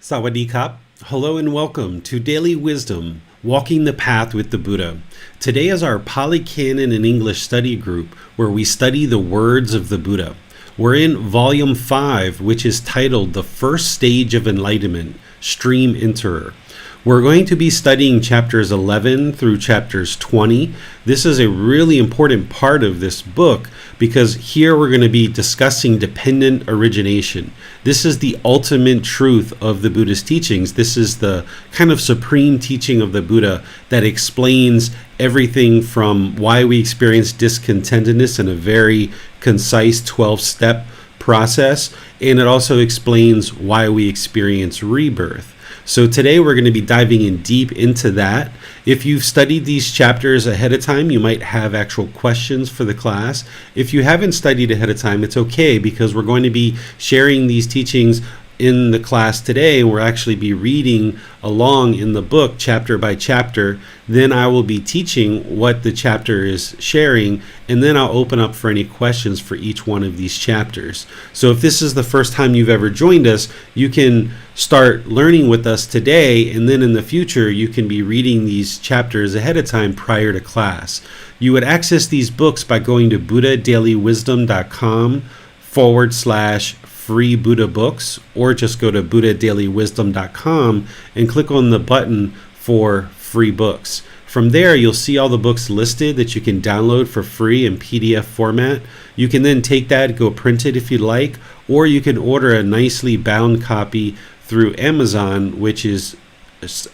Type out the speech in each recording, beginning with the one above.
Sawadee Kap. Hello and welcome to Daily Wisdom, Walking the Path with the Buddha. Today is our Pali Canon and English study group where we study the words of the Buddha. We're in Volume 5, which is titled The First Stage of Enlightenment, Stream Enterer. We're going to be studying chapters 11 through chapters 20. This is a really important part of this book because here we're going to be discussing dependent origination. This is the ultimate truth of the Buddha's teachings. This is the kind of supreme teaching of the Buddha that explains everything from why we experience discontentedness in a very concise 12-step process, and it also explains why we experience rebirth. So today we're going to be diving in deep into that. If you've studied these chapters ahead of time, you might have actual questions for the class. If you haven't studied ahead of time, it's okay because we're going to be sharing these teachings in the class today. We'll actually be reading along in the book chapter by chapter. Then I will be teaching what the chapter is sharing, and then I'll open up for any questions for each one of these chapters. So if this is the first time you've ever joined us, you can start learning with us today, and then in the future you can be reading these chapters ahead of time prior to class. You would access these books by going to buddhadailywisdom.com/free Buddha books, or just go to buddhadailywisdom.com and click on the button for free books. From there, you'll see all the books listed that you can download for free in PDF format. You can then take that, go print it if you'd like, or you can order a nicely bound copy through Amazon, which is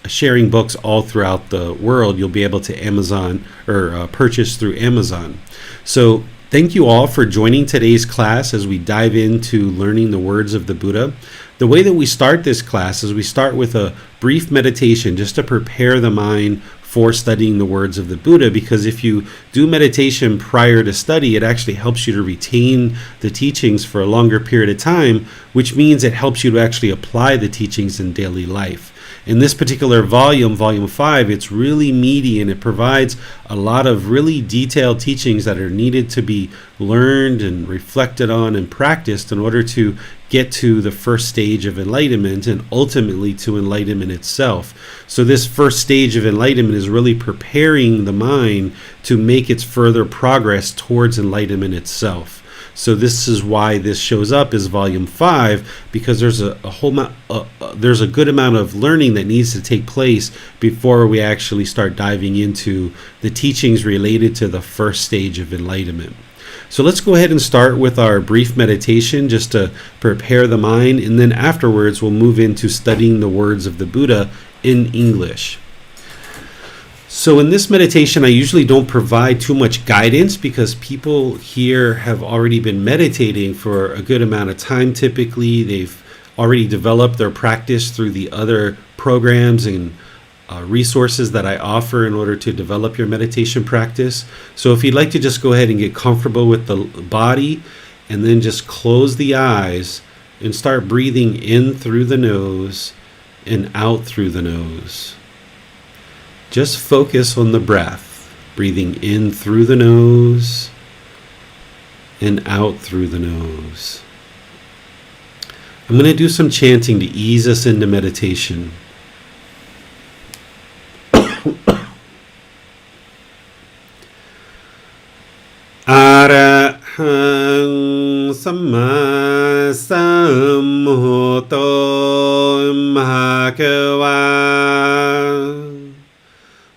sharing books all throughout the world. You'll be able to Amazon or purchase through Amazon. So thank you all for joining today's class as we dive into learning the words of the Buddha. The way that we start this class is we start with a brief meditation just to prepare the mind for studying the words of the Buddha, because if you do meditation prior to study, it actually helps you to retain the teachings for a longer period of time, which means it helps you to actually apply the teachings in daily life. In this particular volume, Volume 5, it's really meaty and it provides a lot of really detailed teachings that are needed to be learned and reflected on and practiced in order to get to the first stage of enlightenment and ultimately to enlightenment itself. So this first stage of enlightenment is really preparing the mind to make its further progress towards enlightenment itself. So this is why this shows up as Volume 5, because there's there's a good amount of learning that needs to take place before we actually start diving into the teachings related to the first stage of enlightenment. So let's go ahead and start with our brief meditation just to prepare the mind, and then afterwards we'll move into studying the words of the Buddha in English. So in this meditation, I usually don't provide too much guidance because people here have already been meditating for a good amount of time. Typically, they've already developed their practice through the other programs and resources that I offer in order to develop your meditation practice. So if you'd like to just go ahead and get comfortable with the body and then just close the eyes and start breathing in through the nose and out through the nose. Just focus on the breath, breathing in through the nose and out through the nose. I'm going to do some chanting to ease us into meditation. Arahang Samma Sambuddho Bhagava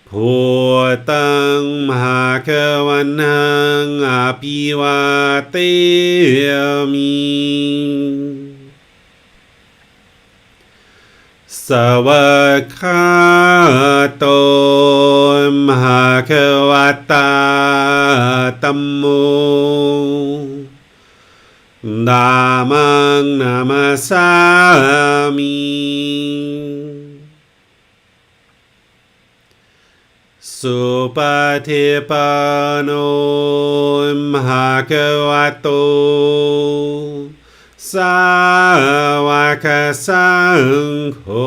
Bhutang Bhagavanang Abhivateyami Savakato Bhagavata Tammo Dhammang Namasami Supatipano Bhagavato Sāvaka Sangho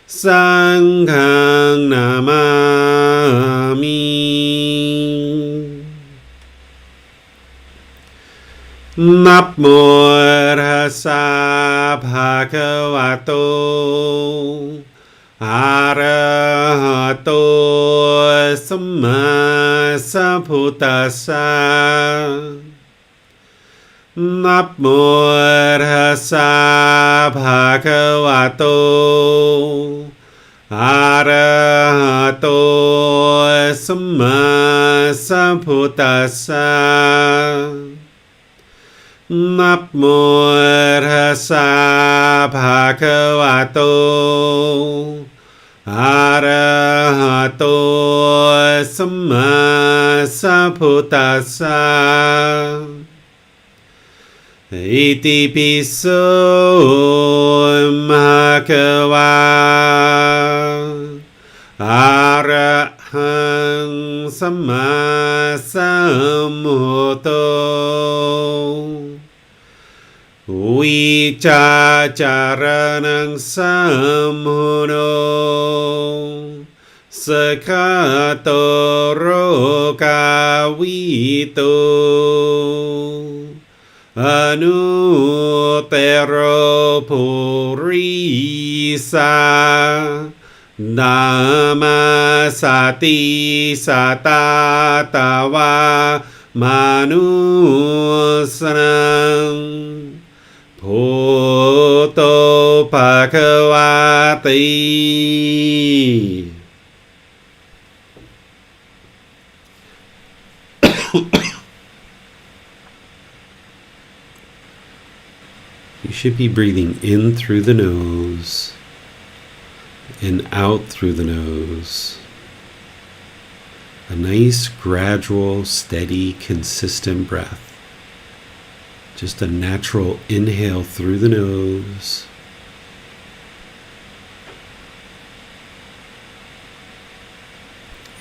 Sanghang Namami Namo Rasa bhagavato arahato samma sambuddhassa. Namo tassa bhagavato arahato samma sambuddhassa. Namo tassa bhagavato arahato samma sambuddhassa. Iti piso bhagava arahang samma sambuddho. Vicacaranang sammuno sakato rokawito anutero purisa namasati satatawa manusanang Bhoto Bhagavati. You should be breathing in through the nose and out through the nose. A nice, gradual, steady, consistent breath. Just a natural inhale through the nose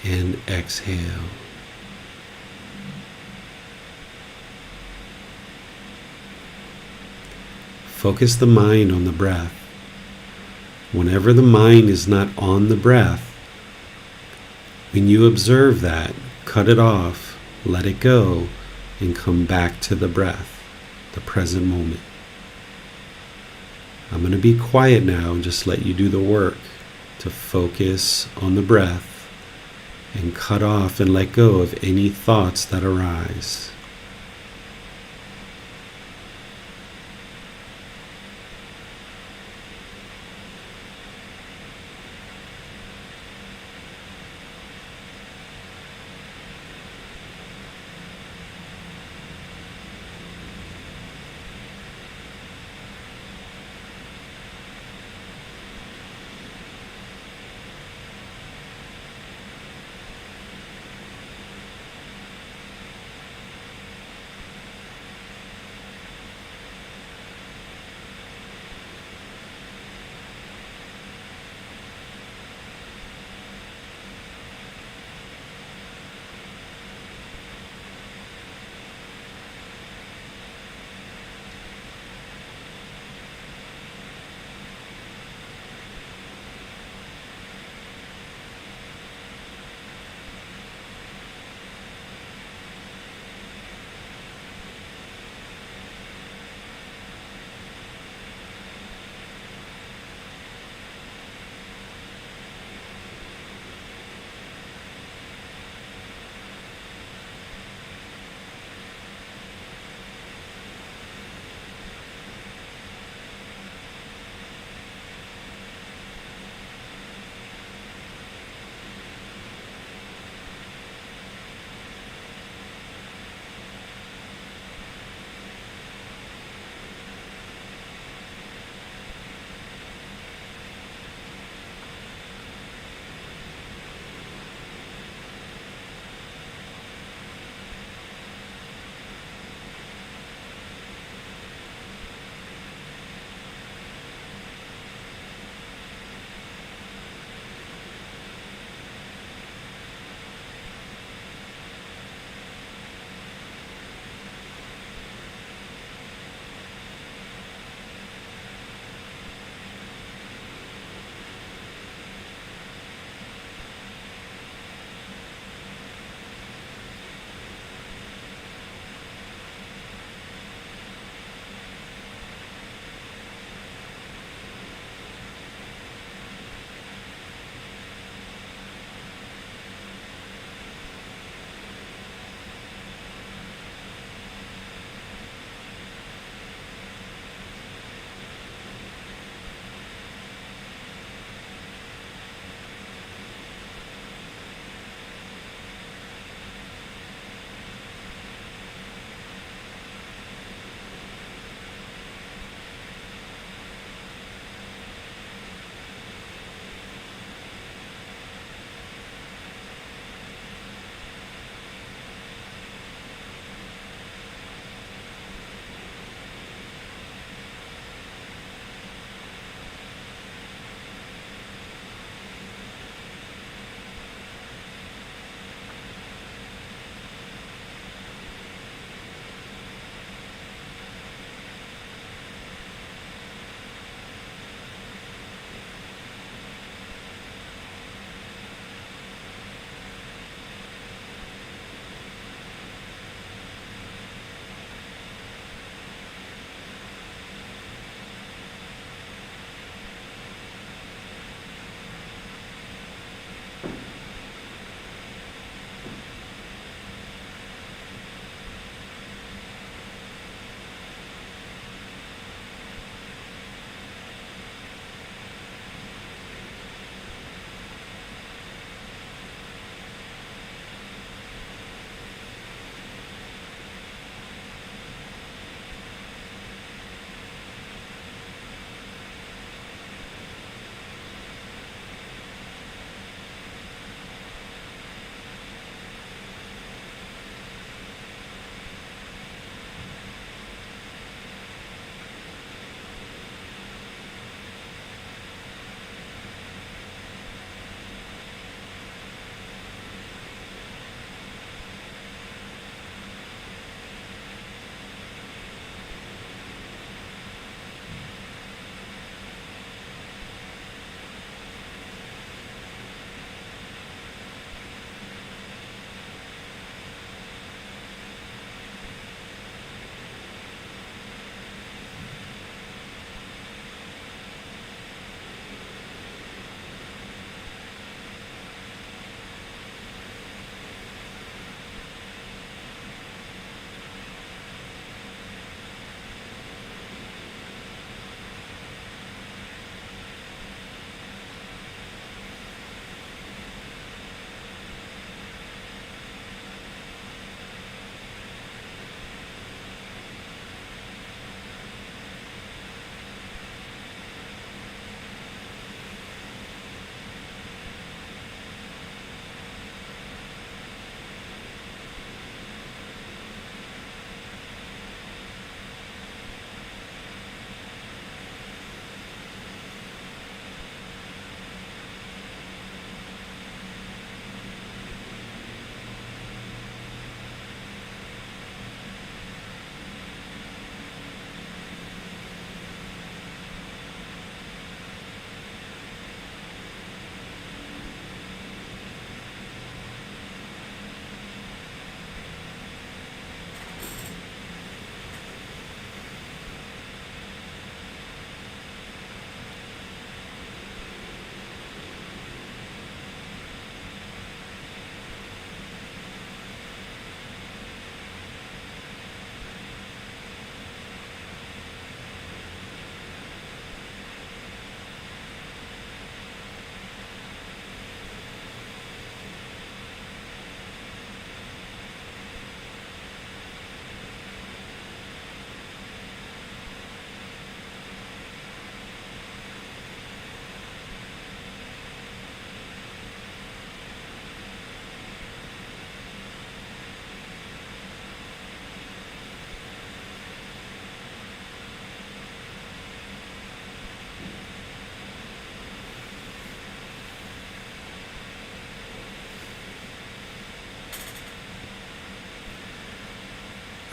and exhale. Focus the mind on the breath. Whenever the mind is not on the breath, when you observe that, cut it off, let it go, and come back to the breath. The present moment. I'm going to be quiet now and just let you do the work to focus on the breath and cut off and let go of any thoughts that arise.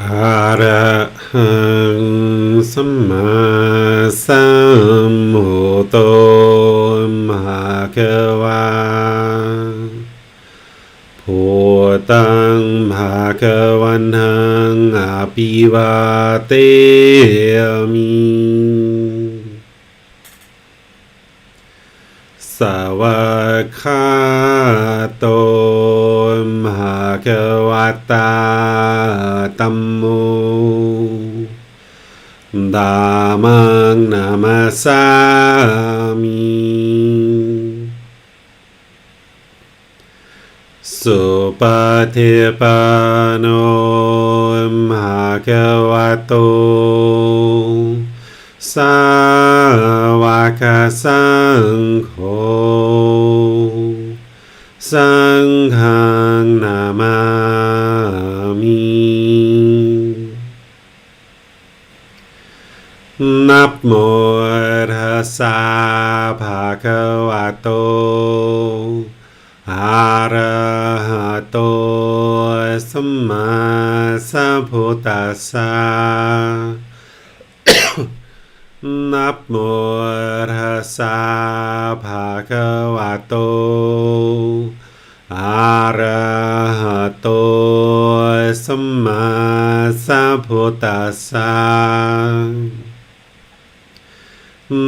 อะระหังสัมมาสัมพุทโธภะคะวาพุทธังภะคะวันตังอะภิวาเทมิสวากขาโตภะคะวะตาธัมโมธัมมังนามัสสามิสุปฏิปันโนภะคะวะโตสาวกสังโฆสังฆังนามามินะโมตัสสะภะคะวะโตอะระหะโตสัมมาสัมพุทธัสสะนะโมตัสสะภะคะวะโตอะระหะโตสัมมาสัมพุทธัสสะ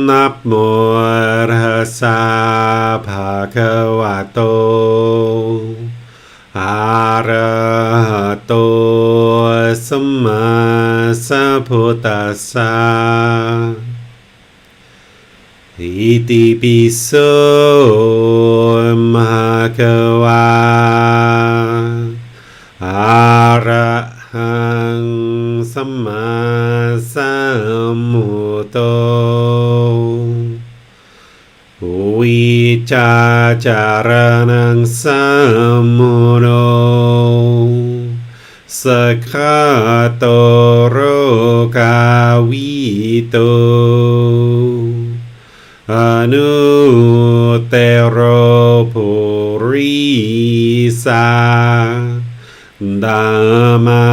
นะโมตัสสะภะคะวะโตอะระหะโตสัมมาสัมพุทธัสสะอิติปิโสภะคะวะอะระหังสัมมาสัมพุทโธวิชาจารณังสัมมุโนสักขะโตโรกาวิโตอนุเตโรปุริสาธัมมา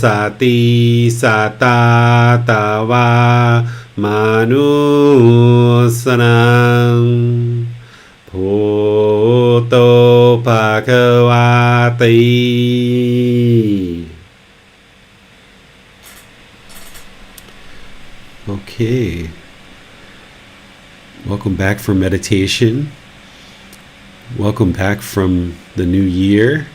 สติสัตตาตาวามนุสนังพุทโธภะคะวาติ Okay. Welcome back from meditation. Welcome back from the new year.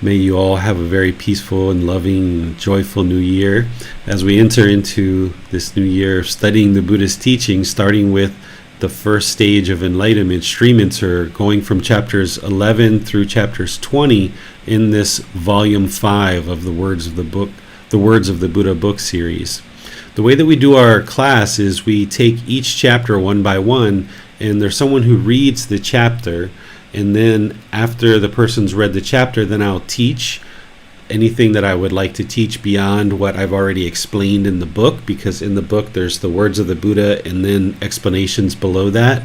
May you all have a very peaceful and loving, joyful new year as we enter into this new year of studying the Buddhist teachings, starting with the first stage of enlightenment, stream-enter, going from chapters 11 through chapters 20 in this volume 5 of the Words of the Buddha book series. The way that we do our class is we take each chapter one by one, and there's someone who reads the chapter, and then after the person's read the chapter, then I'll teach anything that I would like to teach beyond what I've already explained in the book, because in the book there's the words of the Buddha and then explanations below that.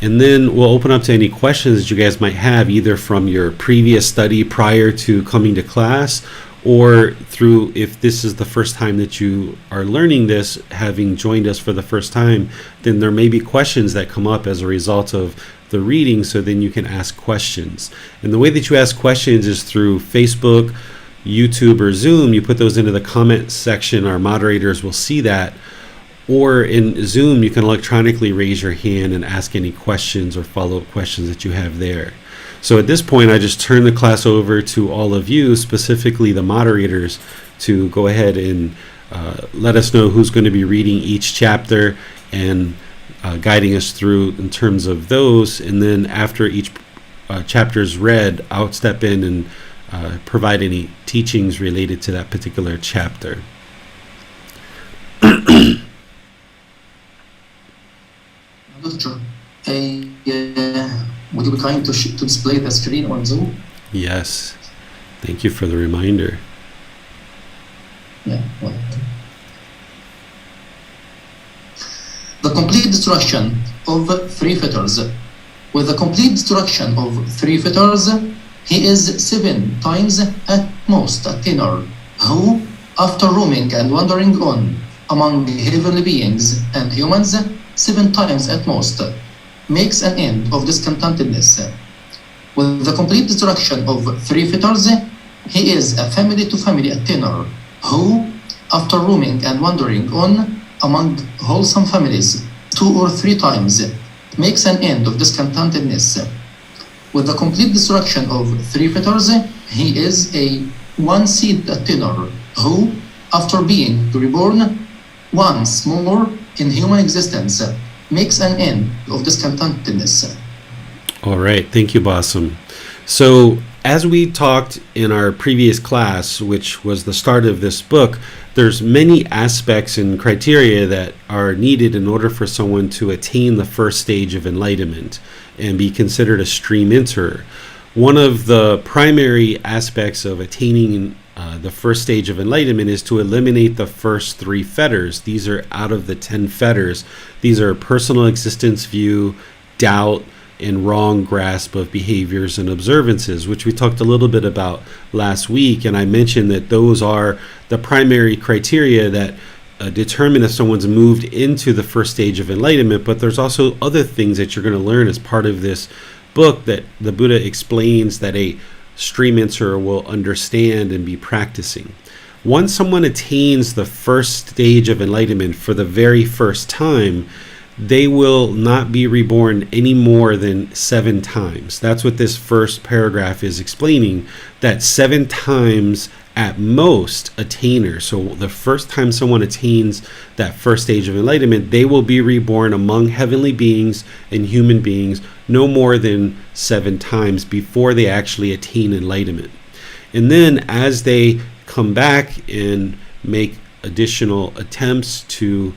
And then we'll open up to any questions that you guys might have, either from your previous study prior to coming to class, or through, if this is the first time that you are learning this, having joined us for the first time, then there may be questions that come up as a result of the reading, so then you can ask questions. And the way that you ask questions is through Facebook, YouTube, or Zoom. You put those into the comment section. Our moderators will see that. Or in Zoom, you can electronically raise your hand and ask any questions or follow-up questions that you have there. So at this point, I just turn the class over to all of you, specifically the moderators, to go ahead and let us know who's going to be reading each chapter and guiding us through in terms of those. And then after each chapter is read, I'll step in and provide any teachings related to that particular chapter. Would you be kind to display the screen on Zoom? Yes. Thank you for the reminder. Yeah. Well. The complete destruction of three fetters. With the complete destruction of three fetters, he is 7 times at most attainer, who, after roaming and wandering on among heavenly beings and humans 7 times at most, makes an end of discontentedness. With the complete destruction of 3 fetters, he is a family-to-family attainer, who, after roaming and wandering on among wholesome families 2 or 3 times, makes an end of discontentedness. With the complete destruction of 3 fetters, he is a one-seed attainer, who, after being reborn once more in human existence, makes an end of discontentedness. All right. Thank you, Bassam. So, as we talked in our previous class, which was the start of this book, there's many aspects and criteria that are needed in order for someone to attain the first stage of enlightenment and be considered a stream enterer. One of the primary aspects of attaining the first stage of enlightenment is to eliminate the first 3 fetters. These are out of the 10 fetters. These are personal existence view, doubt, and wrong grasp of behaviors and observances, which we talked a little bit about last week. And I mentioned that those are the primary criteria that determine if someone's moved into the first stage of enlightenment. But there's also other things that you're going to learn as part of this book that the Buddha explains that a stream enterer will understand and be practicing. Once someone attains the first stage of enlightenment for the very first time, they will not be reborn any more than 7 times. That's what this first paragraph is explaining, that 7 times at most attainers. So the first time someone attains that first stage of enlightenment, they will be reborn among heavenly beings and human beings no more than 7 times before they actually attain enlightenment. And then as they come back and make additional attempts to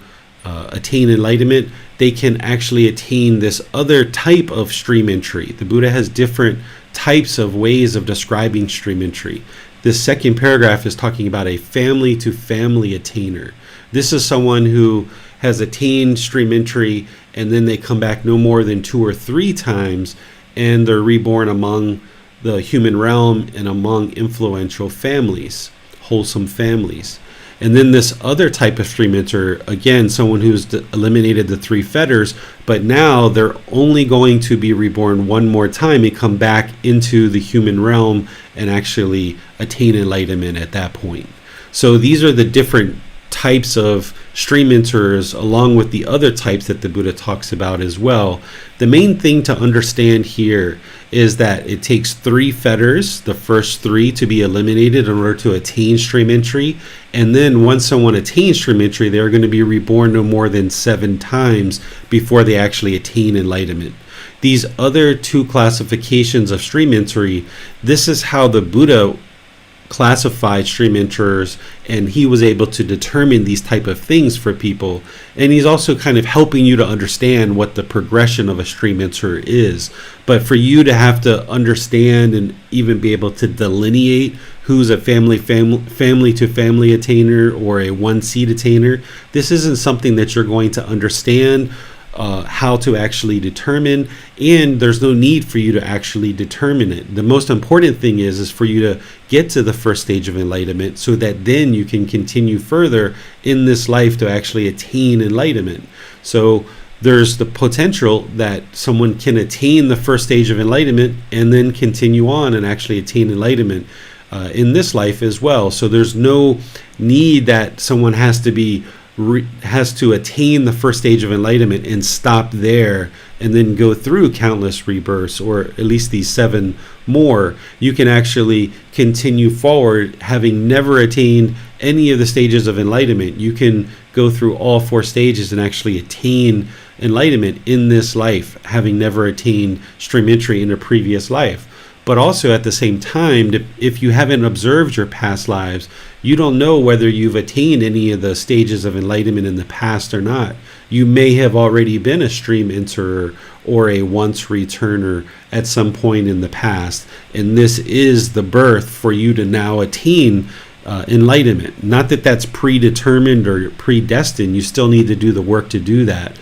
attain enlightenment, they can actually attain this other type of stream entry. The Buddha has different types of ways of describing stream entry. This second paragraph is talking about a family-to-family attainer. This is someone who has attained stream entry and then they come back no more than 2 or 3 times and they're reborn among the human realm and among influential families, wholesome families. And then this other type of stream enterer, again, someone who's eliminated the 3 fetters, but now they're only going to be reborn one more time and come back into the human realm and actually attain enlightenment at that point. So these are the different types of stream enterers along with the other types that the Buddha talks about as well. The main thing to understand here is that it takes 3 fetters, the first 3, to be eliminated in order to attain stream entry. And then once someone attains stream entry, they're going to be reborn no more than 7 times before they actually attain enlightenment. These other 2 classifications of stream entry, this is how the Buddha classified stream enterers, and he was able to determine these type of things for people. And he's also kind of helping you to understand what the progression of a stream enterer is. But for you to have to understand and even be able to delineate who's a family to family attainer or a one-seed attainer, this isn't something that you're going to understand how to actually determine, and there's no need for you to actually determine it. The most important thing is for you to get to the first stage of enlightenment so that then you can continue further in this life to actually attain enlightenment. So there's the potential that someone can attain the first stage of enlightenment and then continue on and actually attain enlightenment in this life as well. So there's no need that someone has to attain the first stage of enlightenment and stop there and then go through countless rebirths, or at least these 7 more. You can actually continue forward having never attained any of the stages of enlightenment. You can go through all 4 stages and actually attain enlightenment in this life, having never attained stream entry in a previous life. But also at the same time, if you haven't observed your past lives, you don't know whether you've attained any of the stages of enlightenment in the past or not. You may have already been a stream enterer or a once returner at some point in the past, and this is the birth for you to now attain enlightenment. Not that that's predetermined or predestined. You still need to do the work to do that.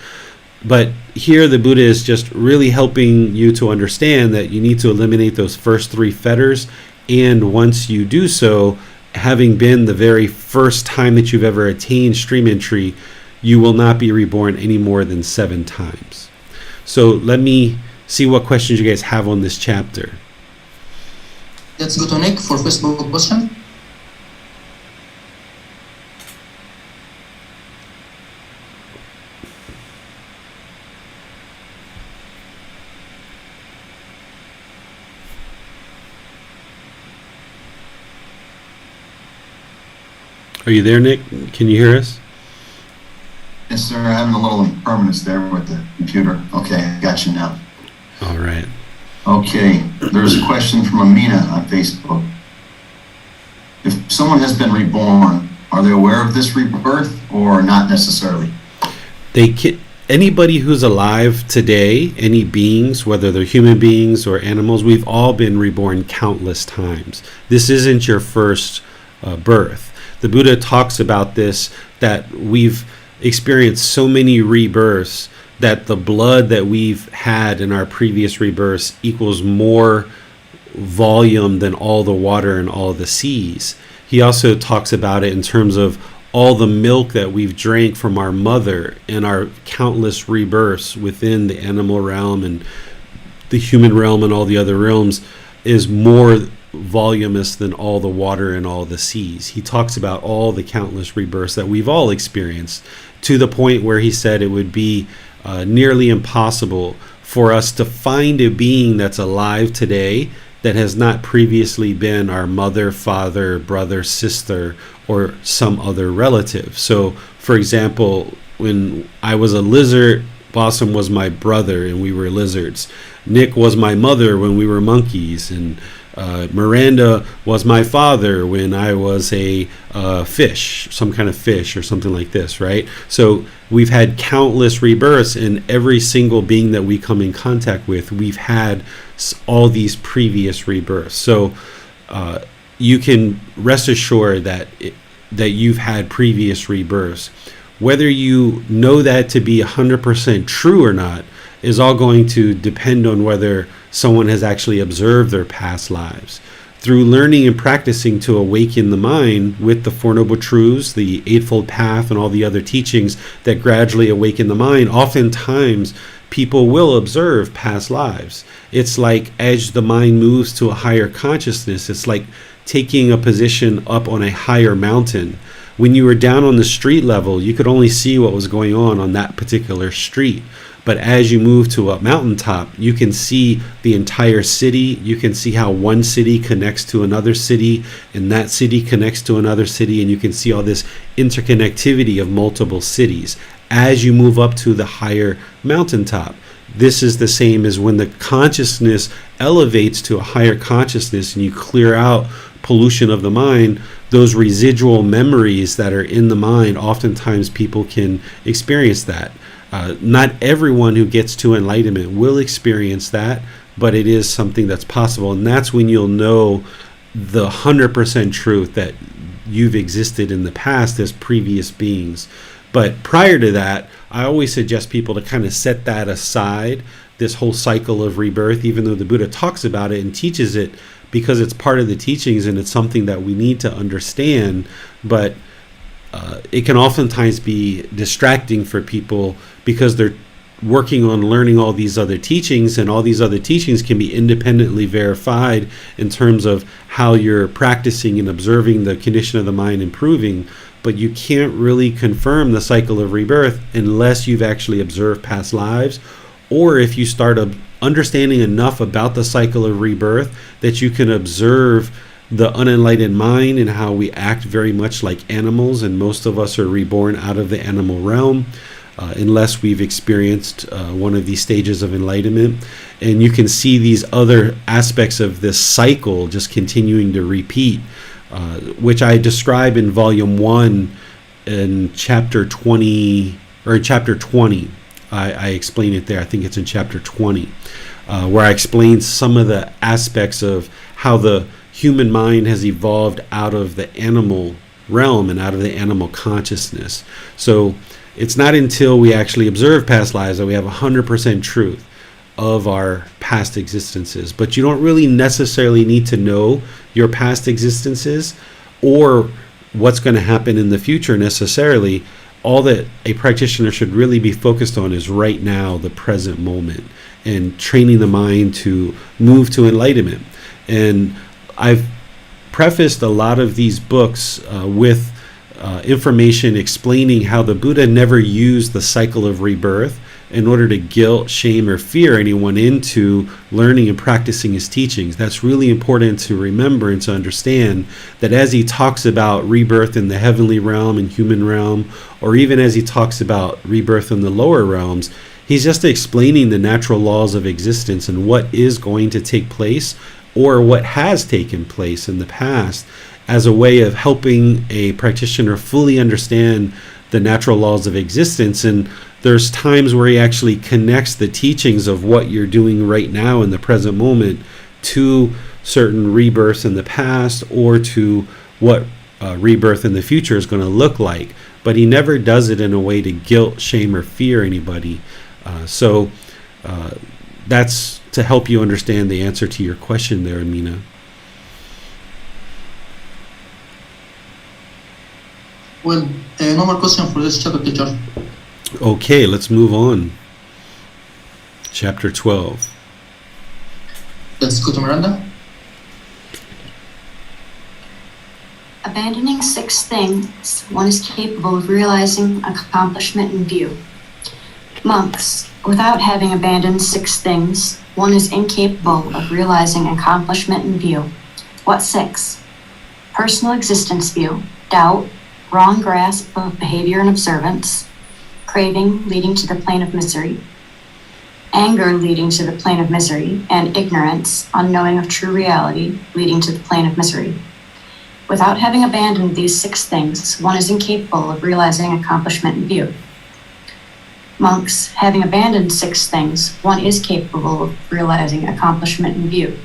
But here the Buddha is just really helping you to understand that you need to eliminate those first 3 fetters And once you do so, having been the very first time that you've ever attained stream entry, you will not be reborn any more than 7 times. So let me see what questions you guys have on this chapter. Let's go to Nick for Facebook question. Are you there, Nick? Can you hear us? Yes, sir. Having a little impermanence there with the computer. Okay, I got you now. All right. Okay, there's a question from Amina on Facebook. If someone has been reborn, are they aware of this rebirth or not necessarily? Anybody who's alive today, any beings, whether they're human beings or animals, we've all been reborn countless times. This isn't your first birth. The Buddha talks about this, that we've experienced so many rebirths that the blood that we've had in our previous rebirths equals more volume than all the water in all the seas. He also talks about it in terms of all the milk that we've drank from our mother and our countless rebirths within the animal realm and the human realm and all the other realms is more voluminous than all the water in all the seas. He talks about all the countless rebirths that we've all experienced, to the point where he said it would be nearly impossible for us to find a being that's alive today that has not previously been our mother, father, brother, sister, or some other relative. So, for example, when I was a lizard, Blossom was my brother and we were lizards. Nick was my mother when we were monkeys, and Miranda was my father when I was a fish, some kind of fish or something like this, right? So we've had countless rebirths, and every single being that we come in contact with, we've had all these previous rebirths. So you can rest assured that you've had previous rebirths. Whether you know that to be 100% true or not is all going to depend on whether someone has actually observed their past lives. Through learning and practicing to awaken the mind with the Four Noble Truths, the Eightfold Path, and all the other teachings that gradually awaken the mind, oftentimes people will observe past lives. It's like as the mind moves to a higher consciousness, it's like taking a position up on a higher mountain. When you were down on the street level, you could only see what was going on that particular street. But as you move to a mountaintop, you can see the entire city. You can see how one city connects to another city, and that city connects to another city, and you can see all this interconnectivity of multiple cities as you move up to the higher mountaintop. This is the same as when the consciousness elevates to a higher consciousness and you clear out pollution of the mind. Those residual memories that are in the mind, oftentimes people can experience that. Not everyone who gets to enlightenment will experience that, but it is something that's possible. And that's when you'll know the 100% truth that you've existed in the past as previous beings. But prior to that, I always suggest people to kind of set that aside, this whole cycle of rebirth, even though the Buddha talks about it and teaches it, because it's part of the teachings and it's something that we need to understand. But it can oftentimes be distracting for people because they're working on learning all these other teachings, and all these other teachings can be independently verified in terms of how you're practicing and observing the condition of the mind improving. But you can't really confirm the cycle of rebirth unless you've actually observed past lives, or if you start understanding enough about the cycle of rebirth that you can observe the unenlightened mind and how we act very much like animals, and most of us are reborn out of the animal realm unless we've experienced one of these stages of enlightenment. And you can see these other aspects of this cycle just continuing to repeat, which I describe in volume 1 in chapter 20, or in chapter 20. I explain it there. I think it's in chapter 20, where I explain some of the aspects of how the human mind has evolved out of the animal realm and out of the animal consciousness. So it's not until we actually observe past lives that we have 100% truth of our past past existences. But you don't really necessarily need to know your past existences or what's going to happen in the future necessarily. All that a practitioner should really be focused on is right now, the present moment, and training the mind to move to enlightenment. And I've prefaced a lot of these books with information explaining how the Buddha never used the cycle of rebirth in order to guilt, shame, or fear anyone into learning and practicing his teachings. That's really important to remember and to understand, that as he talks about rebirth in the heavenly realm and human realm, or even as he talks about rebirth in the lower realms, he's just explaining the natural laws of existence and what is going to take place or what has taken place in the past, as a way of helping a practitioner fully understand the natural laws of existence. And there's times where he actually connects the teachings of what you're doing right now in the present moment to certain rebirths in the past, or to what rebirth in the future is going to look like. But he never does it in a way to guilt, shame, or fear anybody. So that's to help you understand the answer to your question there, Amina. Well, no more question for this chapter, teacher. Okay, let's move on. Chapter 12. Let's go to Miranda. Abandoning 6 things, one is capable of realizing accomplishment in view. Monks, without having abandoned 6 things, one is incapable of realizing accomplishment in view. What 6? Personal existence view, doubt, wrong grasp of behavior and observance, craving leading to the plane of misery, anger leading to the plane of misery, and ignorance, unknowing of true reality, leading to the plane of misery. Without having abandoned these 6 things, one is incapable of realizing accomplishment in view. Monks, having abandoned 6 things, one is capable of realizing accomplishment in view.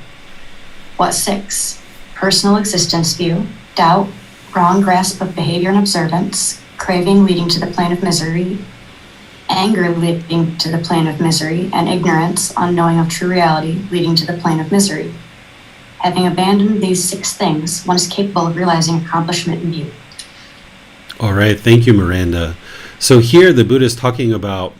What 6? Personal existence view, doubt, wrong grasp of behavior and observance, craving leading to the plane of misery, anger leading to the plane of misery, and ignorance, unknowing of true reality, leading to the plane of misery. Having abandoned these 6 things, one is capable of realizing accomplishment in view. All right, thank you, Miranda. So here the Buddha is talking about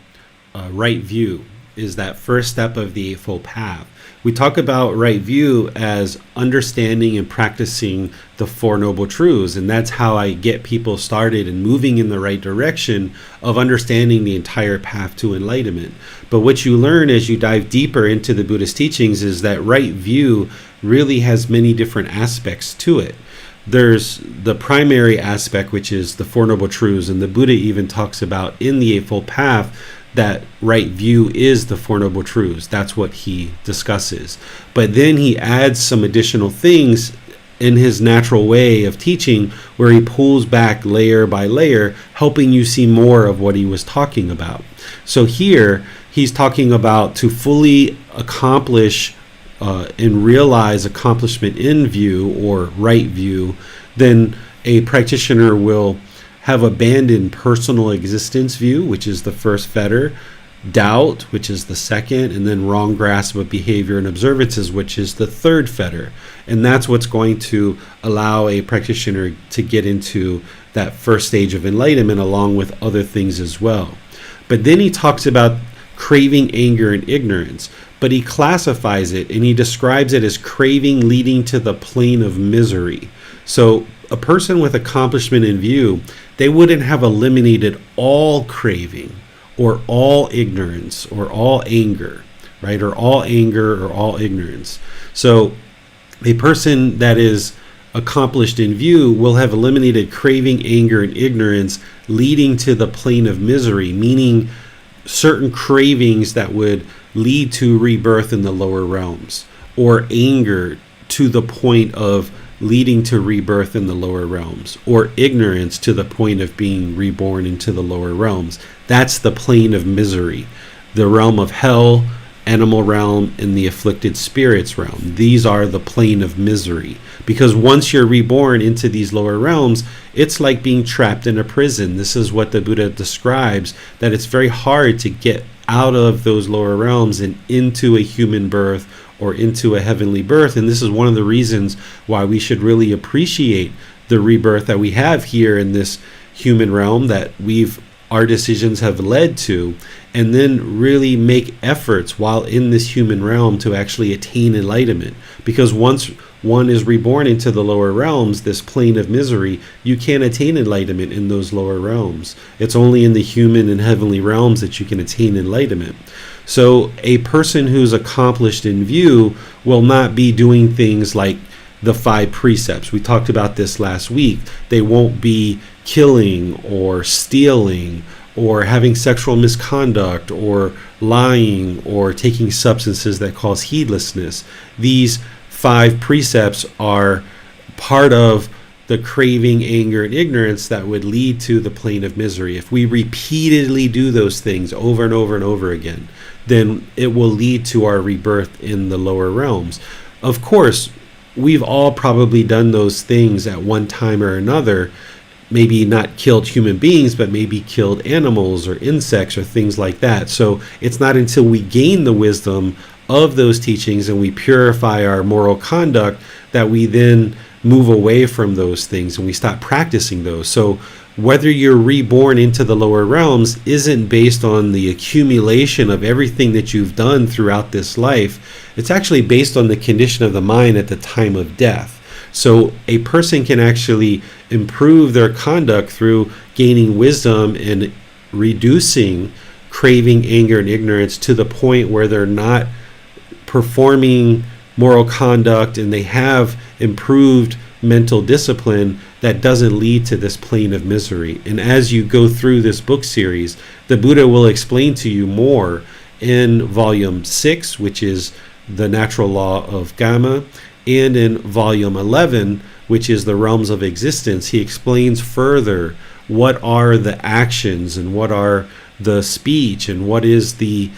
right view is that first step of the Eightfold Path. We talk about right view as understanding and practicing the Four Noble Truths, and that's how I get people started and moving in the right direction of understanding the entire path to enlightenment. But what you learn as you dive deeper into the Buddhist teachings is that right view really has many different aspects to it. There's the primary aspect, which is the Four Noble Truths, and the Buddha even talks about in the Eightfold Path that right view is the Four Noble Truths. That's what he discusses. But then he adds some additional things in his natural way of teaching, where he pulls back layer by layer, helping you see more of what he was talking about. So here he's talking about to fully accomplish and realize accomplishment in view, or right view, then a practitioner will have abandoned personal existence view, which is the first fetter, doubt, which is the second, and then wrong grasp of behavior and observances, which is the third fetter. And that's what's going to allow a practitioner to get into that first stage of enlightenment, along with other things as well. But then he talks about craving, anger, and ignorance, but he classifies it and he describes it as craving leading to the plane of misery. So a person with accomplishment in view, they wouldn't have eliminated all craving or all ignorance or all anger, right? Or all anger or all ignorance. So a person that is accomplished in view will have eliminated craving, anger, and ignorance leading to the plane of misery, meaning certain cravings that would lead to rebirth in the lower realms, or anger to the point of leading to rebirth in the lower realms, or ignorance to the point of being reborn into the lower realms. That's the plane of misery, the realm of hell, animal realm, and the afflicted spirits realm. These are the plane of misery, because once you're reborn into these lower realms, it's like being trapped in a prison. This is what the Buddha describes, that it's very hard to get out of those lower realms and into a human birth or into a heavenly birth. And this is one of the reasons why we should really appreciate the rebirth that we have here in this human realm that our decisions have led to, and then really make efforts while in this human realm to actually attain enlightenment. Because once one is reborn into the lower realms, this plane of misery, you can't attain enlightenment in those lower realms. It's only in the human and heavenly realms that you can attain enlightenment. So a person who's accomplished in view will not be doing things like the 5 precepts. We talked about this last week. They won't be killing or stealing or having sexual misconduct or lying or taking substances that cause heedlessness. These 5 precepts are part of the craving, anger, and ignorance that would lead to the plane of misery. If we repeatedly do those things over and over and over again, then it will lead to our rebirth in the lower realms. Of course, we've all probably done those things at one time or another. Maybe not killed human beings, but maybe killed animals or insects or things like that. So it's not until we gain the wisdom of those teachings and we purify our moral conduct that we then move away from those things and we stop practicing those. So whether you're reborn into the lower realms isn't based on the accumulation of everything that you've done throughout this life. It's actually based on the condition of the mind at the time of death. So a person can actually improve their conduct through gaining wisdom and reducing craving, anger, and ignorance to the point where they're not performing moral conduct and they have improved mental discipline that doesn't lead to this plane of misery. And as you go through this book series, the Buddha will explain to you more in volume 6, which is the natural law of Gama, and in volume 11, which is the realms of existence. He explains further what are the actions and what are the speech and what is the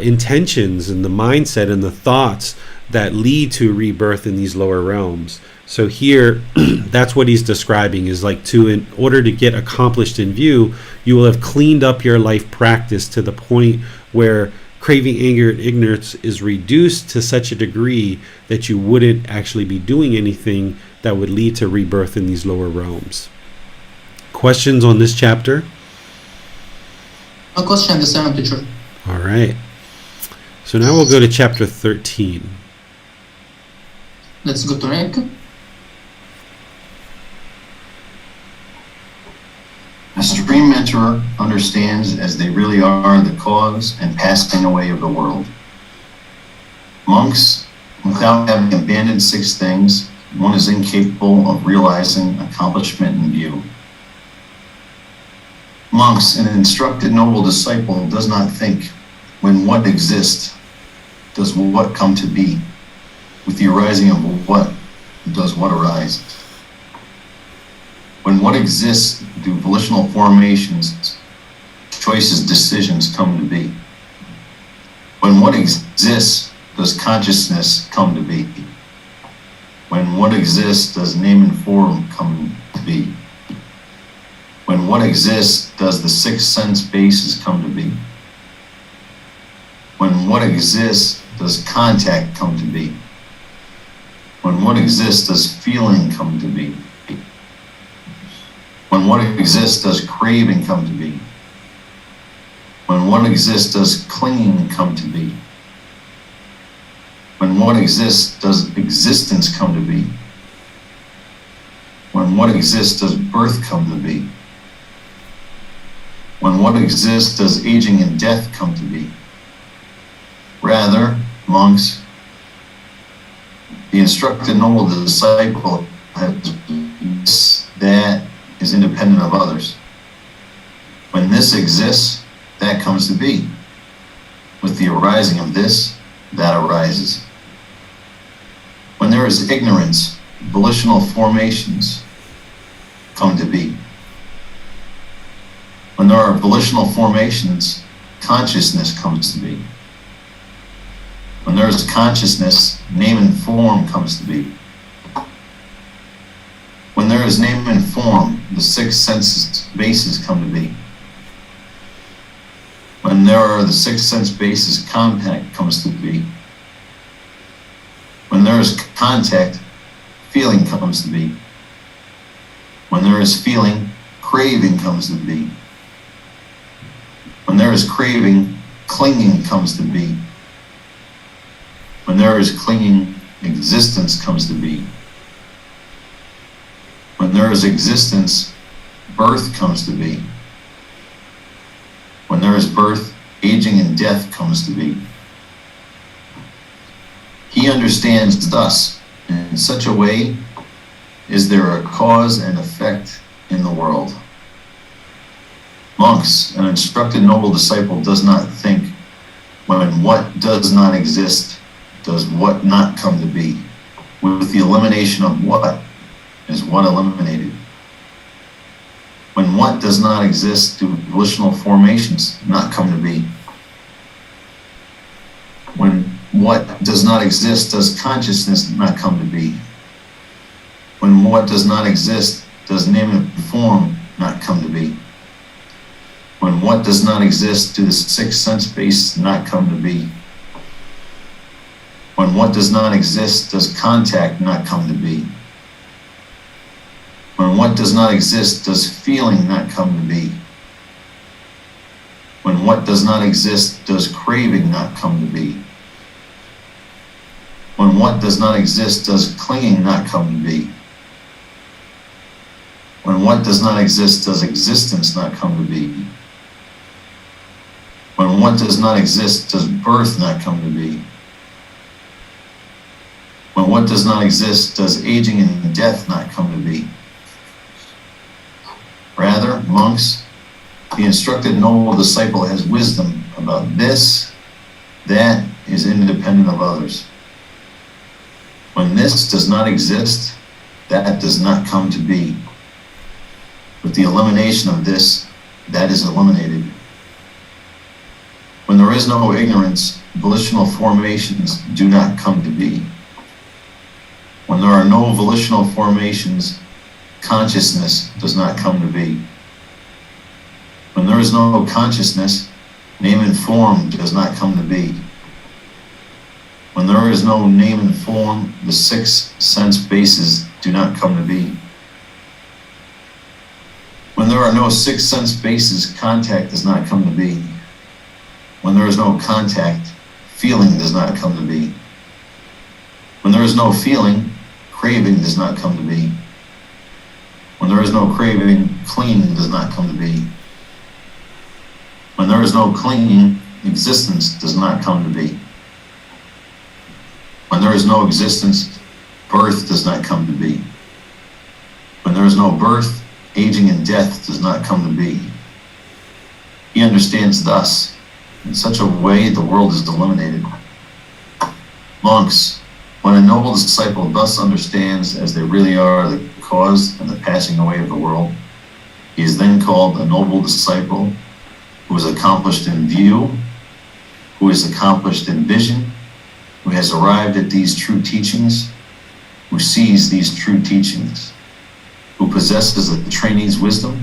intentions and the mindset and the thoughts that lead to rebirth in these lower realms. So here, that's what he's describing, is like in order to get accomplished in view, you will have cleaned up your life practice to the point where craving, anger, and ignorance is reduced to such a degree that you wouldn't actually be doing anything that would lead to rebirth in these lower realms. Questions on this chapter? No question, the same teacher. All right. So now we'll go to chapter 13. Let's go to Nick. A supreme mentor understands as they really are the cause and passing away of the world. Monks, without having abandoned 6 things, one is incapable of realizing accomplishment in view. Monks, an instructed noble disciple does not think, when what exists, does what come to be? With the arising of what, does what arise? When what exists, do volitional formations, choices, decisions come to be? When what exists, does consciousness come to be? When what exists, does name and form come to be? When what exists, does the 6 sense bases come to be? When what exists, does contact come to be? When what exists, does feeling come to be? When what exists, does craving come to be? When what exists, does clinging come to be? When what exists, does existence come to be? When what exists, does birth come to be? When what exists, does aging and death come to be? Rather, monks, the instructed noble disciple has that is independent of others. When this exists, that comes to be. With the arising of this, that arises. When there is ignorance, volitional formations come to be. When there are volitional formations, consciousness comes to be. When there is consciousness, name and form comes to be. When there is name and form, the 6 senses bases come to be. When When there are the six sense bases, contact comes to be. When there is contact, feeling comes to be. When there is feeling, craving comes to be. When there is craving, clinging comes to be. When there is clinging, existence comes to be. When there is existence, birth comes to be. When there is birth, aging and death comes to be. He understands thus, in such a way is there a cause and effect in the world. Monks, an instructed noble disciple does not think, when what does not exist, does what not come to be. With the elimination of what is what eliminated. When what does not exist, do volitional formations not come to be. When what does not exist, does consciousness not come to be. When what does not exist, does name and form not come to be. When what does not exist, do the six sense bases not come to be. When what does not exist, does contact not come to be. When what does not exist, does feeling not come to be. When what does not exist, does craving not come to be. When what does not exist, does clinging not come to be. When what does not exist, does existence not come to be. When what does not exist, does birth not come to be. When what does not exist, does aging and death not come to be. Rather, monks, the instructed noble disciple has wisdom about this, that is independent of others. When this does not exist, that does not come to be. With the elimination of this, that is eliminated. When there is no ignorance, volitional formations do not come to be. When there are no volitional formations, consciousness does not come to be. When there is no consciousness, name and form does not come to be. When there is no name and form, the six sense bases do not come to be. When there are no six sense bases, contact does not come to be. When there is no contact, feeling does not come to be. When there is no feeling, craving does not come to be. When there is no craving, clinging does not come to be. When there is no clinging, existence does not come to be. When there is no existence, birth does not come to be. When there is no birth, aging and death does not come to be. He understands thus, in such a way the world is eliminated. Monks, when a noble disciple thus understands as they really are the cause and the passing away of the world, he is then called a noble disciple who is accomplished in view, who is accomplished in vision, who has arrived at these true teachings, who sees these true teachings, who possesses a trainee's wisdom,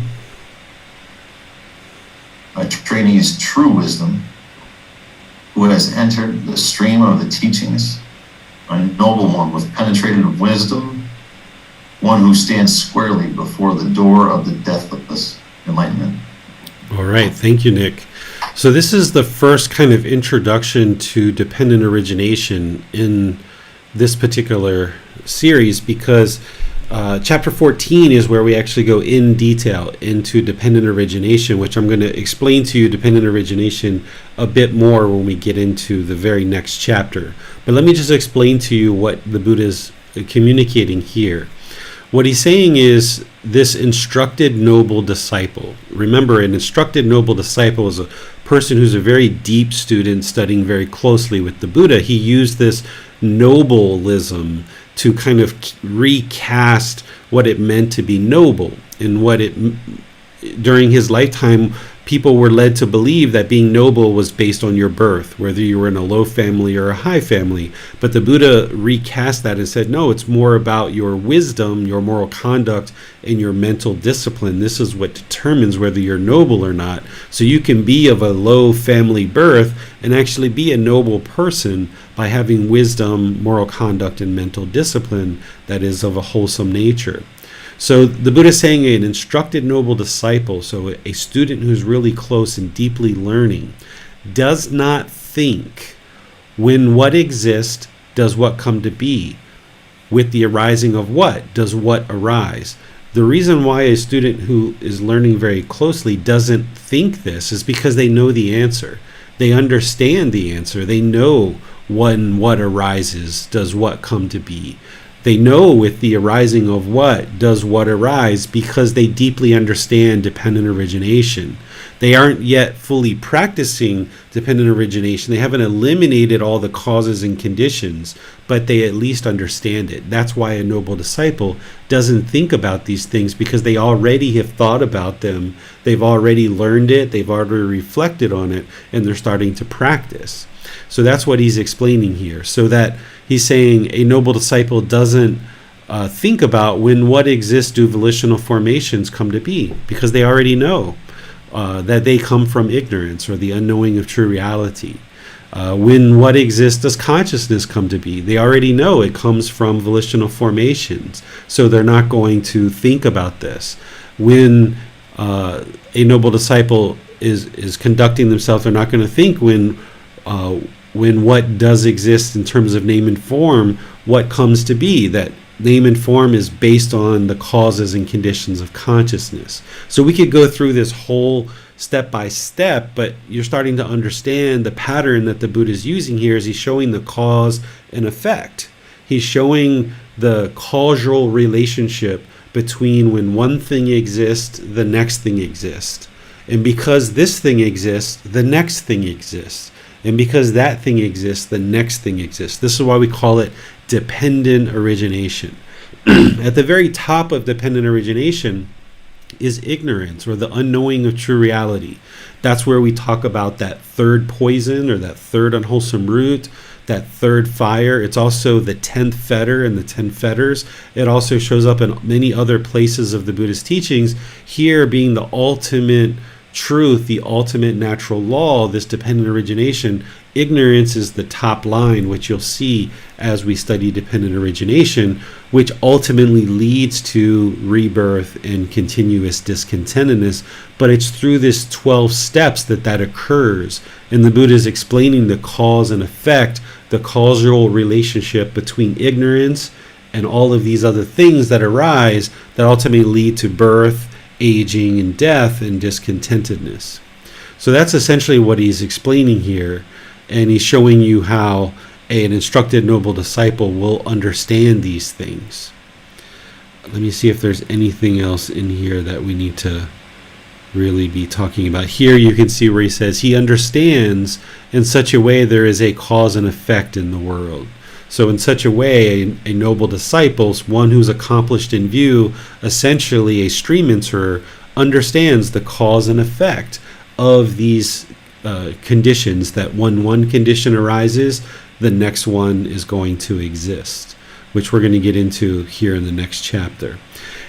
a trainee's true wisdom, who has entered the stream of the teachings, a noble one with penetrative wisdom, one who stands squarely before the door of the deathless enlightenment. All right, thank you, Nick. So this is the first kind of introduction to dependent origination in this particular series, because chapter 14 is where we actually go in detail into dependent origination, which I'm going to explain to you dependent origination a bit more when we get into the very next chapter. But let me just explain to you what the Buddha is communicating here. What he's saying is this instructed noble disciple. Remember, an instructed noble disciple is a person who's a very deep student studying very closely with the Buddha. He used this nobleism to kind of recast what it meant to be noble and what it, during his lifetime, people were led to believe that being noble was based on your birth, whether you were in a low family or a high family. But the Buddha recast that and said, no, it's more about your wisdom, your moral conduct, and your mental discipline. This is what determines whether you're noble or not. So you can be of a low family birth and actually be a noble person by having wisdom, moral conduct, and mental discipline that is of a wholesome nature. So the Buddha is saying an instructed noble disciple, so a student who's really close and deeply learning, does not think, when what exists, does what come to be? With the arising of what, does what arise? The reason why a student who is learning very closely doesn't think this is because they know the answer. They understand the answer. They know when what arises, does what come to be. They know with the arising of what, does what arise, because they deeply understand dependent origination. They aren't yet fully practicing dependent origination. They haven't eliminated all the causes and conditions, but they at least understand it. That's why a noble disciple doesn't think about these things, because they already have thought about them. They've already learned it. They've already reflected on it, and they're starting to practice. So that's what he's explaining here. So that he's saying a noble disciple doesn't think about when what exists do volitional formations come to be, because they already know that they come from ignorance or the unknowing of true reality. When what exists does consciousness come to be, they already know it comes from volitional formations, so they're not going to think about this. When a noble disciple is conducting themselves, they're not going to think when what does exist in terms of name and form, what comes to be, that name and form is based on the causes and conditions of consciousness. So we could go through this whole step by step, but you're starting to understand the pattern that the Buddha is using here. Is he's showing the cause and effect. He's showing the causal relationship between when one thing exists, the next thing exists. And because this thing exists, the next thing exists. And because that thing exists, the next thing exists. This is why we call it dependent origination. At the very top of dependent origination is ignorance, or the unknowing of true reality. That's where we talk about that third poison, or that third unwholesome root, that third fire. It's also the 10th fetter and the 10 fetters. It also shows up in many other places of the Buddhist teachings, here being the ultimate truth, the ultimate natural law, this dependent origination. Ignorance is the top line, which you'll see as we study dependent origination, which ultimately leads to rebirth and continuous discontentedness. But it's through this 12 steps that occurs. And the Buddha is explaining the cause and effect, the causal relationship between ignorance and all of these other things that arise that ultimately lead to birth, aging, and death, and discontentedness. So that's essentially what he's explaining here, and he's showing you how an instructed noble disciple will understand these things. Let me see if there's anything else in here that we need to really be talking about. Here you can see where he says he understands in such a way there is a cause and effect in the world. So in such a way, a noble disciple, one who's accomplished in view, essentially a stream enterer, understands the cause and effect of these conditions, that when one condition arises, the next one is going to exist, which we're going to get into here in the next chapter.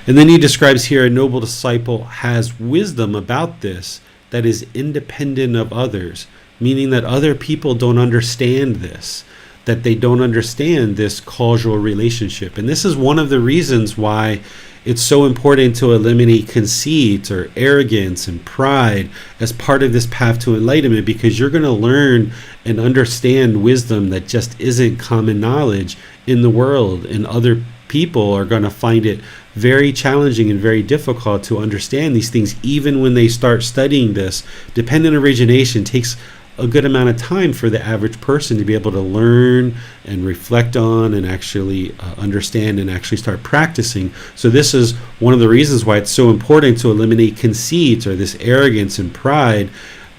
And then he describes here a noble disciple has wisdom about this that is independent of others, meaning that other people don't understand this, that they don't understand this causal relationship. And this is one of the reasons why it's so important to eliminate conceit or arrogance and pride as part of this path to enlightenment, because you're going to learn and understand wisdom that just isn't common knowledge in the world, and other people are going to find it very challenging and very difficult to understand these things even when they start studying this. Dependent origination takes a good amount of time for the average person to be able to learn and reflect on and actually understand and actually start practicing. So this is one of the reasons why it's so important to eliminate conceit or this arrogance and pride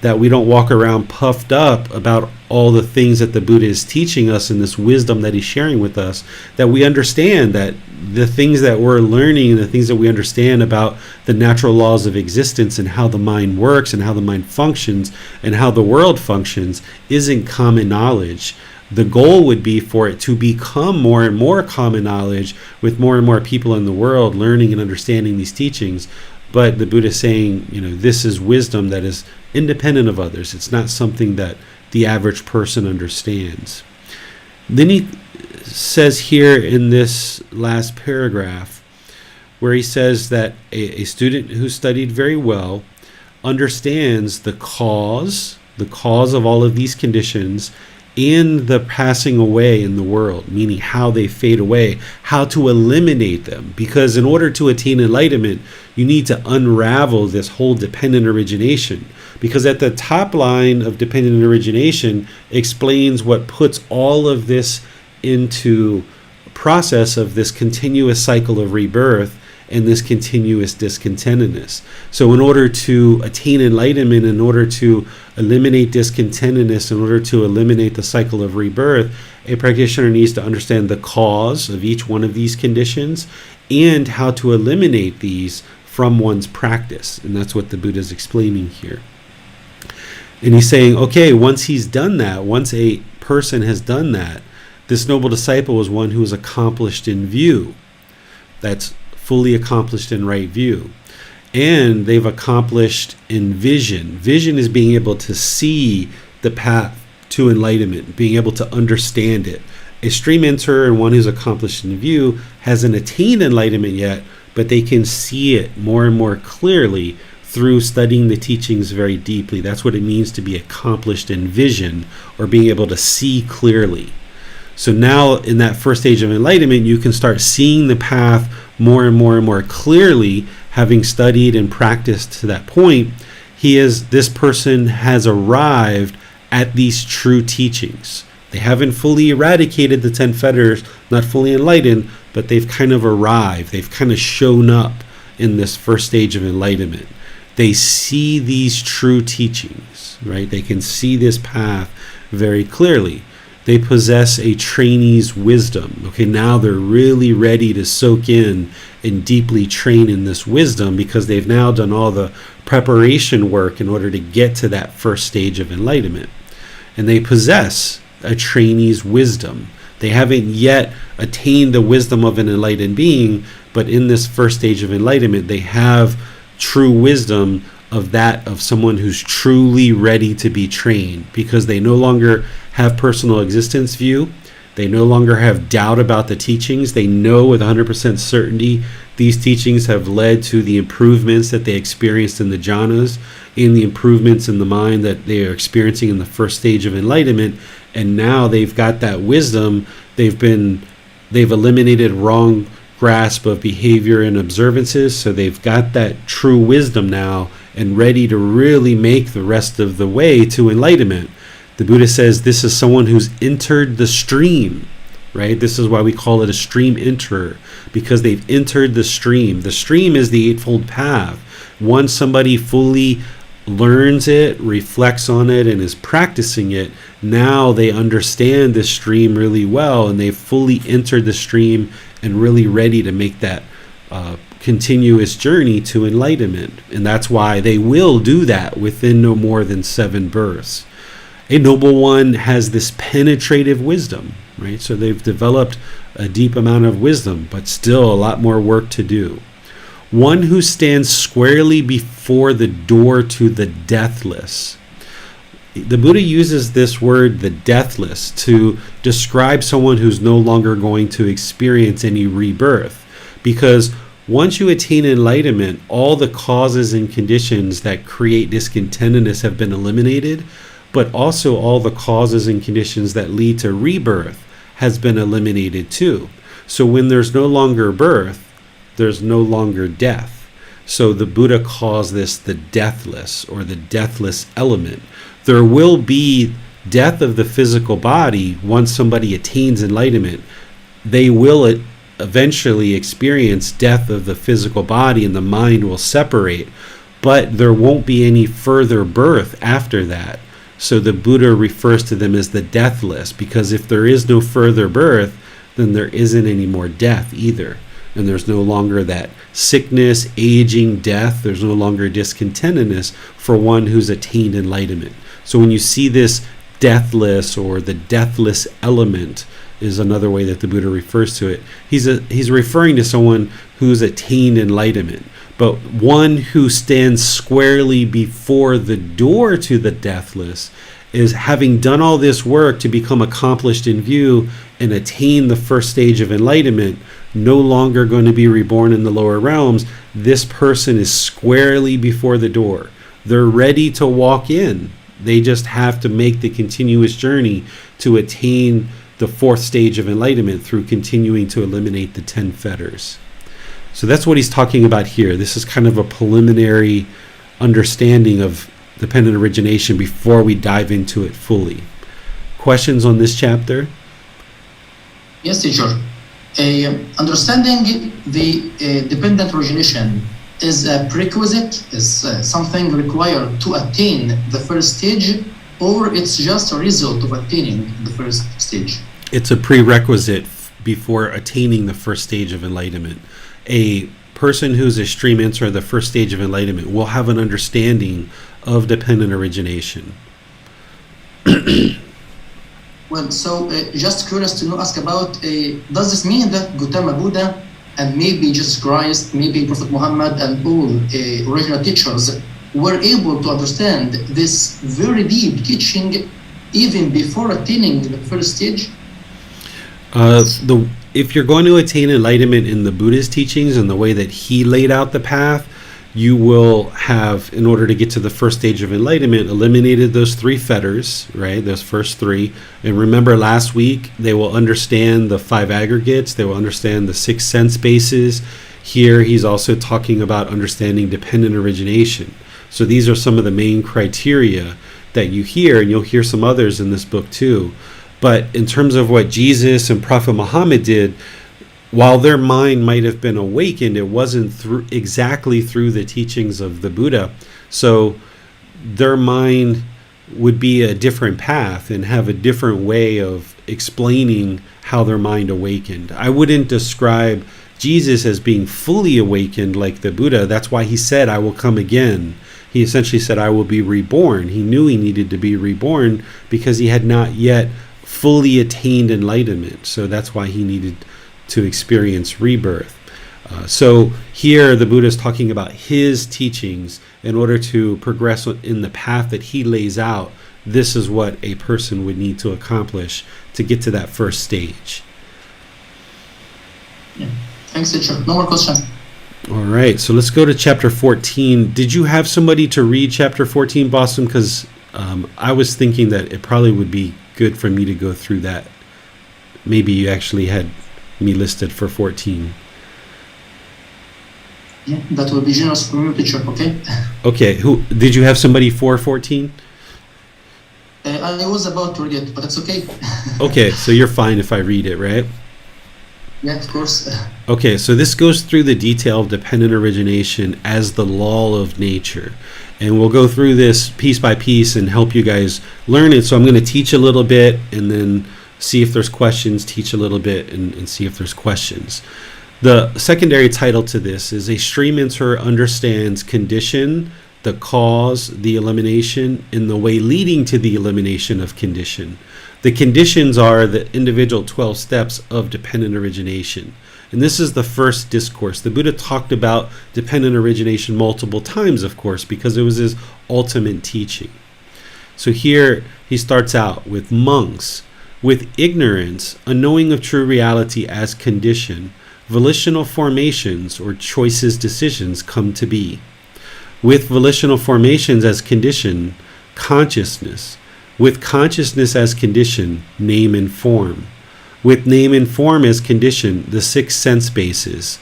that we don't walk around puffed up about all the things that the Buddha is teaching us and this wisdom that he's sharing with us, that we understand that the things that we're learning and the things that we understand about the natural laws of existence and how the mind works and how the mind functions and how the world functions isn't common knowledge. The goal would be for it to become more and more common knowledge with more and more people in the world learning and understanding these teachings. But the Buddha is saying, this is wisdom that is independent of others. It's not something that the average person understands. Then he says here in this last paragraph, where he says that a student who studied very well understands the cause of all of these conditions and the passing away in the world, meaning how they fade away, how to eliminate them. Because in order to attain enlightenment, you need to unravel this whole dependent origination. Because at the top line of dependent origination explains what puts all of this into a process of this continuous cycle of rebirth and this continuous discontentedness. So in order to attain enlightenment, in order to eliminate discontentedness, in order to eliminate the cycle of rebirth, a practitioner needs to understand the cause of each one of these conditions and how to eliminate these from one's practice. And that's what the Buddha is explaining here. And he's saying, okay, once he's done that, once a person has done that, this noble disciple is one who is accomplished in view. That's fully accomplished in right view. And they've accomplished in vision. Vision is being able to see the path to enlightenment, being able to understand it. A stream enterer and one who's accomplished in view hasn't attained enlightenment yet, but they can see it more and more clearly through studying the teachings very deeply. That's what it means to be accomplished in vision, or being able to see clearly. So now in that first stage of enlightenment, you can start seeing the path more and more and more clearly, having studied and practiced to that point. This person has arrived at these true teachings. They haven't fully eradicated the 10 fetters, not fully enlightened, but they've kind of arrived. They've kind of shown up in this first stage of enlightenment. They see these true teachings, right? They can see this path very clearly. They possess a trainee's wisdom. Okay, now they're really ready to soak in and deeply train in this wisdom because they've now done all the preparation work in order to get to that first stage of enlightenment. And they possess a trainee's wisdom. They haven't yet attained the wisdom of an enlightened being, but in this first stage of enlightenment, they have true wisdom of someone who's truly ready to be trained, because they no longer have personal existence view. They no longer have doubt about the teachings. They know with 100% certainty these teachings have led to the improvements that they experienced in the jhanas, in the improvements in the mind that they are experiencing in the first stage of enlightenment. And now they've got that wisdom. They've eliminated wrong grasp of behavior and observances. So they've got that true wisdom now and ready to really make the rest of the way to enlightenment. The Buddha says this is someone who's entered the stream, right? This is why we call it a stream enterer, because they've entered the stream. The stream is the Eightfold Path. Once somebody fully learns it, reflects on it, and is practicing it, now they understand this stream really well, and they've fully entered the stream and really ready to make that continuous journey to enlightenment. And that's why they will do that within no more than 7 births. A noble one has this penetrative wisdom, right? So they've developed a deep amount of wisdom, but still a lot more work to do. One who stands squarely before the door to the deathless. The Buddha uses this word, the deathless, to describe someone who's no longer going to experience any rebirth. Because once you attain enlightenment, all the causes and conditions that create discontentedness have been eliminated, but also all the causes and conditions that lead to rebirth has been eliminated too. So when there's no longer birth, there's no longer death. So the Buddha calls this the deathless, or the deathless element. There will be death of the physical body once somebody attains enlightenment. They will eventually experience death of the physical body and the mind will separate. but there won't be any further birth after that. So the Buddha refers to them as the deathless, because if there is no further birth, then there isn't any more death either. And there's no longer that sickness, aging, death. There's no longer discontentedness for one who's attained enlightenment. So when you see this deathless, or the deathless element is another way that the Buddha refers to it, he's referring to someone who's attained enlightenment. But one who stands squarely before the door to the deathless is, having done all this work to become accomplished in view and attain the first stage of enlightenment, no longer going to be reborn in the lower realms. This person is squarely before the door. They're ready to walk in. They just have to make the continuous journey to attain the fourth stage of enlightenment through continuing to eliminate the 10 fetters. So that's what he's talking about here. This is kind of a preliminary understanding of dependent origination before we dive into it fully. Questions on this chapter? Yes, teacher. Understanding the dependent origination is a prerequisite, is something required to attain the first stage, or it's just a result of attaining the first stage? It's a prerequisite before attaining the first stage of enlightenment. A person who's a stream enters the first stage of enlightenment will have an understanding of dependent origination. Well, so just curious to ask about, does this mean that Gautama Buddha and maybe Jesus Christ, maybe Prophet Muhammad and all original teachers were able to understand this very deep teaching even before attaining the first stage? If you're going to attain enlightenment in the Buddha's teachings and the way that he laid out the path, you will have, in order to get to the first stage of enlightenment, eliminated those 3 fetters, right? Those first 3. And remember last week, they will understand the 5 aggregates. They will understand the 6 sense bases. Here, he's also talking about understanding dependent origination. So these are some of the main criteria that you hear, and you'll hear some others in this book too. But in terms of what Jesus and Prophet Muhammad did, while their mind might have been awakened, it wasn't exactly through the teachings of the Buddha. So their mind would be a different path and have a different way of explaining how their mind awakened. I wouldn't describe Jesus as being fully awakened like the Buddha. That's why he said, "I will come again." He essentially said, "I will be reborn." He knew he needed to be reborn because he had not yet fully attained enlightenment. So that's why he needed to experience rebirth. So here the Buddha is talking about his teachings in order to progress in the path that he lays out. This is what a person would need to accomplish to get to that first stage. Yeah. Thanks, teacher. No more questions. All right, so let's go to chapter 14. Did you have somebody to read chapter 14, Boston? Because I was thinking that it probably would be good for me to go through that. Maybe you actually had me listed for 14. Yeah, that will be generous for you, teacher, okay? Okay, who did you have somebody for 14? I was about to read it, but it's okay. Okay, so you're fine if I read it, right? Yeah, of course. Okay, so this goes through the detail of dependent origination as the law of nature. And we'll go through this piece by piece and help you guys learn it. So I'm going to teach a little bit and then see if there's questions, teach a little bit and see if there's questions. The secondary title to this is A Stream Enterer Understands Condition, the Cause, the Elimination, and the Way Leading to the Elimination of Condition. The conditions are the individual 12 steps of dependent origination. And this is the first discourse. The Buddha talked about dependent origination multiple times, of course, because it was his ultimate teaching. So here he starts out with monks. With ignorance, a knowing of true reality as condition, volitional formations or choices, decisions come to be. With volitional formations as condition, consciousness. With consciousness as condition, name and form. With name and form as condition, the 6 sense bases.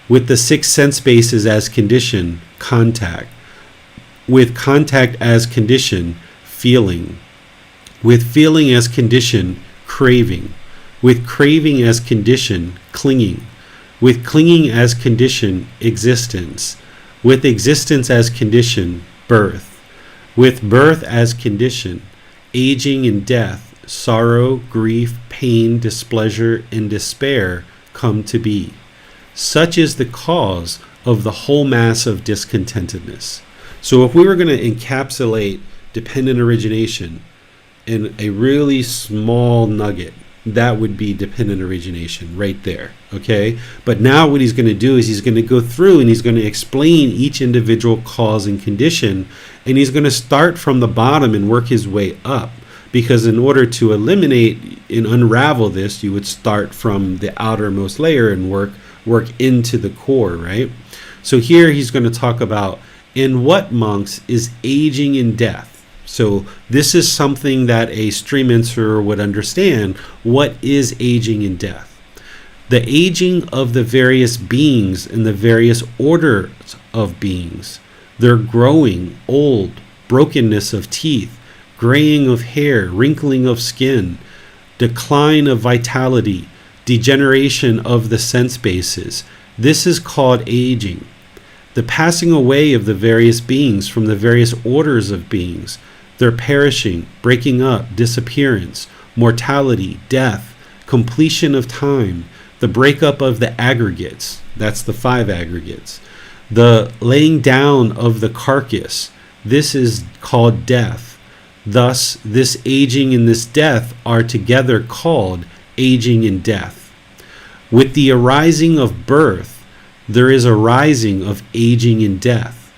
With the 6 sense bases as condition, contact. With contact as condition, feeling. With feeling as condition, craving. With craving as condition, clinging. With clinging as condition, existence. With existence as condition, birth. With birth as condition, aging and death, sorrow, grief, pain, displeasure, and despair come to be. Such is the cause of the whole mass of discontentedness. So if we were going to encapsulate dependent origination in a really small nugget, that would be dependent origination right there, okay? But now what he's going to do is he's going to go through and he's going to explain each individual cause and condition, and he's going to start from the bottom and work his way up, because in order to eliminate and unravel this, you would start from the outermost layer and work into the core, right? So here he's going to talk about, in what, monks, is aging in death? So this is something that a stream enterer would understand. What is aging in death? The aging of the various beings and the various orders of beings. Their growing, old, brokenness of teeth, graying of hair, wrinkling of skin, decline of vitality, degeneration of the sense bases. This is called aging. The passing away of the various beings from the various orders of beings, their perishing, breaking up, disappearance, mortality, death, completion of time, the breakup of the aggregates, that's the 5 aggregates, the laying down of the carcass, this is called death. Thus, this aging and this death are together called aging and death. With the arising of birth, there is a rising of aging and death.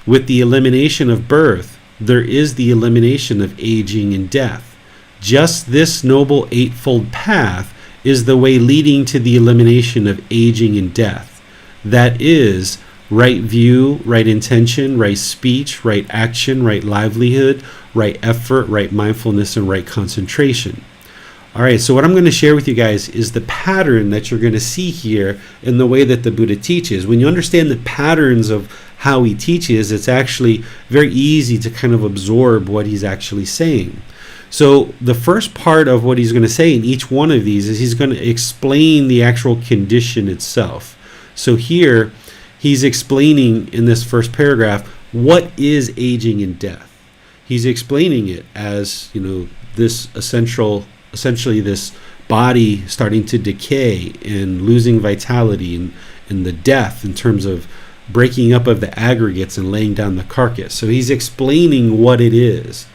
With the elimination of birth, there is the elimination of aging and death. Just this noble eightfold path is the way leading to the elimination of aging and death. That is, right view, right intention, right speech, right action, right livelihood, right effort, right mindfulness, and right concentration. All right, so what I'm going to share with you guys is the pattern that you're going to see here in the way that the Buddha teaches. When you understand the patterns of how he teaches, it's actually very easy to kind of absorb what he's actually saying. So the first part of what he's going to say in each one of these is he's going to explain the actual condition itself. So here he's explaining in this first paragraph what is aging and death. He's explaining it as, this essentially this body starting to decay and losing vitality, and the death in terms of breaking up of the aggregates and laying down the carcass. So he's explaining what it is.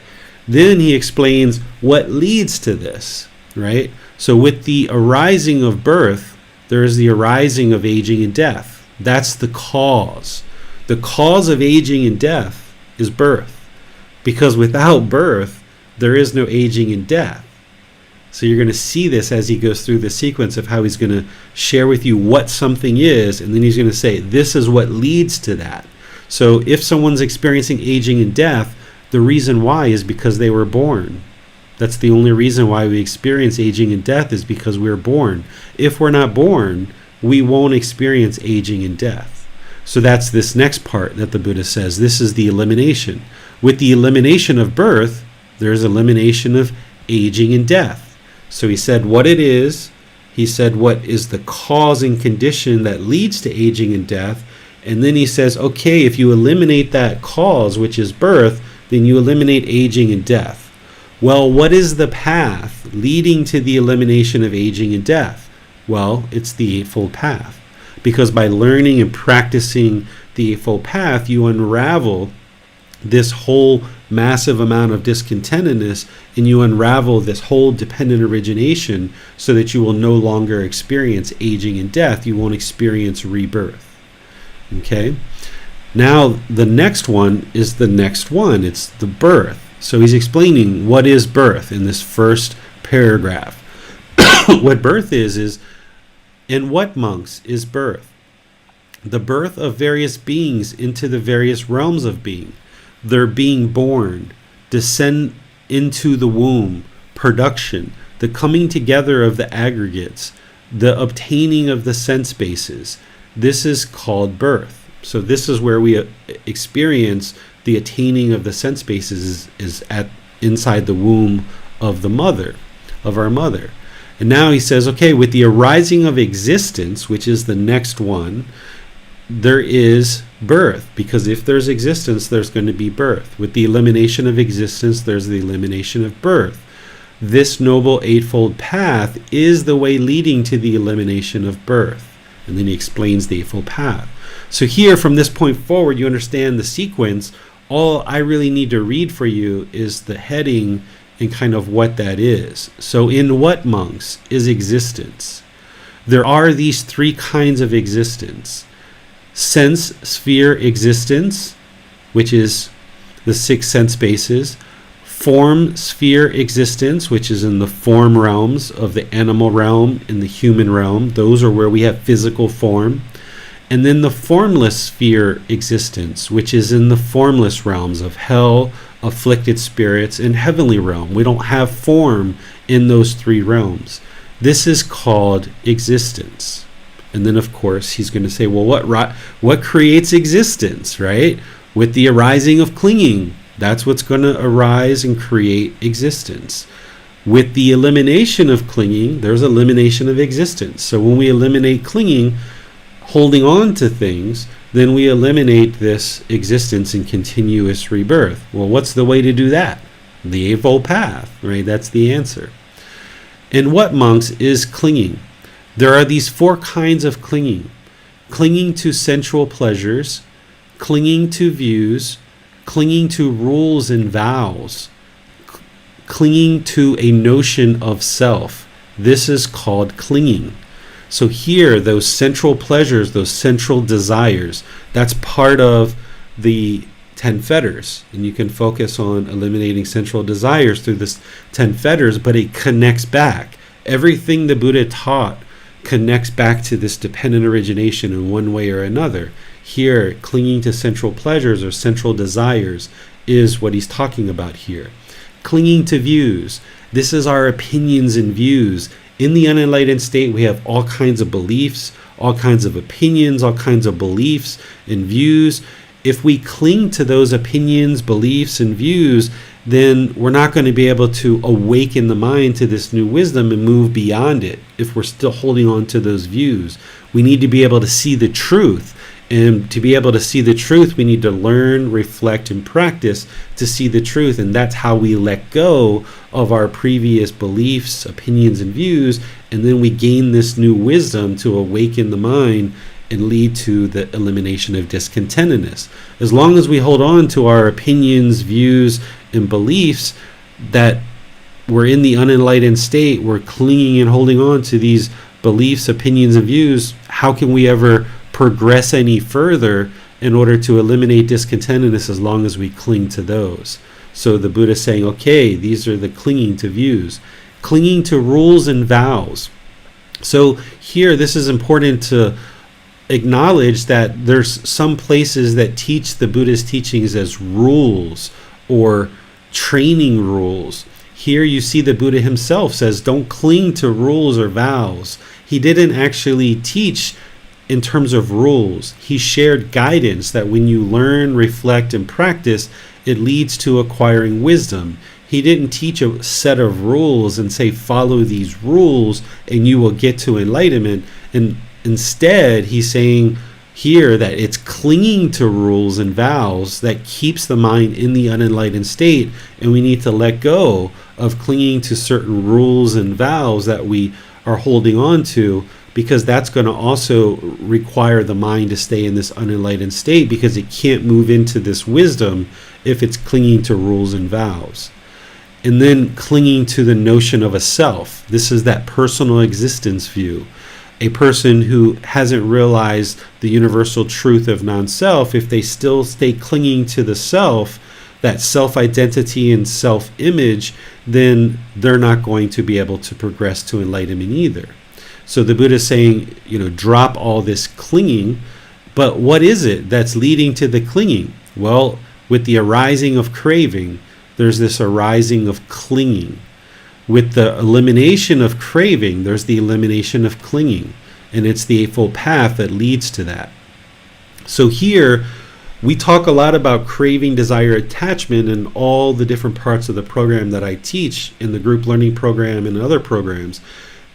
Then he explains what leads to this, right? So with the arising of birth, there is the arising of aging and death. That's the cause. The cause of aging and death is birth, because without birth, there is no aging and death. So you're going to see this as he goes through the sequence of how he's going to share with you what something is, and then he's going to say, this is what leads to that. So if someone's experiencing aging and death, the reason why is because they were born. That's the only reason why we experience aging and death, is because we're born. If we're not born, we won't experience aging and death. So that's this next part that the Buddha says. This is the elimination. With the elimination of birth, there's elimination of aging and death. So he said what it is, he said what is the cause and condition that leads to aging and death, and then he says, okay, if you eliminate that cause, which is birth, then you eliminate aging and death. Well, what is the path leading to the elimination of aging and death? Well, it's the Eightfold Path, because by learning and practicing the Eightfold Path, you unravel this whole massive amount of discontentedness, and you unravel this whole dependent origination, so that you will no longer experience aging and death. You won't experience rebirth. Okay? Now, the next one is the next one. It's the birth. So he's explaining what is birth in this first paragraph. What birth is in what, monks, is birth? The birth of various beings into the various realms of being. They're being born, descend into the womb, production, the coming together of the aggregates, the obtaining of the sense bases. This is called birth. So this is where we experience the attaining of the sense bases is at inside the womb of the mother, of our mother. And now he says, okay, with the arising of existence, which is the next one, there is birth, because if there's existence, there's going to be birth. With the elimination of existence, there's the elimination of birth. This Noble Eightfold Path is the way leading to the elimination of birth. And then he explains the Eightfold Path. So here, from this point forward, you understand the sequence. All I really need to read for you is the heading and kind of what that is. So in what, monks, is existence? There are these three kinds of existence. Sense sphere existence, which is the 6 sense bases. Form sphere existence, which is in the form realms of the animal realm and the human realm. Those are where we have physical form. And then the formless sphere existence, which is in the formless realms of hell, afflicted spirits, and heavenly realm. We don't have form in those 3 realms. This is called existence. And then, of course, he's going to say, well, what creates existence, right? With the arising of clinging, that's what's going to arise and create existence. With the elimination of clinging, there's elimination of existence. So when we eliminate clinging, holding on to things, then we eliminate this existence in continuous rebirth. Well, what's the way to do that? The Eightfold Path, right? That's the answer. And what, monks, is clinging? There are these 4 kinds of clinging. Clinging to sensual pleasures, clinging to views, clinging to rules and vows, clinging to a notion of self. This is called clinging. So here, those central pleasures, those central desires, that's part of the 10 fetters. And you can focus on eliminating central desires through this 10 fetters, but it connects back. Everything the Buddha taught connects back to this dependent origination in one way or another. Here, clinging to central pleasures or central desires is what he's talking about here. Clinging to views. This is our opinions and views. In the unenlightened state, we have all kinds of beliefs, all kinds of opinions, all kinds of beliefs and views. If we cling to those opinions, beliefs, and views, then we're not going to be able to awaken the mind to this new wisdom and move beyond it if we're still holding on to those views. We need to be able to see the truth. And to be able to see the truth, we need to learn, reflect, and practice to see the truth. And that's how we let go of our previous beliefs, opinions, and views. And then we gain this new wisdom to awaken the mind and lead to the elimination of discontentedness. As long as we hold on to our opinions, views, and beliefs that we're in the unenlightened state, we're clinging and holding on to these beliefs, opinions, and views, how can we ever progress any further in order to eliminate discontentedness as long as we cling to those? So the Buddha is saying, okay, these are the clinging to views. Clinging to rules and vows. So here, this is important to acknowledge that there's some places that teach the Buddha's teachings as rules or training rules. Here you see the Buddha himself says, don't cling to rules or vows. He didn't actually teach in terms of rules. He shared guidance that when you learn, reflect, and practice, it leads to acquiring wisdom. He didn't teach a set of rules and say, follow these rules and you will get to enlightenment. And instead, he's saying here that it's clinging to rules and vows that keeps the mind in the unenlightened state, and we need to let go of clinging to certain rules and vows that we are holding on to, because that's going to also require the mind to stay in this unenlightened state, because it can't move into this wisdom if it's clinging to rules and vows. And then clinging to the notion of a self. This is that personal existence view. A person who hasn't realized the universal truth of non-self, if they still stay clinging to the self, that self-identity and self-image, then they're not going to be able to progress to enlightenment either. So the Buddha is saying, drop all this clinging. But what is it that's leading to the clinging? Well, with the arising of craving, there's this arising of clinging. With the elimination of craving, there's the elimination of clinging. And it's the Eightfold Path that leads to that. So here, we talk a lot about craving, desire, attachment in all the different parts of the program that I teach in the group learning program and other programs.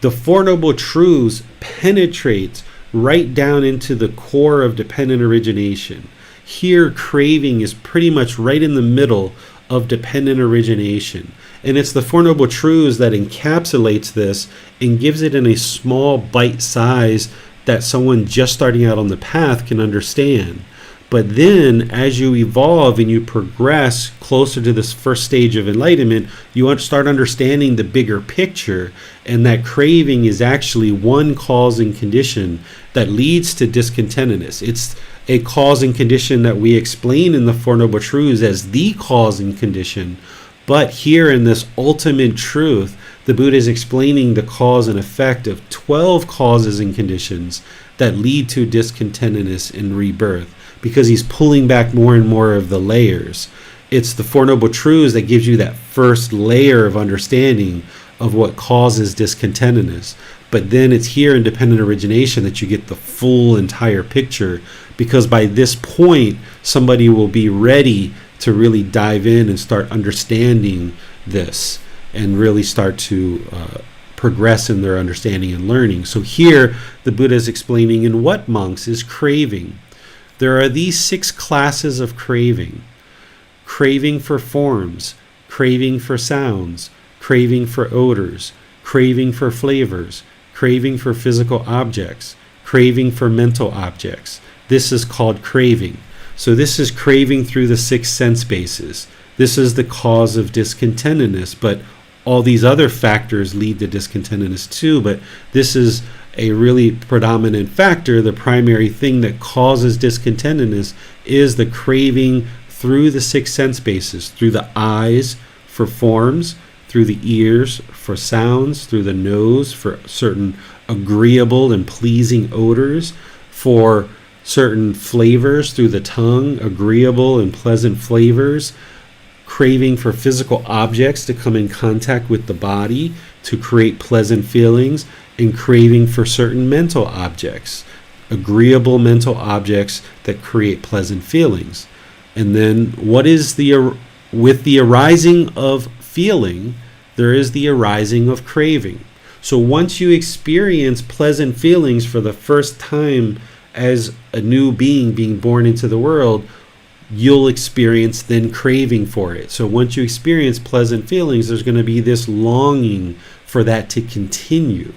The Four Noble Truths penetrate right down into the core of dependent origination. Here, craving is pretty much right in the middle of dependent origination. And it's the Four Noble Truths that encapsulates this and gives it in a small bite size that someone just starting out on the path can understand. But then as you evolve and you progress closer to this first stage of enlightenment, you start understanding the bigger picture, and that craving is actually one cause and condition that leads to discontentedness. It's a cause and condition that we explain in the Four Noble Truths as the cause and condition. But here in this ultimate truth, the Buddha is explaining the cause and effect of 12 causes and conditions that lead to discontentedness and rebirth, because he's pulling back more and more of the layers. It's the Four Noble Truths that gives you that first layer of understanding of what causes discontentedness. But then it's here in dependent origination that you get the full entire picture, because by this point, somebody will be ready to really dive in and start understanding this and really start to progress in their understanding and learning. So here, the Buddha is explaining in what, monks, is craving. There are these 6 classes of craving. Craving for forms, craving for sounds, craving for odors, craving for flavors, craving for physical objects, craving for mental objects. This is called craving. So this is craving through the 6 sense bases. This is the cause of discontentedness, but all these other factors lead to discontentedness too, but this is a really predominant factor. The primary thing that causes discontentedness is the craving through the 6 sense bases, through the eyes for forms, through the ears for sounds, through the nose for certain agreeable and pleasing odors, for certain flavors through the tongue, agreeable and pleasant flavors, craving for physical objects to come in contact with the body to create pleasant feelings, and craving for certain mental objects, agreeable mental objects that create pleasant feelings. And then what is with the arising of feeling, there is the arising of craving. So once you experience pleasant feelings for the first time as a new being born into the world, you'll experience then craving for it. So once you experience pleasant feelings, there's going to be this longing for that to continue.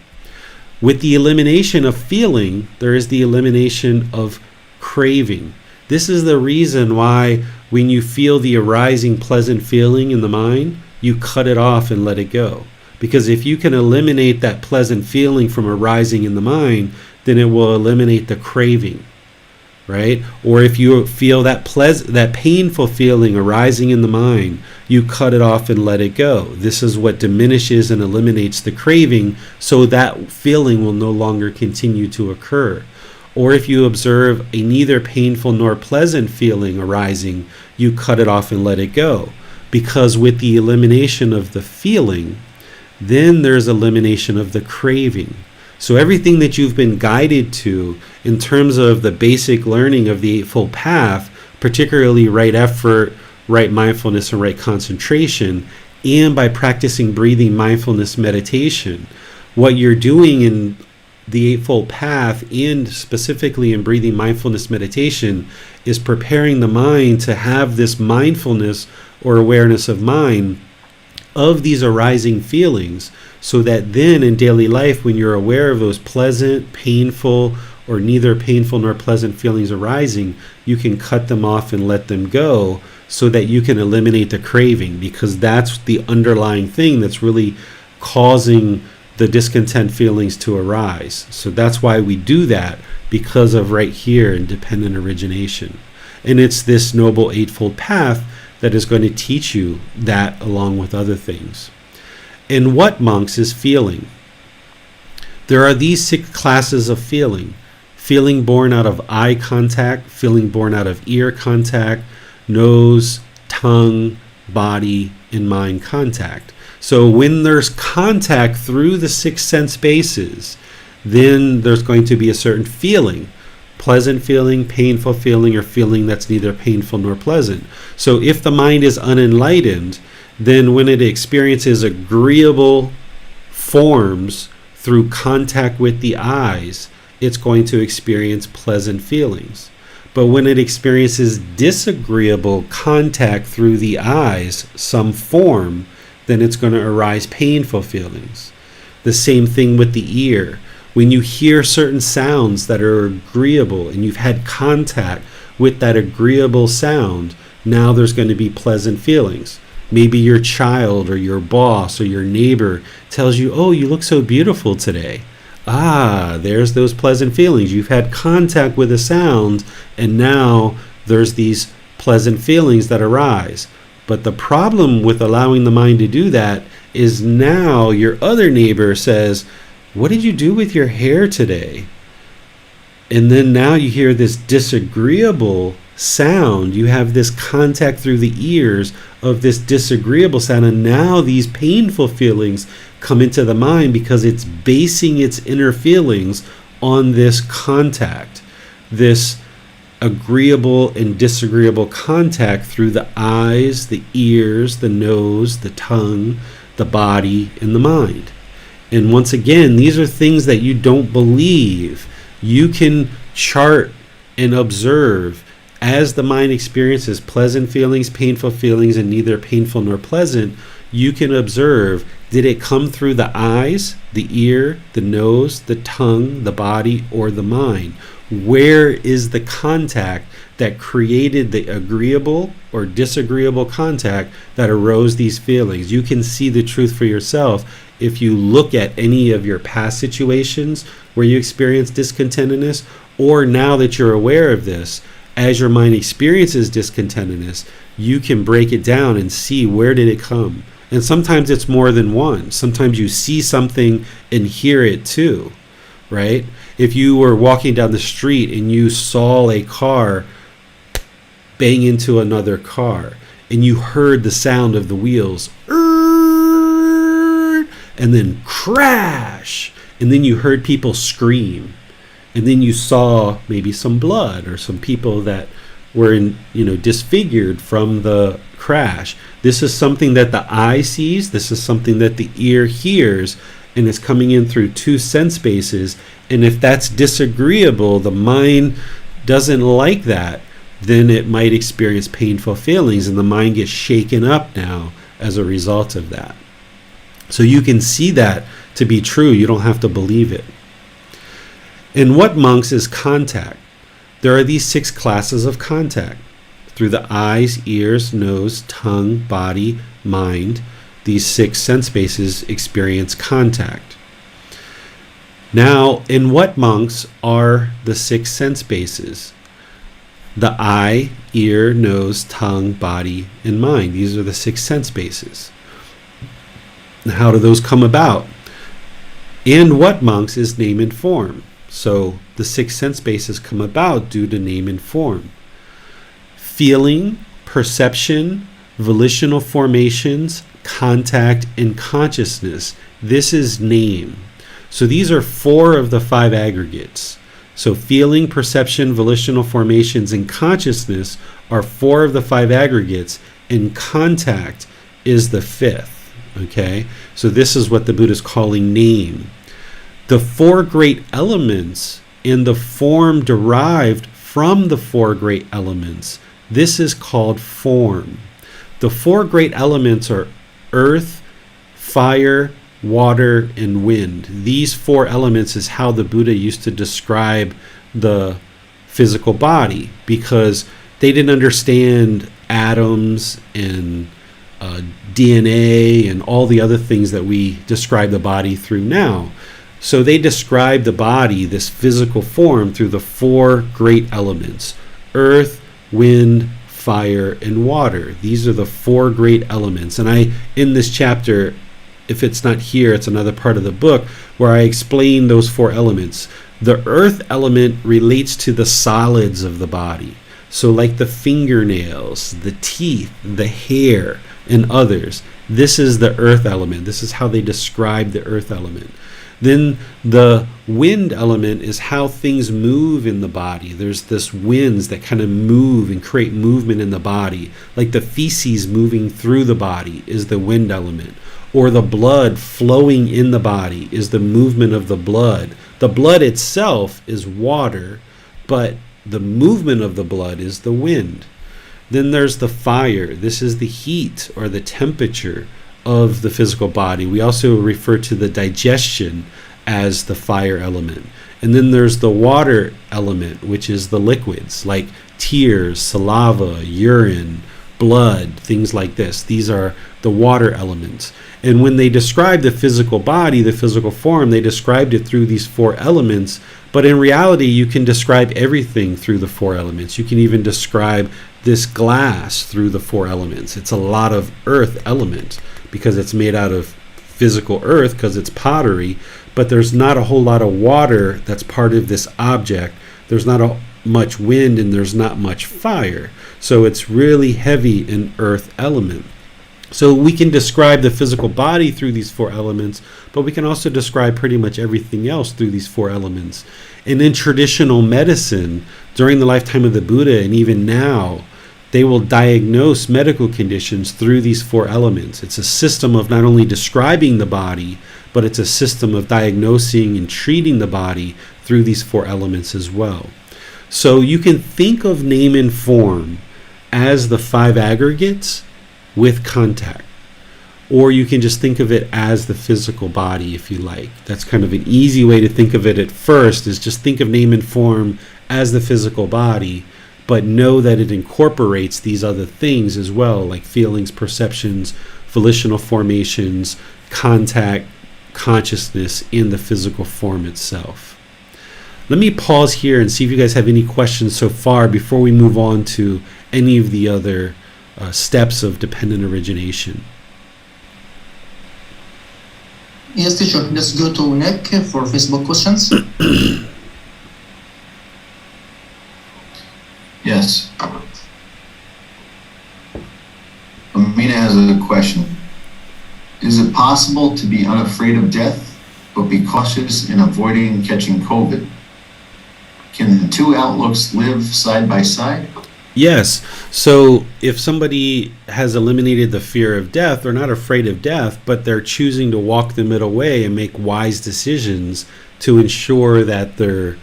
With the elimination of feeling, there is the elimination of craving. This is the reason why when you feel the arising pleasant feeling in the mind, you cut it off and let it go. Because if you can eliminate that pleasant feeling from arising in the mind, then it will eliminate the craving, right? Or if you feel that painful feeling arising in the mind, you cut it off and let it go. This is what diminishes and eliminates the craving, so that feeling will no longer continue to occur. Or if you observe a neither painful nor pleasant feeling arising, you cut it off and let it go. Because with the elimination of the feeling, then there's elimination of the craving. So everything that you've been guided to in terms of the basic learning of the Eightfold Path, particularly right effort, right mindfulness, and right concentration, and by practicing breathing mindfulness meditation, what you're doing in the Eightfold Path and specifically in breathing mindfulness meditation is preparing the mind to have this mindfulness or awareness of mind of these arising feelings, so that then in daily life, when you're aware of those pleasant, painful, or neither painful nor pleasant feelings arising, you can cut them off and let them go, so that you can eliminate the craving, because that's the underlying thing that's really causing the discontent feelings to arise. So that's why we do that, because of right here in dependent origination. And it's this Noble Eightfold Path that is going to teach you that, along with other things. And what, monks, is feeling? There are these 6 classes of feeling. Feeling born out of eye contact, feeling born out of ear contact, nose, tongue, body, and mind contact. So when there's contact through the 6 sense bases, then there's going to be a certain feeling. Pleasant feeling, painful feeling, or feeling that's neither painful nor pleasant. So if the mind is unenlightened, then when it experiences agreeable forms through contact with the eyes, it's going to experience pleasant feelings. But when it experiences disagreeable contact through the eyes, some form, then it's going to arise painful feelings. The same thing with the ear. When you hear certain sounds that are agreeable and you've had contact with that agreeable sound, now there's going to be pleasant feelings. Maybe your child or your boss or your neighbor tells you, "Oh, you look so beautiful today." There's those pleasant feelings. You've had contact with a sound, and now there's these pleasant feelings that arise. But the problem with allowing the mind to do that is now your other neighbor says, "What did you do with your hair today?" And then now you hear this disagreeable sound. You have this contact through the ears of this disagreeable sound, and now these painful feelings come into the mind because it's basing its inner feelings on this contact, this agreeable and disagreeable contact through the eyes, the ears, the nose, the tongue, the body, and the mind. And once again, these are things that you don't believe. You can chart and observe as the mind experiences pleasant feelings, painful feelings, and neither painful nor pleasant. You can observe, did it come through the eyes, the ear, the nose, the tongue, the body, or the mind? Where is the contact that created the agreeable or disagreeable contact that arose these feelings? You can see the truth for yourself if you look at any of your past situations where you experience discontentedness, or now that you're aware of this, as your mind experiences discontentedness, you can break it down and see where did it come. And sometimes it's more than one. Sometimes you see something and hear it too, right? If you were walking down the street and you saw a car bang into another car and you heard the sound of the wheels, and then crash, and then you heard people scream, and then you saw maybe some blood or some people that were disfigured from the crash. This is something that the eye sees, this is something that the ear hears, and it's coming in through two sense bases. And if that's disagreeable, the mind doesn't like that, then it might experience painful feelings, and the mind gets shaken up now as a result of that. So you can see that to be true. You don't have to believe it. And what, monks, is contact? There are these 6 classes of contact. Through the eyes, ears, nose, tongue, body, mind, these 6 sense bases experience contact. Now, in what, monks, are the 6 sense bases? The eye, ear, nose, tongue, body, and mind. These are the 6 sense bases. How do those come about? And what, monks, is name and form? So the 6 sense bases come about due to name and form. Feeling, perception, volitional formations, contact, and consciousness. This is name. So these are 4 of the 5 aggregates. So feeling, perception, volitional formations, and consciousness are 4 of the 5 aggregates, and contact is the 5th. Okay, so this is what the Buddha is calling name. The 4 great elements and the form derived from the 4 great elements, this is called form. The 4 great elements are earth, fire, water, and wind. These 4 elements is how the Buddha used to describe the physical body, because they didn't understand atoms and DNA and all the other things that we describe the body through now. So they describe the body, this physical form, through the 4 great elements: earth, wind, fire, and water. These are the 4 great elements. And in this chapter, if it's not here, it's another part of the book where I explain those 4 elements. The earth element relates to the solids of the body. So like the fingernails, the teeth, the hair, and others. This is the earth element. This is how they describe the earth element. Then the wind element is how things move in the body. There's this winds that kind of move and create movement in the body. Like the feces moving through the body is the wind element. or the blood flowing in the body is the movement of the blood. The blood itself is water, but the movement of the blood is the wind. Then there's the fire. This is the heat or the temperature of the physical body. We also refer to the digestion as the fire element. And then there's the water element, which is the liquids like tears, saliva, urine, blood, things like this. These are the water elements. And when they describe the physical body, the physical form, they described it through these four elements. But in reality, you can describe everything through the four elements. You can even describe this glass through the four elements. It's a lot of earth element because it's made out of physical earth because it's pottery, but there's not a whole lot of water that's part of this object. There's not much wind and there's not much fire. So it's really heavy in earth element. So we can describe the physical body through these four elements, but we can also describe pretty much everything else through these four elements. And in traditional medicine, during the lifetime of the Buddha and even now, they will diagnose medical conditions through these four elements. It's a system of not only describing the body, but it's a system of diagnosing and treating the body through these four elements as well. So you can think of name and form as the five aggregates with contact. Or you can just think of it as the physical body if you like. That's kind of an easy way to think of it at first, is just think of name and form as the physical body, but know that it incorporates these other things as well, like feelings, perceptions, volitional formations, contact, consciousness in the physical form itself. Let me pause here and see if you guys have any questions so far before we move on to any of the other steps of dependent origination. Yes, teacher. Let's go to Nick for Facebook questions. Yes. Amina has a question. Is it possible to be unafraid of death, but be cautious in avoiding catching COVID? Can the two outlooks live side by side? Yes. So if somebody has eliminated the fear of death, they're not afraid of death, but they're choosing to walk the middle way and make wise decisions to ensure that they're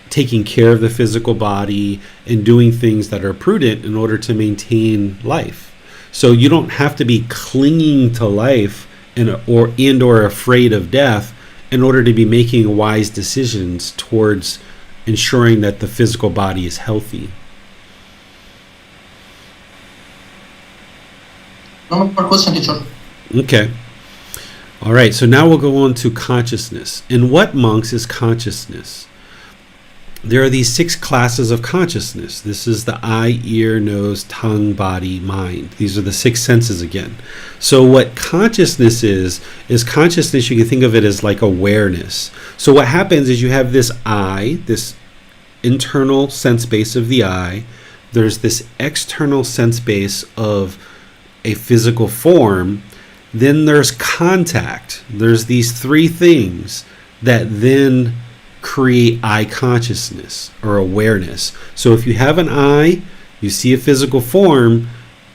taking care of the physical body and doing things that are prudent in order to maintain life. So you don't have to be clinging to life or afraid of death in order to be making wise decisions towards ensuring that the physical body is healthy. No more question, teacher. Okay. All right. So now we'll go on to consciousness. In what, monks, is consciousness? There are these 6 classes of consciousness. This is the eye, ear, nose, tongue, body, mind. These are the 6 senses again. So what consciousness is consciousness, you can think of it as like awareness. So what happens is you have this eye, this internal sense base of the eye. There's this external sense base of a physical form. Then there's contact. There's these 3 things that then create eye consciousness or awareness. So if you have an eye, you see a physical form,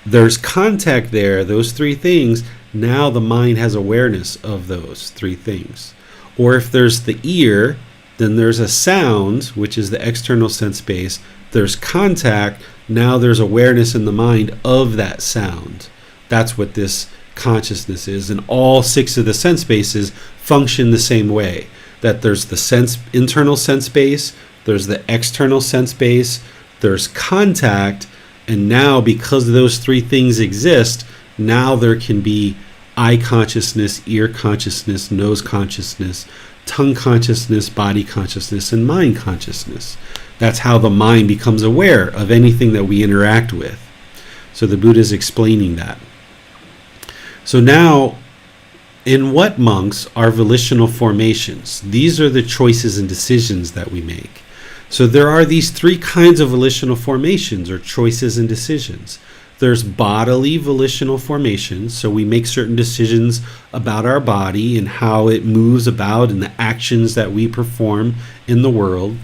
there's contact there, those 3 things, now the mind has awareness of those 3 things. Or if there's the ear, then there's a sound, which is the external sense base, there's contact, now there's awareness in the mind of that sound. That's what this consciousness is. And all 6 of the sense bases function the same way. That there's the internal sense base, there's the external sense base, there's contact, and now because those 3 things exist, now there can be eye consciousness, ear consciousness, nose consciousness, tongue consciousness, body consciousness, and mind consciousness. That's how the mind becomes aware of anything that we interact with. So the Buddha is explaining that. So now, in what, monks, are volitional formations? These are the choices and decisions that we make. So there are these 3 kinds of volitional formations or choices and decisions. There's bodily volitional formations. So we make certain decisions about our body and how it moves about and the actions that we perform in the world.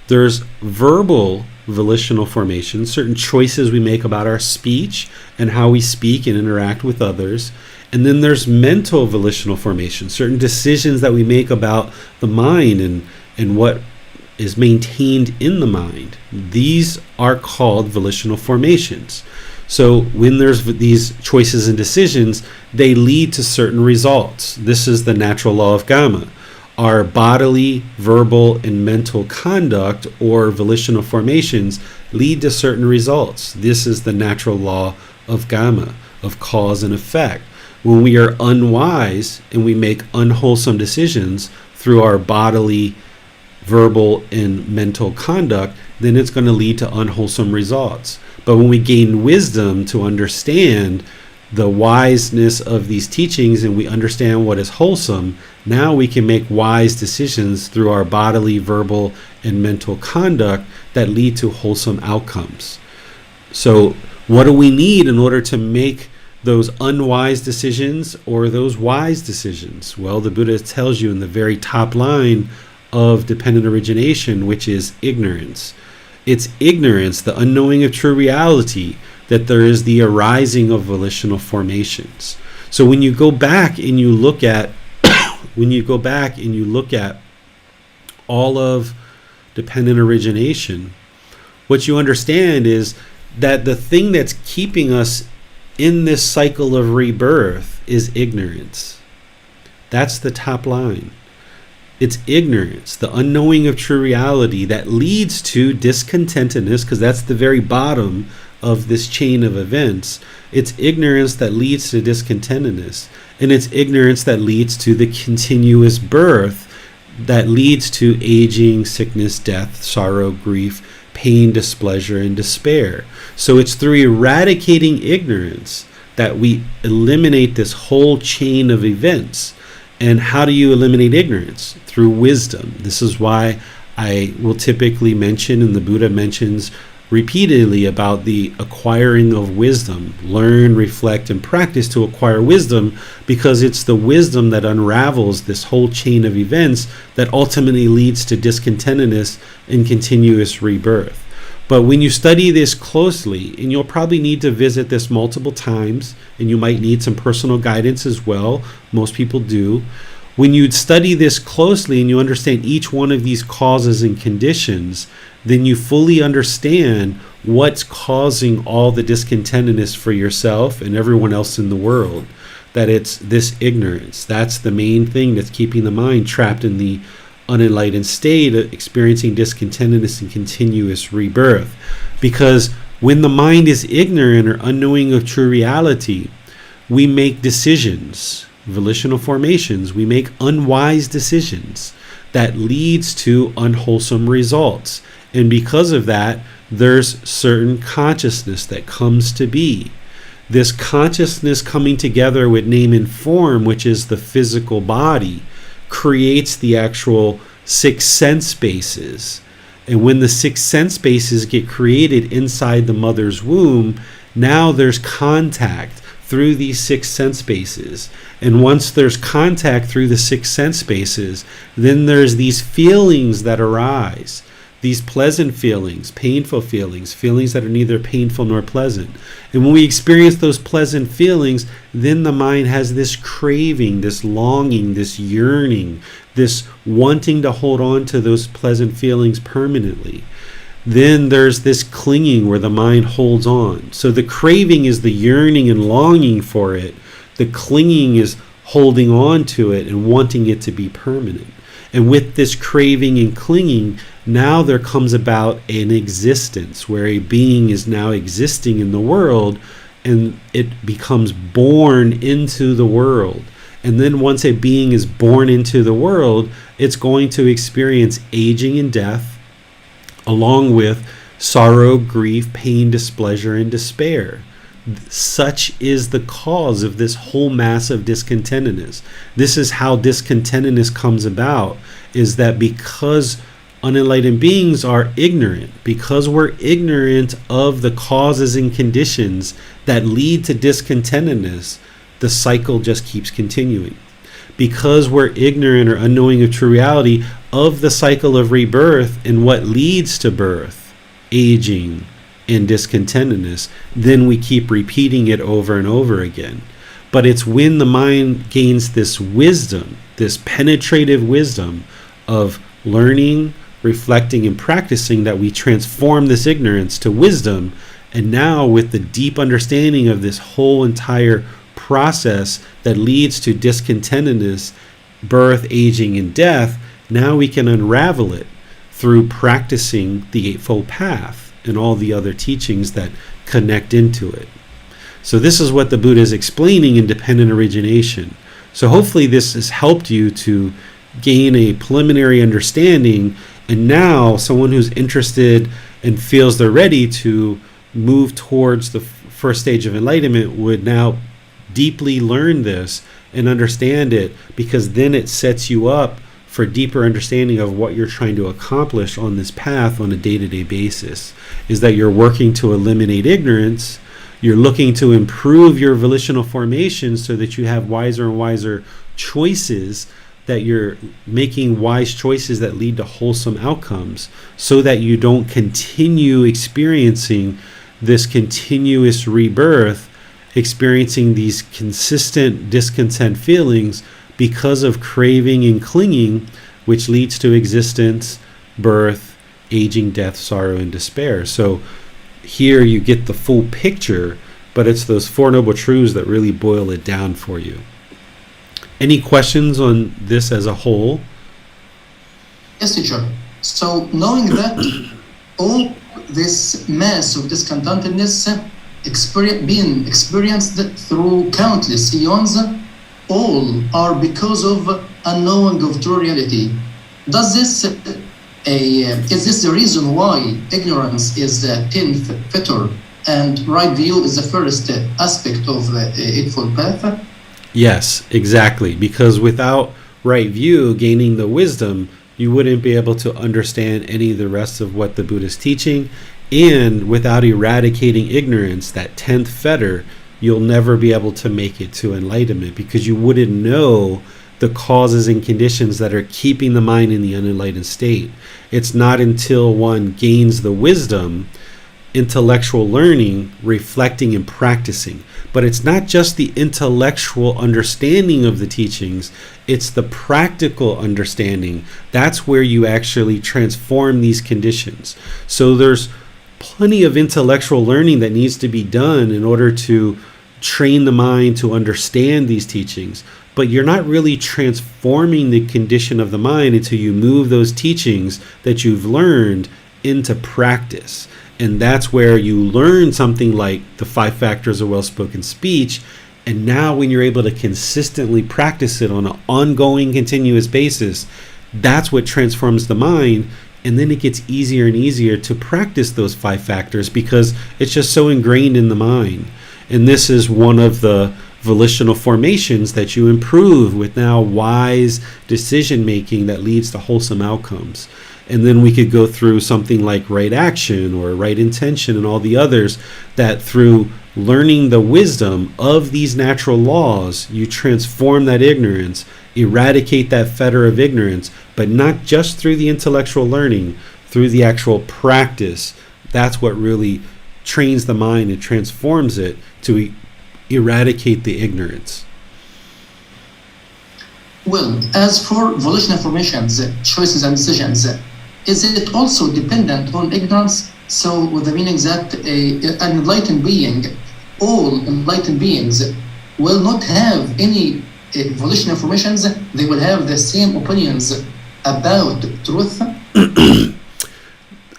There's verbal volitional formations, certain choices we make about our speech and how we speak and interact with others. And then there's mental volitional formation, certain decisions that we make about the mind and what is maintained in the mind. These are called volitional formations. So when there's these choices and decisions, they lead to certain results. This is the natural law of Gama. Our bodily, verbal, and mental conduct or volitional formations lead to certain results. This is the natural law of Gama, of cause and effect. When we are unwise and we make unwholesome decisions through our bodily, verbal, and mental conduct, then it's going to lead to unwholesome results. But when we gain wisdom to understand the wiseness of these teachings and we understand what is wholesome, now we can make wise decisions through our bodily, verbal, and mental conduct that lead to wholesome outcomes. So what do we need in order to make those unwise decisions or those wise decisions? Well, the Buddha tells you in the very top line of dependent origination, which is ignorance. It's ignorance, the unknowing of true reality, that there is the arising of volitional formations. So when you go back and you look at all of dependent origination, what you understand is that the thing that's keeping us in this cycle of rebirth is ignorance. That's the top line. It's ignorance, the unknowing of true reality that leads to discontentedness, because that's the very bottom of this chain of events. It's ignorance that leads to discontentedness, and it's ignorance that leads to the continuous birth that leads to aging, sickness, death, sorrow, grief, pain, displeasure, and despair. So it's through eradicating ignorance that we eliminate this whole chain of events. And how do you eliminate ignorance? Through wisdom. This is why I will typically mention, and the Buddha mentions repeatedly, about the acquiring of wisdom. Learn, reflect, and practice to acquire wisdom, because it's the wisdom that unravels this whole chain of events that ultimately leads to discontentedness and continuous rebirth. But when you study this closely, and you'll probably need to visit this multiple times, and you might need some personal guidance as well, most people do. When you study this closely and you understand each one of these causes and conditions, then you fully understand what's causing all the discontentedness for yourself and everyone else in the world. That it's this ignorance. That's the main thing that's keeping the mind trapped in the unenlightened state, experiencing discontentedness and continuous rebirth. Because when the mind is ignorant or unknowing of true reality, we make decisions, volitional formations, we make unwise decisions that leads to unwholesome results. And because of that, there's certain consciousness that comes to be. This consciousness coming together with name and form, which is the physical body, creates the actual six sense spaces. And when the six sense spaces get created inside the mother's womb, now there's contact through these six sense spaces. And once there's contact through the six sense spaces, then there's these feelings that arise. These pleasant feelings, painful feelings, feelings that are neither painful nor pleasant. And when we experience those pleasant feelings, then the mind has this craving, this longing, this yearning, this wanting to hold on to those pleasant feelings permanently. Then there's this clinging where the mind holds on. So the craving is the yearning and longing for it. The clinging is holding on to it and wanting it to be permanent. And with this craving and clinging, now there comes about an existence where a being is now existing in the world, and it becomes born into the world. And then once a being is born into the world, it's going to experience aging and death, along with sorrow, grief, pain, displeasure, and despair. Such is the cause of this whole mass of discontentedness. This is how discontentedness comes about, is that because unenlightened beings are ignorant, because we're ignorant of the causes and conditions that lead to discontentedness, the cycle just keeps continuing. Because we're ignorant or unknowing of true reality of the cycle of rebirth and what leads to birth, aging, and discontentedness, then we keep repeating it over and over again. But it's when the mind gains this wisdom, this penetrative wisdom of learning, reflecting, and practicing, that we transform this ignorance to wisdom. And now, with the deep understanding of this whole entire process that leads to discontentedness, birth, aging, and death, now we can unravel it through practicing the Eightfold Path and all the other teachings that connect into it. So this is what the Buddha is explaining in dependent origination. So hopefully this has helped you to gain a preliminary understanding, and now someone who's interested and feels they're ready to move towards the first stage of enlightenment would now deeply learn this and understand it, because then it sets you up for deeper understanding of what you're trying to accomplish on this path on a day-to-day basis. Is that you're working to eliminate ignorance, you're looking to improve your volitional formation so that you have wiser and wiser choices, that you're making wise choices that lead to wholesome outcomes, so that you don't continue experiencing this continuous rebirth, experiencing these consistent discontent feelings because of craving and clinging, which leads to existence, birth, aging, death, sorrow, and despair. So here you get the full picture, but it's those Four Noble Truths that really boil it down for you. Any questions on this as a whole? Yes, teacher. So knowing that all this mass of discontentedness being experienced through countless eons, all are because of unknowing of true reality. Is this the reason why ignorance is the 10th fetter and right view is the first aspect of the Eightfold Path? Yes, exactly. Because without right view, gaining the wisdom, you wouldn't be able to understand any of the rest of what the Buddha is teaching. And without eradicating ignorance, that 10th fetter, you'll never be able to make it to enlightenment, because you wouldn't know the causes and conditions that are keeping the mind in the unenlightened state. It's not until one gains the wisdom, intellectual learning, reflecting, and practicing. But it's not just the intellectual understanding of the teachings, it's the practical understanding. That's where you actually transform these conditions. So there's plenty of intellectual learning that needs to be done in order to train the mind to understand these teachings. But you're not really transforming the condition of the mind until you move those teachings that you've learned into practice. And that's where you learn something like the 5 factors of well-spoken speech. And now when you're able to consistently practice it on an ongoing, continuous basis, that's what transforms the mind. And then it gets easier and easier to practice those 5 factors because it's just so ingrained in the mind. And this is one of the volitional formations that you improve with now wise decision making that leads to wholesome outcomes. And then we could go through something like right action or right intention and all the others, that through learning the wisdom of these natural laws, you transform that ignorance, eradicate that fetter of ignorance, but not just through the intellectual learning, through the actual practice. That's what really trains the mind and transforms it to eradicate the ignorance. Well, as for volitional formations, choices and decisions, is it also dependent on ignorance? So with the meaning that an enlightened being, all enlightened beings will not have any volitional formations, they will have the same opinions about truth?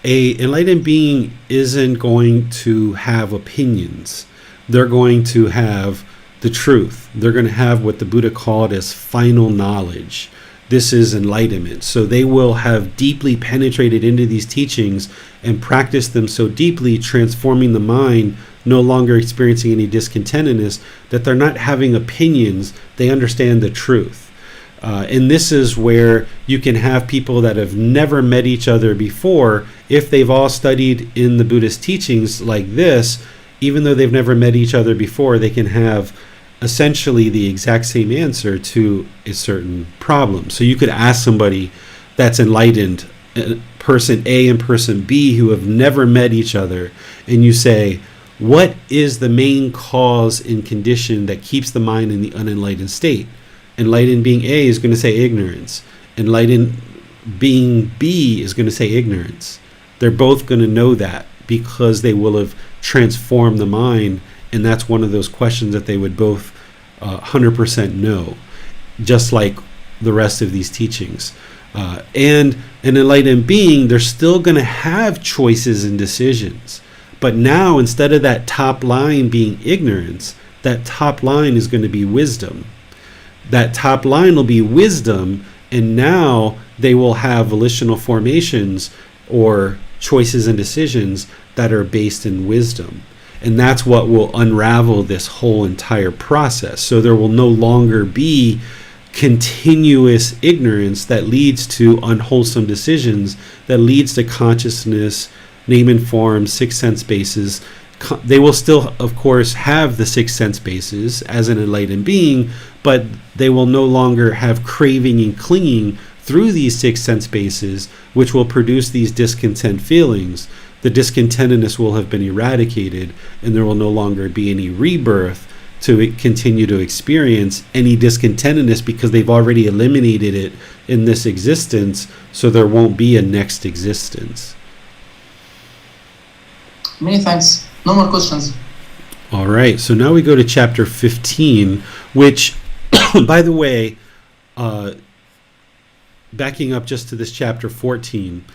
A enlightened being isn't going to have opinions. They're going to have the truth. They're going to have what the Buddha called as final knowledge. This is enlightenment. So they will have deeply penetrated into these teachings and practiced them so deeply, transforming the mind, no longer experiencing any discontentedness, that they're not having opinions. They understand the truth. And this is where you can have people that have never met each other before, if they've all studied in the Buddhist teachings like this, even though they've never met each other before, they can have essentially the exact same answer to a certain problem. So you could ask somebody that's enlightened, person A and person B, who have never met each other, and you say, what is the main cause and condition that keeps the mind in the unenlightened state? Enlightened being A is going to say ignorance. Enlightened being B is going to say ignorance. They're both going to know that because they will have transformed the mind, and that's one of those questions that they would both 100% know, just like the rest of these teachings. And an enlightened being, they're still going to have choices and decisions. But now, instead of that top line being ignorance, that top line is going to be wisdom. That top line will be wisdom, and now they will have volitional formations or choices and decisions that are based in wisdom. And that's what will unravel this whole entire process. So there will no longer be continuous ignorance that leads to unwholesome decisions, that leads to consciousness, name and form, six sense bases. They will still, of course, have the six sense bases as an enlightened being, but they will no longer have craving and clinging through these six sense bases, which will produce these discontent feelings. The discontentedness will have been eradicated, and there will no longer be any rebirth to continue to experience any discontentedness, because they've already eliminated it in this existence, so there won't be a next existence. Many thanks. No more questions. All right, so now we go to chapter 15, which, by the way, backing up just to this chapter 14,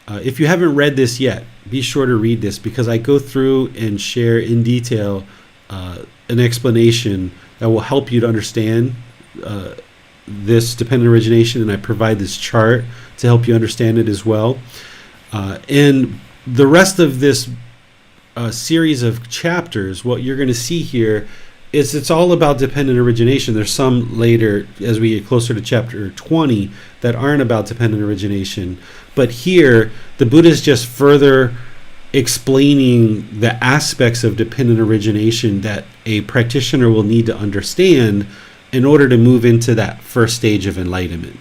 if you haven't read this yet, be sure to read this, because I go through and share in detail an explanation that will help you to understand this dependent origination, and I provide this chart to help you understand it as well. And the rest of this series of chapters, what you're going to see here is it's all about dependent origination. There's some later, as we get closer to chapter 20, that aren't about dependent origination. But here, the Buddha is just further explaining the aspects of dependent origination that a practitioner will need to understand in order to move into that first stage of enlightenment.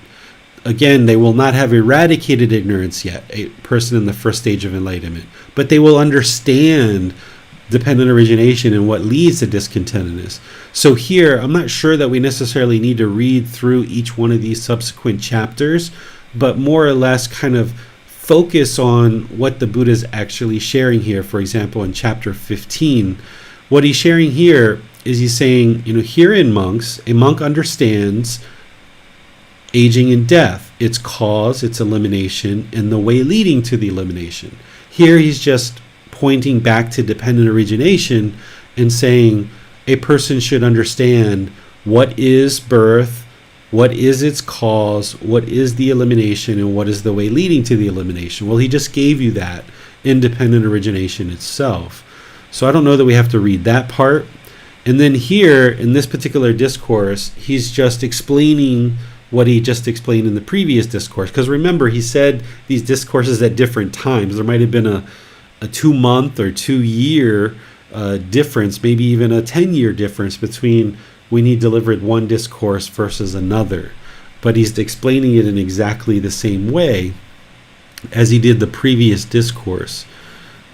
Again, they will not have eradicated ignorance yet, a person in the first stage of enlightenment, but they will understand dependent origination and what leads to discontentedness. So here, I'm not sure that we necessarily need to read through each one of these subsequent chapters, but more or less kind of focus on what the Buddha is actually sharing here. For example, in chapter 15, what he's sharing here is he's saying, herein, monks, a monk understands aging and death, its cause, its elimination, and the way leading to the elimination. Here he's just pointing back to dependent origination and saying a person should understand what is birth, what is its cause, what is the elimination, and what is the way leading to the elimination. Well, he just gave you that in dependent origination itself. So I don't know that we have to read that part. And then here, in this particular discourse, he's just explaining what he just explained in the previous discourse. Because remember, he said these discourses at different times. There might have been a 2-month or 2-year difference, maybe even a 10-year difference between when he delivered one discourse versus another. But he's explaining it in exactly the same way as he did the previous discourse.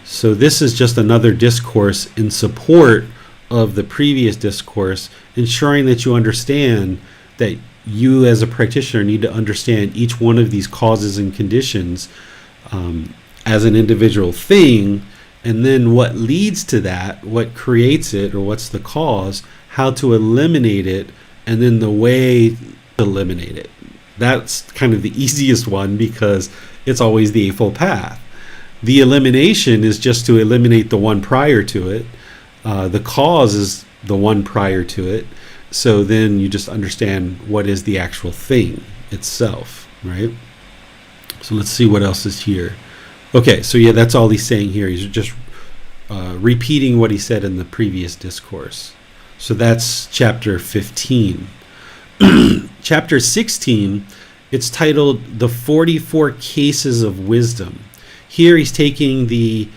So this is just another discourse in support of the previous discourse, ensuring that you understand that you as a practitioner need to understand each one of these causes and conditions as an individual thing, and then what leads to that, what creates it, or what's the cause, how to eliminate it, and then the way to eliminate it. That's kind of the easiest one because it's always the Eightfold Path. The elimination is just to eliminate the one prior to it. The cause is the one prior to it. So then you just understand what is the actual thing itself, right? So let's see what else is here. Okay, so yeah, that's all he's saying here. He's just repeating what he said in the previous discourse. So that's chapter 15. Chapter 16, it's titled The 44 Cases of Wisdom. Here he's taking the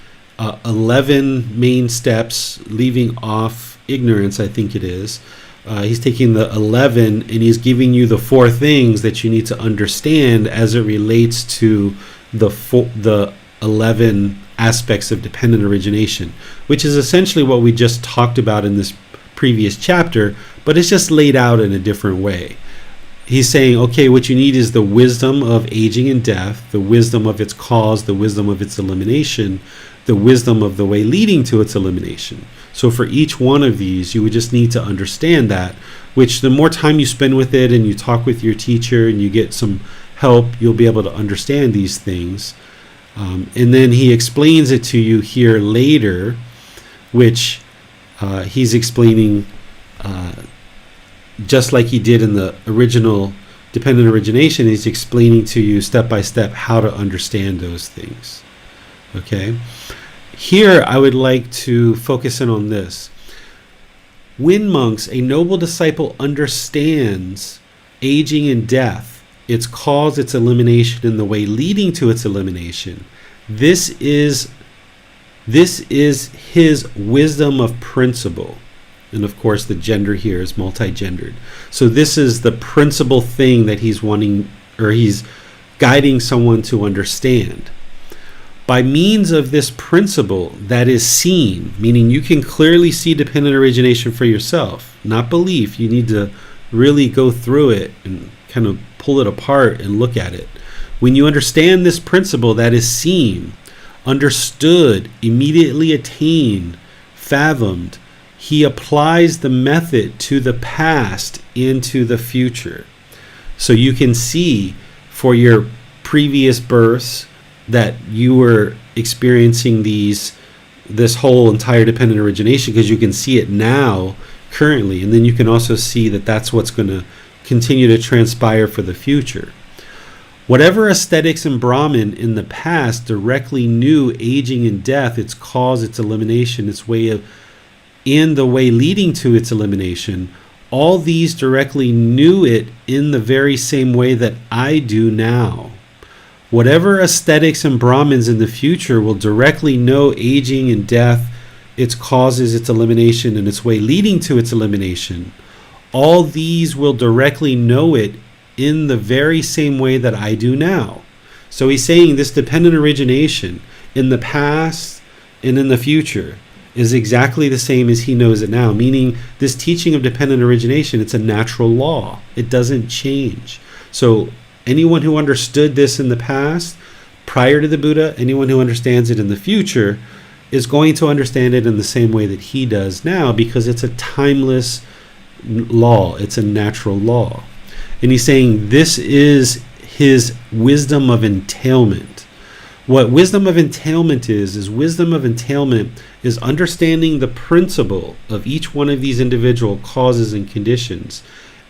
11 main steps, leaving off ignorance, I think it is. He's taking the 11 and he's giving you the 4 things that you need to understand as it relates to the 11 aspects of dependent origination, which is essentially what we just talked about in this previous chapter, but it's just laid out in a different way. He's saying, okay, what you need is the wisdom of aging and death, the wisdom of its cause, the wisdom of its elimination, the wisdom of the way leading to its elimination. So for each one of these, you would just need to understand that, which the more time you spend with it and you talk with your teacher and you get some help, you'll be able to understand these things. And then he explains it to you here later, which he's explaining just like he did in the original dependent origination. He's explaining to you step by step how to understand those things. Okay? Here I would like to focus in on this. When monks, a noble disciple, understands aging and death, its cause, its elimination, and the way leading to its elimination, this is his wisdom of principle. And of course the gender here is multi-gendered. So this is the principal thing that he's wanting, or he's guiding someone to understand. By means of this principle that is seen, meaning you can clearly see dependent origination for yourself, not belief. You need to really go through it and kind of pull it apart and look at it. When you understand this principle that is seen, understood, immediately attained, fathomed, he applies the method to the past into the future. So you can see for your previous births that you were experiencing this whole entire dependent origination, because you can see it now currently, and then you can also see that that's what's going to continue to transpire for the future. Whatever ascetics and Brahmin in the past directly knew aging and death, its cause, its elimination, its way of, and the way leading to its elimination, all these directly knew it in the very same way that I do now. Whatever ascetics and Brahmins in the future will directly know aging and death, its causes, its elimination, and its way leading to its elimination, all these will directly know it in the very same way that I do now. So he's saying this dependent origination in the past and in the future is exactly the same as he knows it now, meaning this teaching of dependent origination, it's a natural law. It doesn't change. So anyone who understood this in the past, prior to the Buddha, anyone who understands it in the future, is going to understand it in the same way that he does now, because it's a timeless law. It's a natural law. And he's saying this is his wisdom of entailment. What wisdom of entailment is wisdom of entailment is understanding the principle of each one of these individual causes and conditions,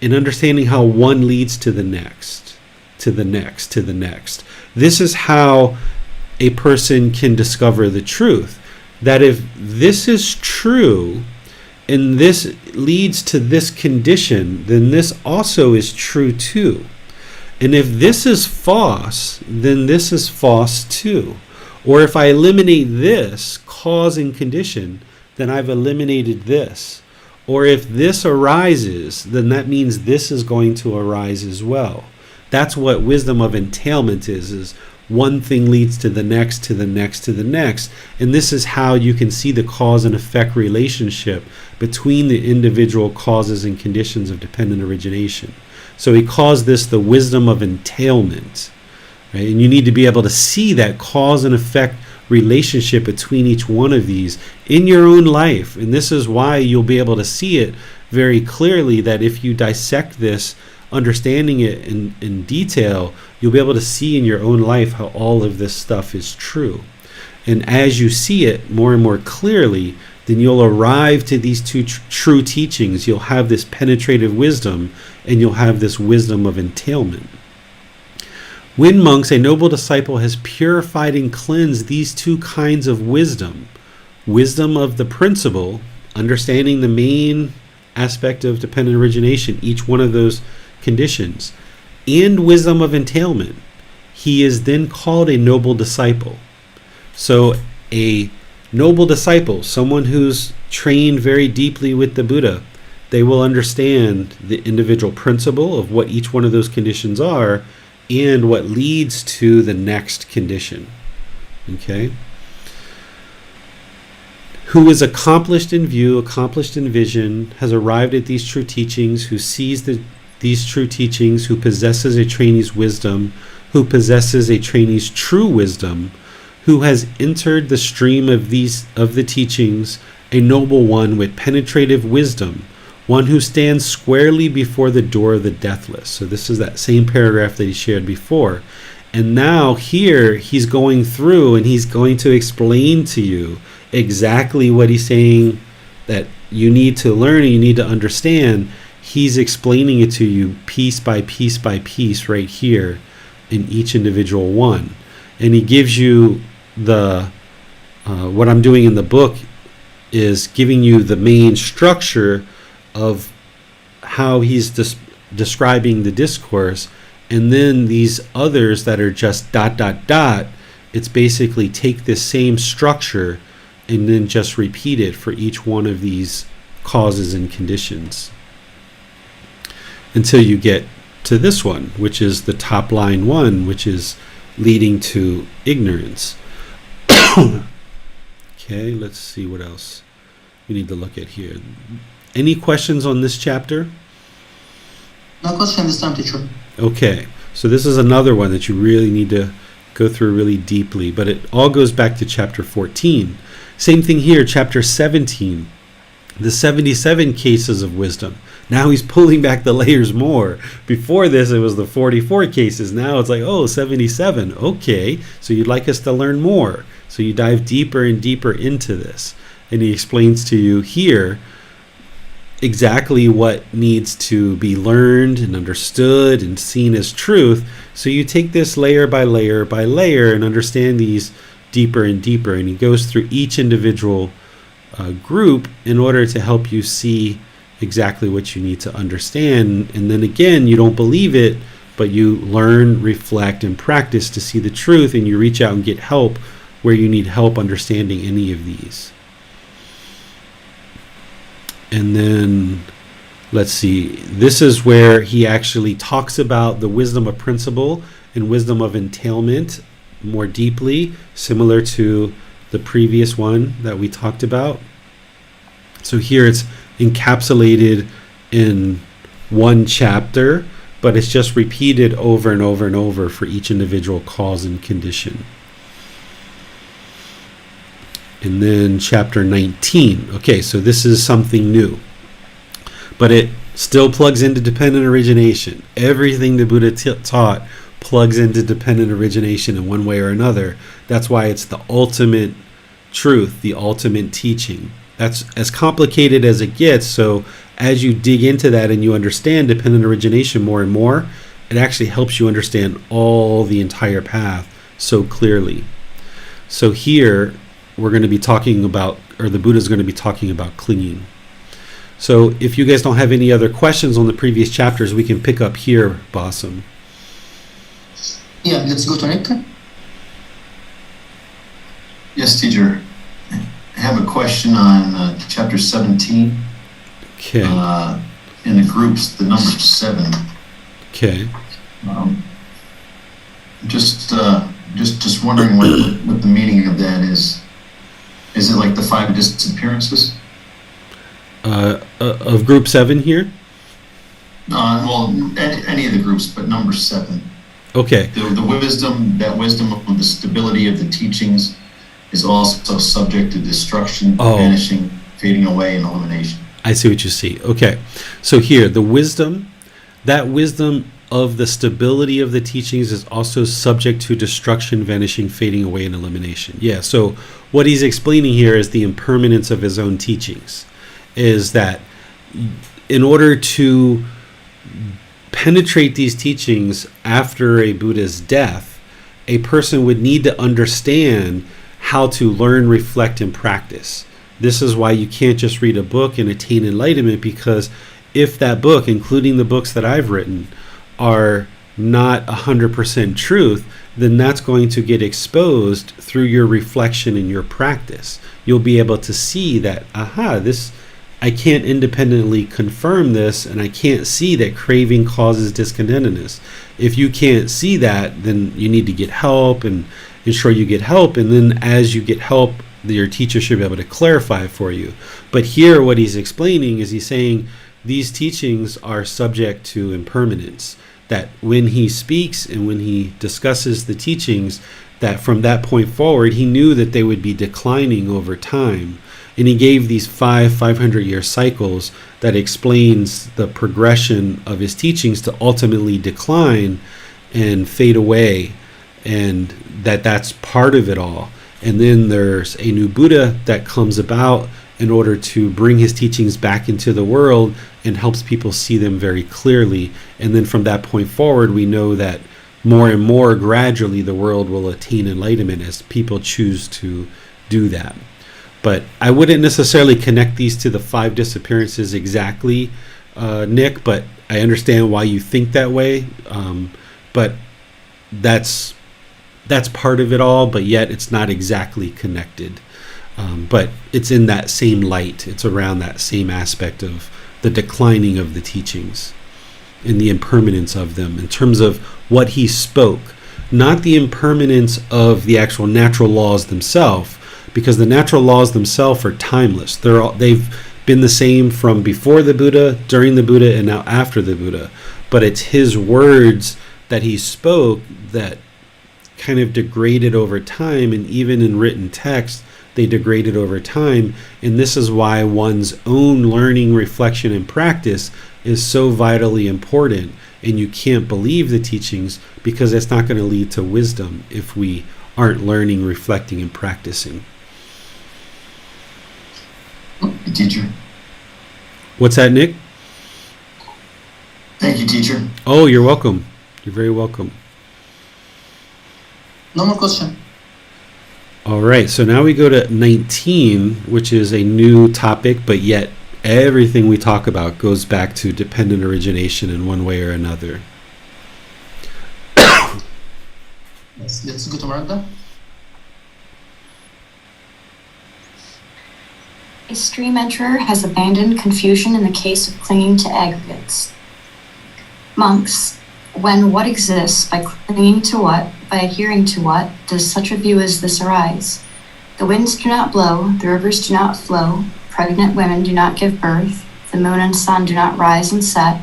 and understanding how one leads to the next, to the next, to the next. This is how a person can discover the truth. That if this is true, and this leads to this condition, then this also is true too. And if this is false, then this is false too. Or if I eliminate this cause and condition, then I've eliminated this. Or if this arises, then that means this is going to arise as well. That's what wisdom of entailment is one thing leads to the next, to the next, to the next. And this is how you can see the cause and effect relationship between the individual causes and conditions of dependent origination. So he calls this the wisdom of entailment. Right? And you need to be able to see that cause and effect relationship between each one of these in your own life. And this is why you'll be able to see it very clearly, that if you dissect this, understanding it in detail, you'll be able to see in your own life how all of this stuff is true. And as you see it more and more clearly, then you'll arrive to these two true teachings. You'll have this penetrative wisdom, and you'll have this wisdom of entailment. When monks, a noble disciple has purified and cleansed these two kinds of wisdom, wisdom of the principle, understanding the main aspect of dependent origination, each one of those conditions, and wisdom of entailment, he is then called a noble disciple. So a noble disciple, someone who's trained very deeply with the Buddha, they will understand the individual principle of what each one of those conditions are and what leads to the next condition. Okay? who is accomplished in view, accomplished in vision, has arrived at these true teachings, who sees these true teachings, who possesses a trainee's wisdom, who possesses a trainee's true wisdom, who has entered the stream of the teachings, a noble one with penetrative wisdom, one who stands squarely before the door of the deathless. So this is that same paragraph that he shared before. And now here he's going through and he's going to explain to you exactly what he's saying that you need to learn and you need to understand. He's explaining it to you piece by piece by piece right here in each individual one. And he gives you the what I'm doing in the book is giving you the main structure of how he's describing the discourse, and then these others that are just ... It's basically take this same structure and then just repeat it for each one of these causes and conditions until you get to this one, which is the top line one, which is leading to ignorance. Okay, let's see what else we need to look at here. Any questions on this chapter? No question this time, teacher. Okay, so this is another one that you really need to go through really deeply, but it all goes back to chapter 14. Same thing here, chapter 17, the 77 cases of wisdom. Now he's pulling back the layers more. Before this, it was the 44 cases. Now it's like, oh, 77. Okay, so you'd like us to learn more. So you dive deeper and deeper into this. And he explains to you here exactly what needs to be learned and understood and seen as truth. So you take this layer by layer by layer and understand these deeper and deeper. And he goes through each individual group in order to help you see exactly what you need to understand. And then again, you don't believe it, but you learn, reflect, and practice to see the truth, and you reach out and get help where you need help understanding any of these. And then, let's see, this is where he actually talks about the wisdom of principle and wisdom of entailment more deeply, similar to the previous one that we talked about. So here it's encapsulated in one chapter, but it's just repeated over and over and over for each individual cause and condition. And then chapter 19. Okay, so this is something new, but it still plugs into dependent origination. Everything the Buddha taught plugs into dependent origination in one way or another. That's why it's the ultimate truth, the ultimate teaching. That's as complicated as it gets. So as you dig into that and you understand dependent origination more and more, it actually helps you understand all the entire path so clearly. So here we're going to be talking about, or the Buddha is going to be talking about clinging. So if you guys don't have any other questions on the previous chapters, we can pick up here, Bassam. Yeah, let's go to Nick. Yes, teacher. I have a question on chapter 17. Okay. In the groups, the number 7. Okay. Just wondering what the meaning of that is. Is it like the 5 disappearances? Of group 7 here? Well, any of the groups, but number 7. Okay. The wisdom, that wisdom of the stability of the teachings is also subject to destruction, vanishing, fading away, and elimination. I see what you see. Okay. So here, the wisdom, that wisdom of the stability of the teachings is also subject to destruction, vanishing, fading away, and elimination. Yeah, so what he's explaining here is the impermanence of his own teachings, is that in order to penetrate these teachings after a Buddha's death, a person would need to understand how to learn, reflect, and practice. This is why you can't just read a book and attain enlightenment, because if that book, including the books that I've written, are not 100% truth, then that's going to get exposed through your reflection and your practice. You'll be able to see that, this, I can't independently confirm this, and I can't see that craving causes discontentedness. If you can't see that, then you need to get help and ensure you get help. And then as you get help your teacher should be able to clarify for you. But here what he's explaining is he's saying these teachings are subject to impermanence, that when he speaks and when he discusses the teachings, that from that point forward he knew that they would be declining over time. And he gave these 500-year cycles that explains the progression of his teachings to ultimately decline and fade away, and that's part of it all. And then there's a new Buddha that comes about in order to bring his teachings back into the world and helps people see them very clearly. And then from that point forward, we know that more and more gradually the world will attain enlightenment as people choose to do that. But I wouldn't necessarily connect these to the 5 disappearances exactly, Nick, but I understand why you think that way. But that's part of it all, but yet it's not exactly connected. But it's in that same light. It's around that same aspect of the declining of the teachings and the impermanence of them in terms of what he spoke, not the impermanence of the actual natural laws themselves, because the natural laws themselves are timeless. They've been the same from before the Buddha, during the Buddha, and now after the Buddha. But it's his words that he spoke that kind of degraded over time, and even in written text, they degraded over time. And this is why one's own learning, reflection, and practice is so vitally important. And you can't believe the teachings because it's not going to lead to wisdom if we aren't learning, reflecting, and practicing. Teacher. What's that, Nick? Thank you, teacher. Oh, you're welcome. You're very welcome. No more question. All right, so now we go to 19, which is a new topic, but yet everything we talk about goes back to dependent origination in one way or another. Yes, let's go to Miranda. A stream enterer has abandoned confusion in the case of clinging to aggregates. Monks, when what exists by clinging to what, by adhering to what, does such a view as this arise? The winds do not blow, the rivers do not flow, pregnant women do not give birth, the moon and sun do not rise and set,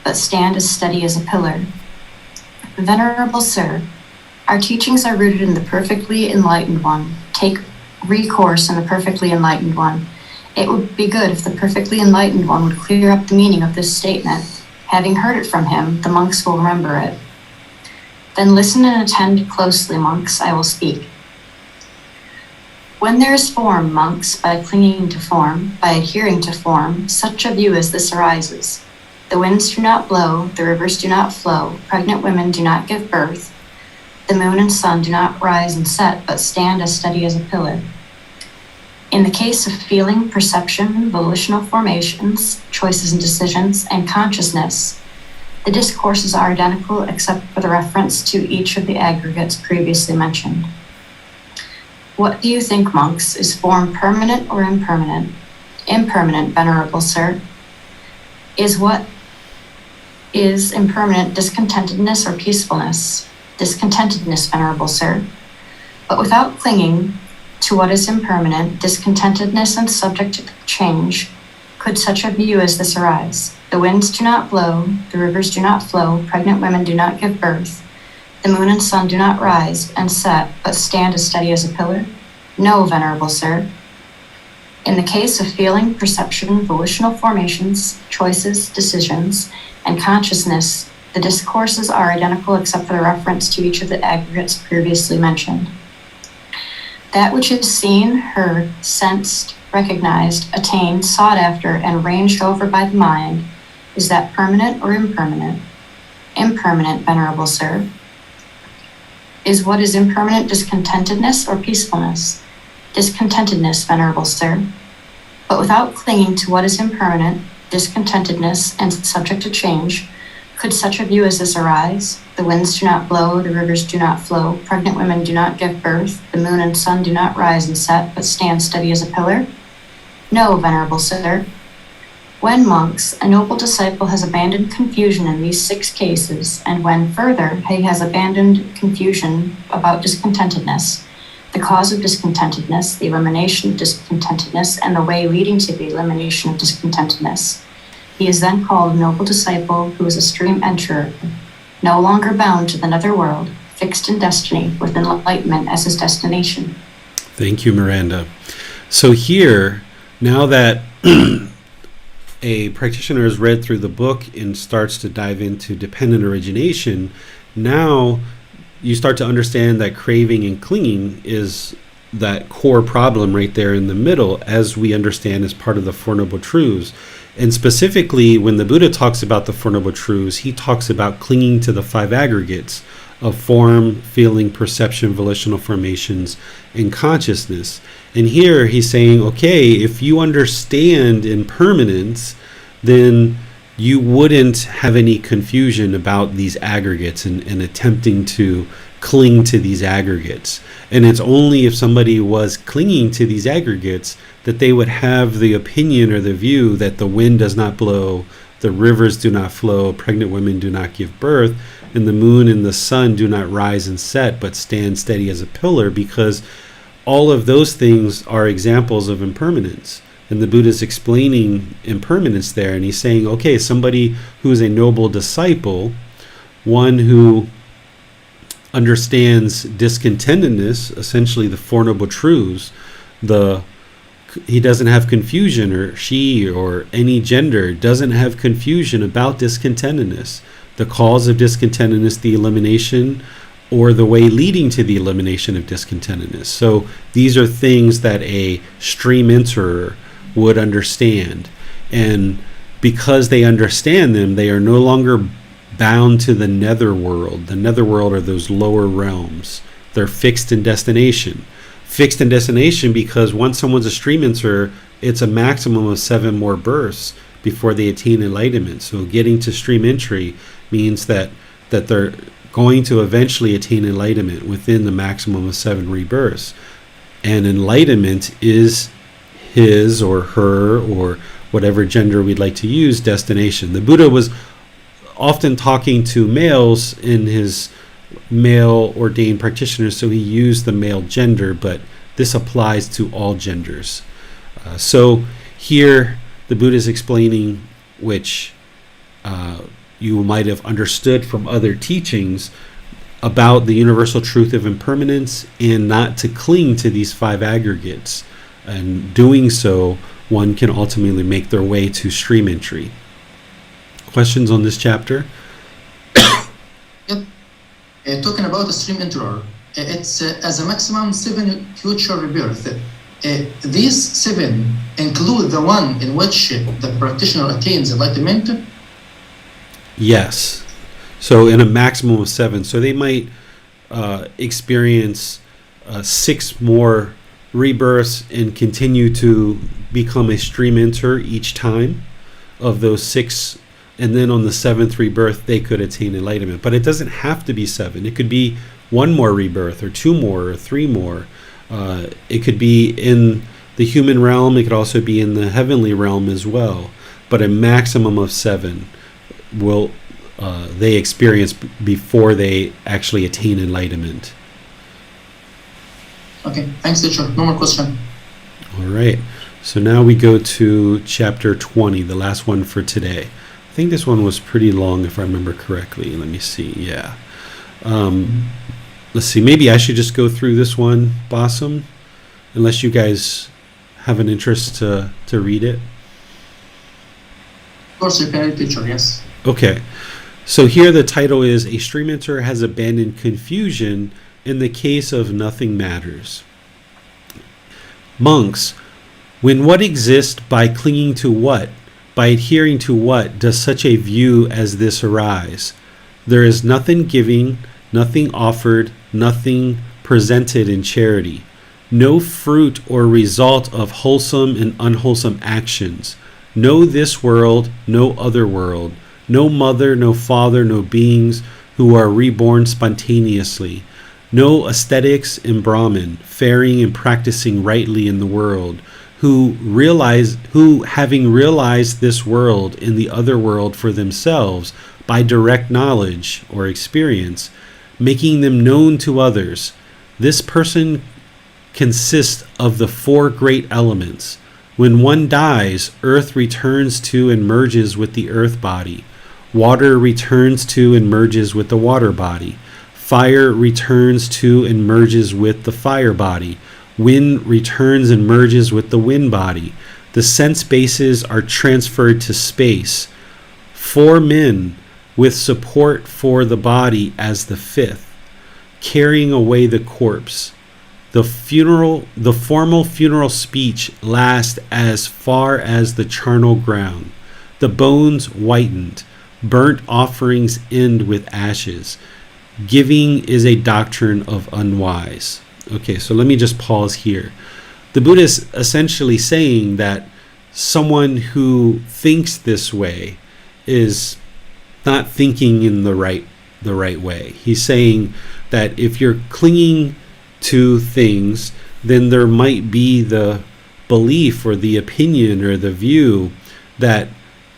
but stand as steady as a pillar. Venerable Sir, our teachings are rooted in the perfectly enlightened one. Take recourse in the perfectly enlightened one. It would be good if the perfectly enlightened one would clear up the meaning of this statement. Having heard it from him, the monks will remember it. Then listen and attend closely, monks, I will speak. When there is form, monks, by clinging to form, by adhering to form, such a view as this arises. The winds do not blow, the rivers do not flow, pregnant women do not give birth, the moon and sun do not rise and set, but stand as steady as a pillar. In the case of feeling, perception, volitional formations, choices and decisions, and consciousness, the discourses are identical except for the reference to each of the aggregates previously mentioned. What do you think, monks? Is form permanent or impermanent? Impermanent, Venerable Sir. Is what is impermanent discontentedness or peacefulness? Discontentedness, Venerable Sir. But without clinging to what is impermanent, discontentedness and subject to change, could such a view as this arise? The winds do not blow, the rivers do not flow, pregnant women do not give birth, the moon and sun do not rise and set, but stand as steady as a pillar? No, Venerable Sir. In the case of feeling, perception, volitional formations, choices, decisions, and consciousness, the discourses are identical except for the reference to each of the aggregates previously mentioned. That which is seen, heard, sensed, recognized, attained, sought after, and ranged over by the mind, is that permanent or impermanent? Impermanent, Venerable Sir. Is what is impermanent discontentedness or peacefulness? Discontentedness, Venerable Sir. But without clinging to what is impermanent, discontentedness and subject to change, could such a view as this arise? The winds do not blow, the rivers do not flow, pregnant women do not give birth, the moon and sun do not rise and set, but stand steady as a pillar? No, Venerable Sir. When, monks, a noble disciple has abandoned confusion in these 6 cases, and when further he has abandoned confusion about discontentedness, the cause of discontentedness, the elimination of discontentedness, and the way leading to the elimination of discontentedness. He is then called a noble disciple who is a stream enterer, no longer bound to the netherworld, fixed in destiny with enlightenment as his destination. Thank you, Miranda. So here, now that a practitioner has read through the book and starts to dive into dependent origination, now you start to understand that craving and clinging is that core problem right there in the middle, as we understand as part of the Four Noble Truths. And specifically, when the Buddha talks about the Four Noble Truths, he talks about clinging to the five aggregates of form, feeling, perception, volitional formations, and consciousness. And here he's saying, okay, if you understand impermanence, then you wouldn't have any confusion about these aggregates and attempting to cling to these aggregates. And it's only if somebody was clinging to these aggregates that they would have the opinion or the view that the wind does not blow, the rivers do not flow, pregnant women do not give birth, and the moon and the sun do not rise and set but stand steady as a pillar, because all of those things are examples of impermanence. And the Buddha is explaining impermanence there, and he's saying, okay, somebody who is a noble disciple, one who understands discontentedness, essentially the Four Noble Truths, he doesn't have confusion, or she or any gender doesn't have confusion about discontentedness, the cause of discontentedness, the elimination, or the way leading to the elimination of discontentedness. So these are things that a stream enterer would understand. And because they understand them, they are no longer bound to the netherworld. The netherworld are those lower realms. They're fixed in destination. Fixed in destination because once someone's a stream enterer, it's a maximum of 7 more births before they attain enlightenment. So getting to stream entry means that they're going to eventually attain enlightenment within the maximum of 7 rebirths. And enlightenment is his or her, or whatever gender we'd like to use, destination. The Buddha was often talking to males in his male ordained practitioners, so he used the male gender, but this applies to all genders. So here the Buddha is explaining, which you might have understood from other teachings, about the universal truth of impermanence and not to cling to these 5 aggregates. And doing so, one can ultimately make their way to stream entry. Questions on this chapter? Yep. Talking about a stream enterer, it's as a maximum 7 future rebirth. These 7 include the one in which the practitioner attains enlightenment? Yes. So in a maximum of 7. So they might experience 6 more rebirths and continue to become a stream enterer each time of those 6. And then on the 7th rebirth, they could attain enlightenment. But it doesn't have to be 7. It could be 1 more rebirth, or 2 more, or 3 more. It could be in the human realm. It could also be in the heavenly realm as well. But a maximum of 7 will they experience before they actually attain enlightenment. Okay, thanks, teacher. No more question. All right. So now we go to chapter 20, the last one for today. I think this one was pretty long, if I remember correctly. Let me see. Yeah. Let's see. Maybe I should just go through this one, Bassam, unless you guys have an interest to read it. Of course, you can read, teacher, yes. Okay. So here the title is, A Stream Enterer Has Abandoned Confusion in the Case of Nothing Matters. Monks, when what exists by clinging to what, by adhering to what, does such a view as this arise? There is nothing giving, nothing offered, nothing presented in charity, no fruit or result of wholesome and unwholesome actions, no this world, no other world, no mother, no father, no beings who are reborn spontaneously, no ascetics in Brahman, faring and practicing rightly in the world, who having realized this world in the other world for themselves by direct knowledge or experience, making them known to others, this person consists of the four great elements. When one dies, earth returns to and merges with the earth body. Water returns to and merges with the water body. Fire returns to and merges with the fire body. Wind returns and merges with the wind body. The sense bases are transferred to space. Four men with support for the body as the fifth, carrying away the corpse. The formal funeral speech lasts as far as the charnel ground. The bones whitened. Burnt offerings end with ashes. Giving is a doctrine of unwise. Okay, so let me just pause here. The Buddha is essentially saying that someone who thinks this way is not thinking in the right way. He's saying that if you're clinging to things, then there might be the belief or the opinion or the view that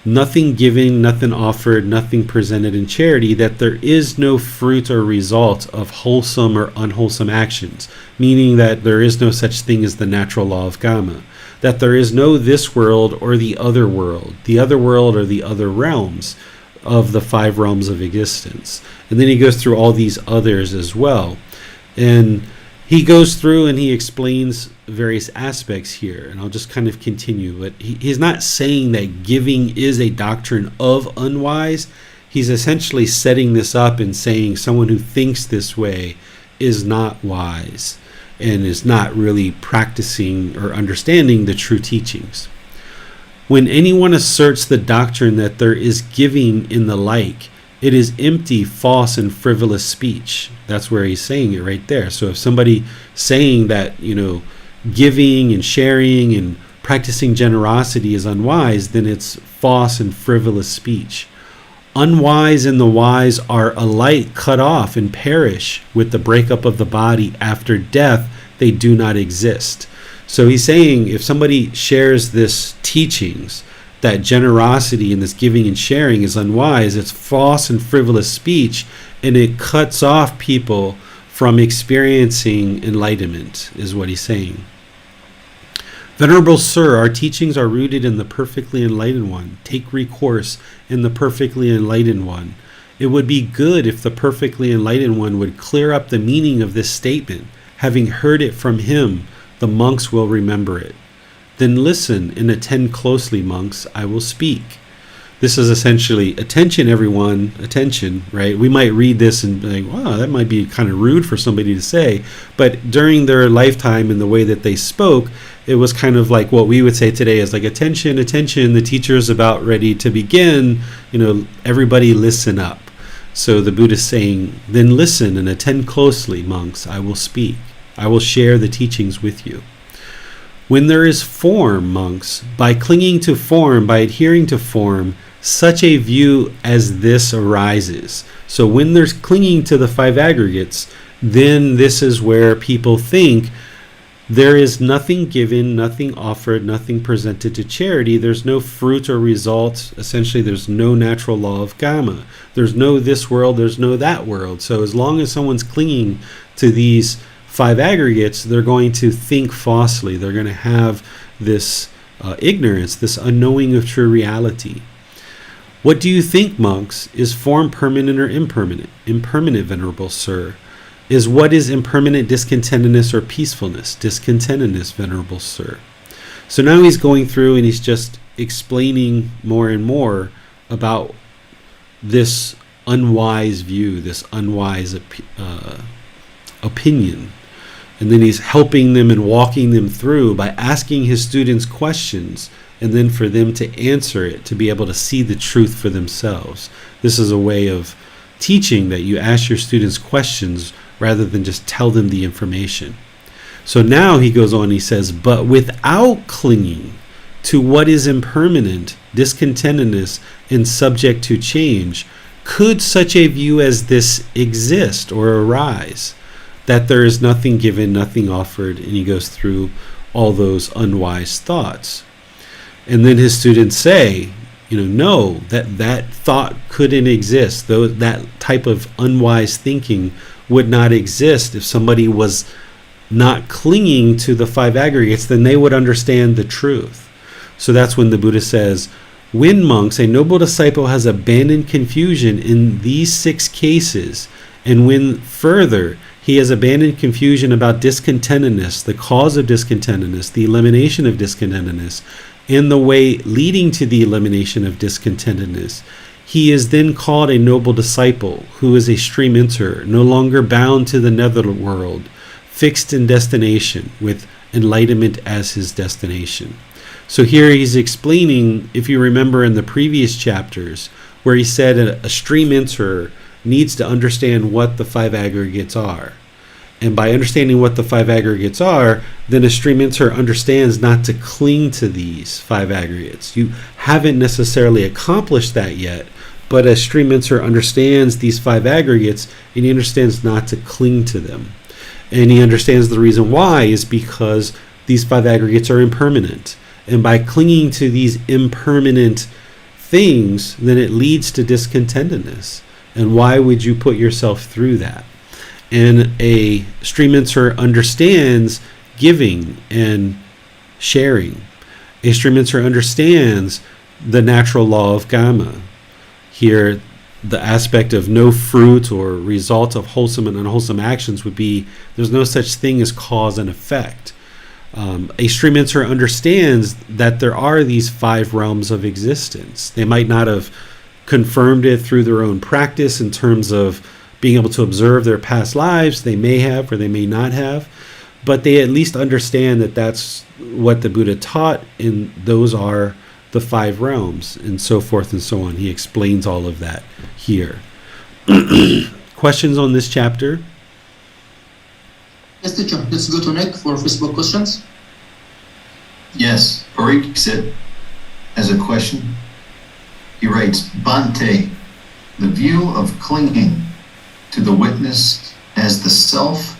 nothing given, nothing offered, nothing presented in charity, that there is no fruit or result of wholesome or unwholesome actions, meaning that there is no such thing as the natural law of karma, that there is no this world or the other world or the other realms of the five realms of existence. And then he goes through all these others as well. And he goes through and he explains various aspects here, and I'll just kind of continue. But he's not saying that giving is a doctrine of unwise. He's essentially setting this up and saying someone who thinks this way is not wise and is not really practicing or understanding the true teachings. When anyone asserts the doctrine that there is giving in the like, it is empty, false, and frivolous speech. That's where he's saying it right there. So if somebody saying that, giving and sharing and practicing generosity is unwise, then it's false and frivolous speech. Unwise and the wise are alike cut off and perish with the breakup of the body. After death, they do not exist. So he's saying if somebody shares this teachings, that generosity and this giving and sharing is unwise, it's false and frivolous speech, and it cuts off people from experiencing enlightenment, is what he's saying. Venerable Sir, our teachings are rooted in the perfectly enlightened one. Take recourse in the perfectly enlightened one. It would be good if the perfectly enlightened one would clear up the meaning of this statement. Having heard it from him, the monks will remember it. Then listen and attend closely, monks. I will speak. This is essentially, attention everyone, attention, right? We might read this and think, wow, that might be kind of rude for somebody to say. But during their lifetime and the way that they spoke, it was kind of like what we would say today is like, attention, attention, the teacher is about ready to begin, everybody listen up. So the Buddha is saying, then listen and attend closely, monks. I will speak. I will share the teachings with you. When there is form, monks, by clinging to form, by adhering to form, such a view as this arises. So when there's clinging to the five aggregates, then this is where people think there is nothing given, nothing offered, nothing presented to charity. There's no fruit or result. Essentially, there's no natural law of karma. There's no this world, there's no that world. So as long as someone's clinging to these five aggregates, they're going to think falsely. They're going to have this ignorance, this unknowing of true reality. What do you think, monks? Is form permanent or impermanent? Impermanent, Venerable Sir. Is what is impermanent discontentedness or peacefulness? Discontentedness, Venerable Sir. So now he's going through and he's just explaining more and more about this unwise view, this unwise opinion. And then he's helping them and walking them through by asking his students questions and then for them to answer it, to be able to see the truth for themselves. This is a way of teaching that you ask your students questions rather than just tell them the information. So now he goes on, he says, but without clinging to what is impermanent, discontentedness, and subject to change, could such a view as this exist or arise? That there is nothing given, nothing offered, and he goes through all those unwise thoughts. And then his students say, no, that thought couldn't exist. Though that type of unwise thinking would not exist if somebody was not clinging to the five aggregates, then they would understand the truth. So that's when the Buddha says, when monks, a noble disciple has abandoned confusion in these 6 cases, and when further he has abandoned confusion about discontentedness, the cause of discontentedness, the elimination of discontentedness, and the way leading to the elimination of discontentedness, he is then called a noble disciple, who is a stream enterer, no longer bound to the netherworld, fixed in destination, with enlightenment as his destination. So here he's explaining, if you remember in the previous chapters, where he said a stream enterer needs to understand what the 5 aggregates are. And by understanding what the 5 aggregates are, then a stream enterer understands not to cling to these 5 aggregates. You haven't necessarily accomplished that yet, but a stream enterer understands these 5 aggregates, and he understands not to cling to them. And he understands the reason why is because these 5 aggregates are impermanent. And by clinging to these impermanent things, then it leads to discontentedness. And why would you put yourself through that? And a stream enterer understands giving and sharing. A stream enterer understands the natural law of Gotama. Here, the aspect of no fruit or result of wholesome and unwholesome actions would be there's no such thing as cause and effect. A stream enterer understands that there are these 5 realms of existence. They might not have confirmed it through their own practice in terms of being able to observe their past lives. They may have or they may not have, but they at least understand that that's what the Buddha taught, and those are the 5 realms, and so forth and so on. He explains all of that here. Questions on this chapter? Yes, teacher. Let's go to Nick for Facebook questions. Yes, Pariksit has a question. He writes, Bhante, the view of clinging to the witness as the self,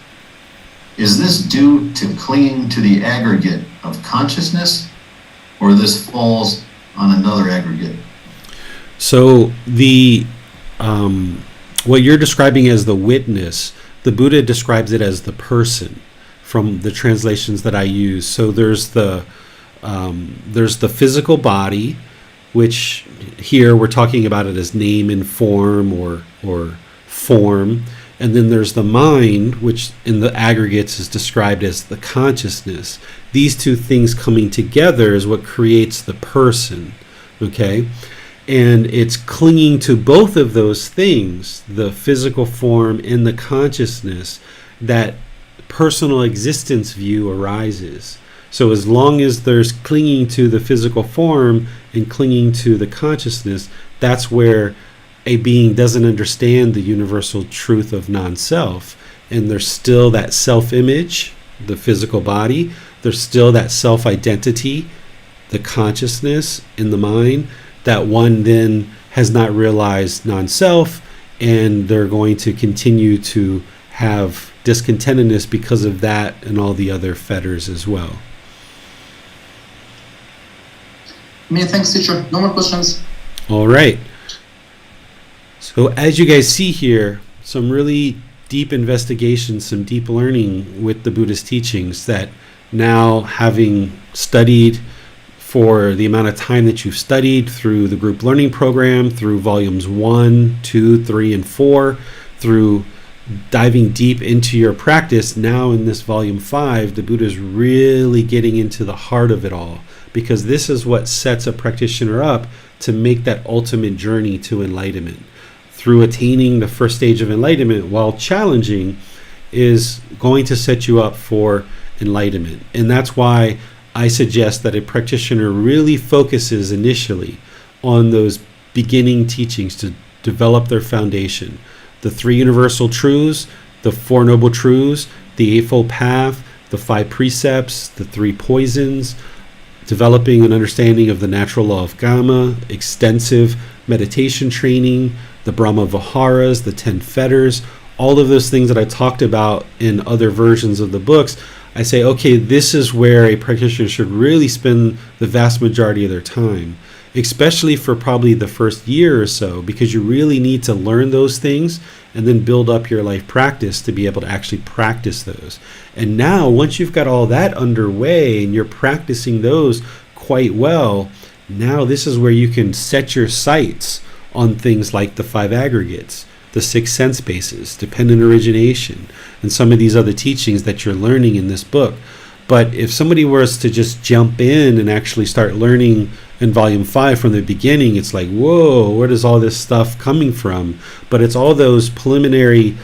is this due to clinging to the aggregate of consciousness, or this falls on another aggregate? So the what you're describing as the witness, the Buddha describes it as the person from the translations that I use. So there's the physical body, which here we're talking about it as name and form or form. And then there's the mind, which in the aggregates is described as the consciousness. These two things coming together is what creates the person, okay? And it's clinging to both of those things, the physical form and the consciousness, that personal existence view arises. So as long as there's clinging to the physical form and clinging to the consciousness, that's where a being doesn't understand the universal truth of non-self, and there's still that self-image, the physical body, there's still that self-identity, the consciousness in the mind, that one then has not realized non-self, and they're going to continue to have discontentedness because of that and all the other fetters as well. Many thanks, teacher. No more questions. All right. So as you guys see here, some really deep investigation, some deep learning with the Buddhist teachings, that now, having studied for the amount of time that you've studied through the group learning program, through volumes 1, 2, 3, and 4, through diving deep into your practice, now in this volume 5, the Buddha is really getting into the heart of it all, because this is what sets a practitioner up to make that ultimate journey to enlightenment. Through attaining the first stage of enlightenment, while challenging, is going to set you up for enlightenment. And that's why I suggest that a practitioner really focuses initially on those beginning teachings to develop their foundation. The 3 universal truths, the 4 noble truths, the Eightfold Path, the 5 precepts, the 3 poisons, developing an understanding of the natural law of Gotama, extensive meditation training, the Brahma Viharas, the 10 fetters, all of those things that I talked about in other versions of the books. I say, okay, this is where a practitioner should really spend the vast majority of their time, especially for probably the first year or so, because you really need to learn those things and then build up your life practice to be able to actually practice those. And now, once you've got all that underway and you're practicing those quite well, now this is where you can set your sights on things like the 5 aggregates, the 6 sense bases, dependent origination, and some of these other teachings that you're learning in this book. But if somebody was to just jump in and actually start learning in volume 5 from the beginning, it's like, whoa, where does all this stuff coming from? But it's all those preliminary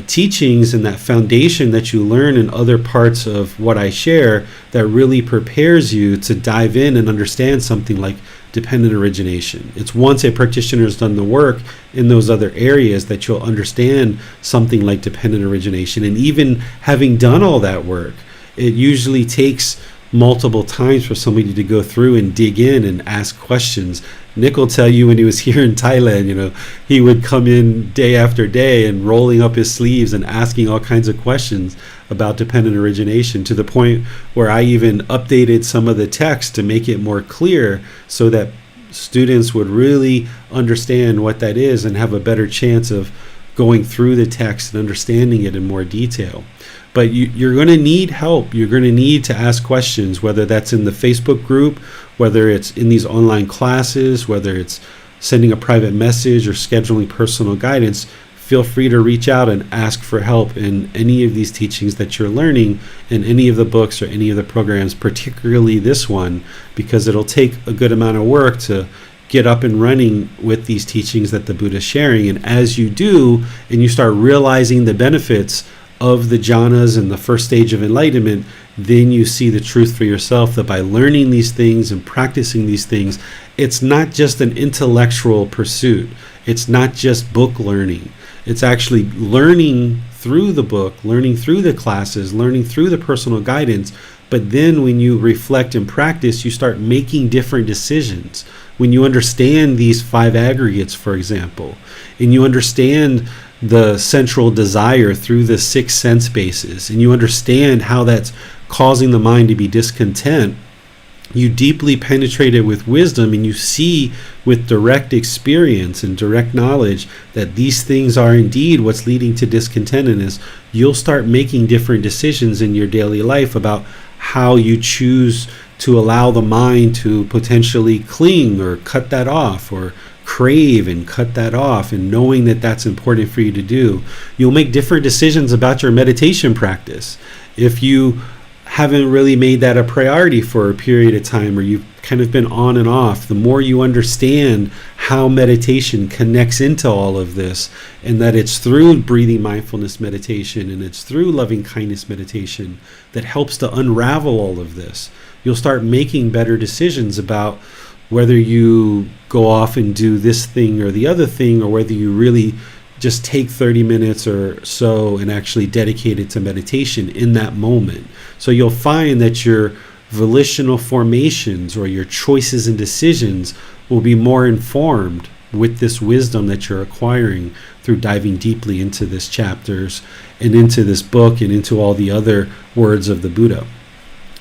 teachings and that foundation that you learn in other parts of what I share that really prepares you to dive in and understand something like dependent origination. It's once a practitioner has done the work in those other areas that you'll understand something like dependent origination. And even having done all that work, it usually takes multiple times for somebody to go through and dig in and ask questions. Nick will tell you when he was here in Thailand, he would come in day after day and rolling up his sleeves and asking all kinds of questions about dependent origination, to the point where I even updated some of the text to make it more clear so that students would really understand what that is and have a better chance of going through the text and understanding it in more detail. But you're going to need help. You're going to need to ask questions, whether that's in the Facebook group, whether it's in these online classes, whether it's sending a private message or scheduling personal guidance. Feel free to reach out and ask for help in any of these teachings that you're learning in any of the books or any of the programs, particularly this one, because it'll take a good amount of work to get up and running with these teachings that the Buddha is sharing. And as you do, and you start realizing the benefits of the jhanas and the first stage of enlightenment, then you see the truth for yourself that by learning these things and practicing these things, it's not just an intellectual pursuit. It's not just book learning. It's actually learning through the book, learning through the classes, learning through the personal guidance. But then when you reflect and practice, you start making different decisions. When you understand these 5 aggregates, for example, and you understand the central desire through the 6 sense bases, and you understand how that's causing the mind to be discontent, you deeply penetrate it with wisdom, and you see with direct experience and direct knowledge that these things are indeed what's leading to discontentedness. You'll start making different decisions in your daily life about how you choose to allow the mind to potentially cling or cut that off, or crave and cut that off, and knowing that that's important for you to do. You'll make different decisions about your meditation practice. If you haven't really made that a priority for a period of time, or you've kind of been on and off, the more you understand how meditation connects into all of this, and that it's through breathing mindfulness meditation and it's through loving kindness meditation that helps to unravel all of this, you'll start making better decisions about whether you go off and do this thing or the other thing, or whether you really just take 30 minutes or so and actually dedicate it to meditation in that moment. So you'll find that your volitional formations or your choices and decisions will be more informed with this wisdom that you're acquiring through diving deeply into this chapters and into this book and into all the other words of the Buddha.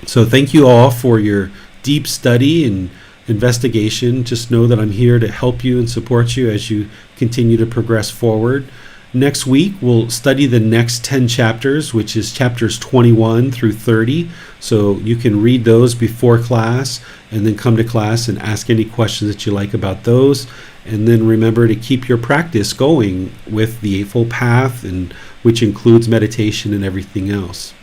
So thank you all for your deep study and investigation. Just know that I'm here to help you and support you as you continue to progress forward. Next week, we'll study the next 10 chapters, which is chapters 21 through 30. So you can read those before class and then come to class and ask any questions that you like about those. And then remember to keep your practice going with the Eightfold Path, and which includes meditation and everything else.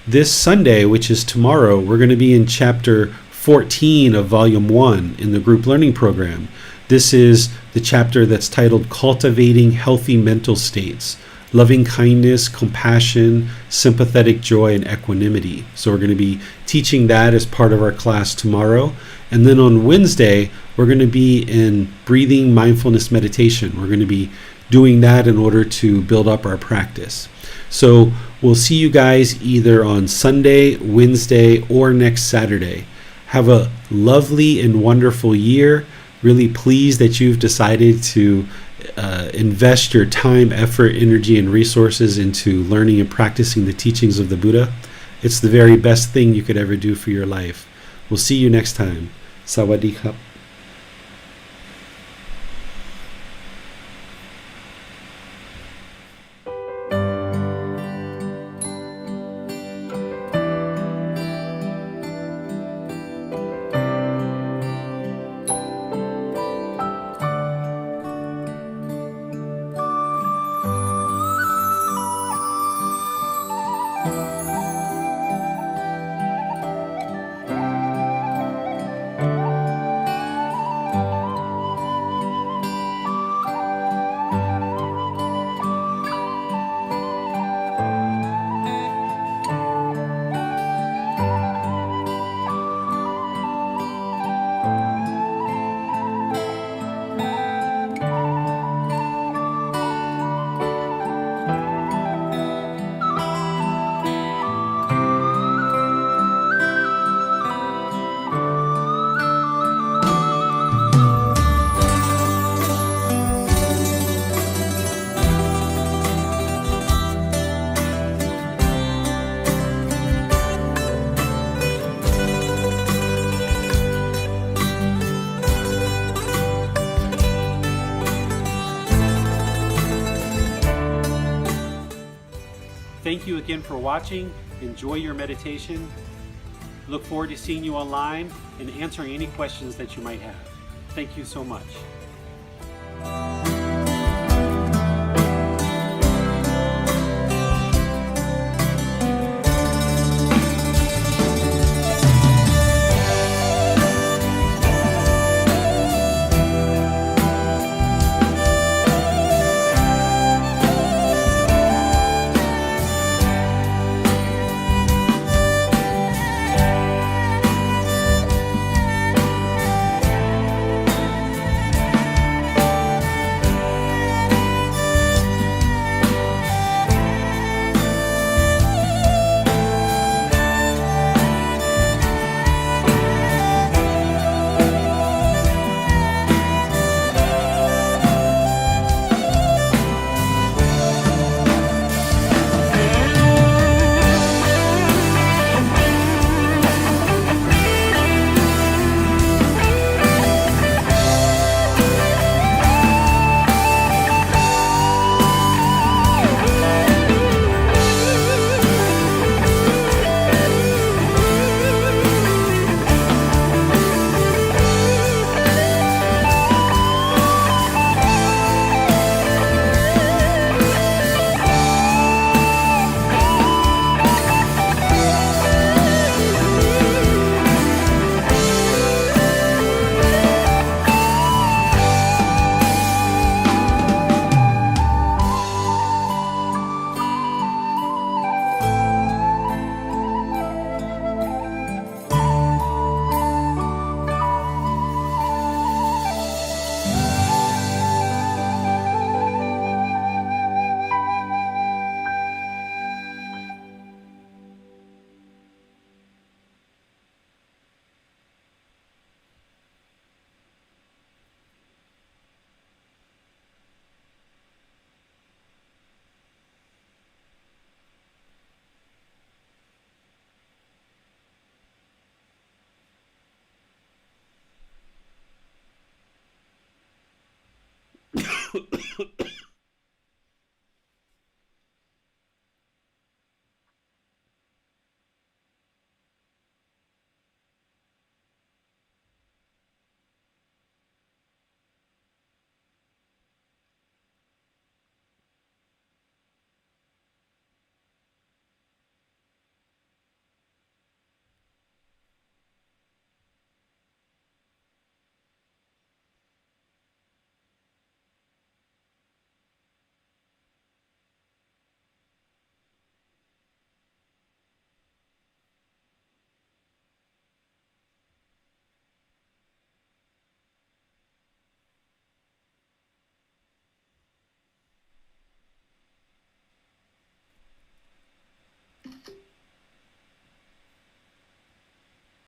This Sunday, which is tomorrow, we're going to be in chapter 14 of Volume 1 in the group learning program. This is the chapter that's titled Cultivating Healthy Mental States, Loving Kindness, Compassion, Sympathetic Joy, and Equanimity. So we're going to be teaching that as part of our class tomorrow. And then on Wednesday, we're going to be in breathing mindfulness meditation. We're going to be doing that in order to build up our practice. So we'll see you guys either on Sunday, Wednesday, or next Saturday. Have a lovely and wonderful year. Really pleased that you've decided to invest your time, effort, energy, and resources into learning and practicing the teachings of the Buddha. It's the very best thing you could ever do for your life. We'll see you next time. Sawadee krap. Thank you again for watching. Enjoy your meditation. Look forward to seeing you online and answering any questions that you might have. Thank you so much.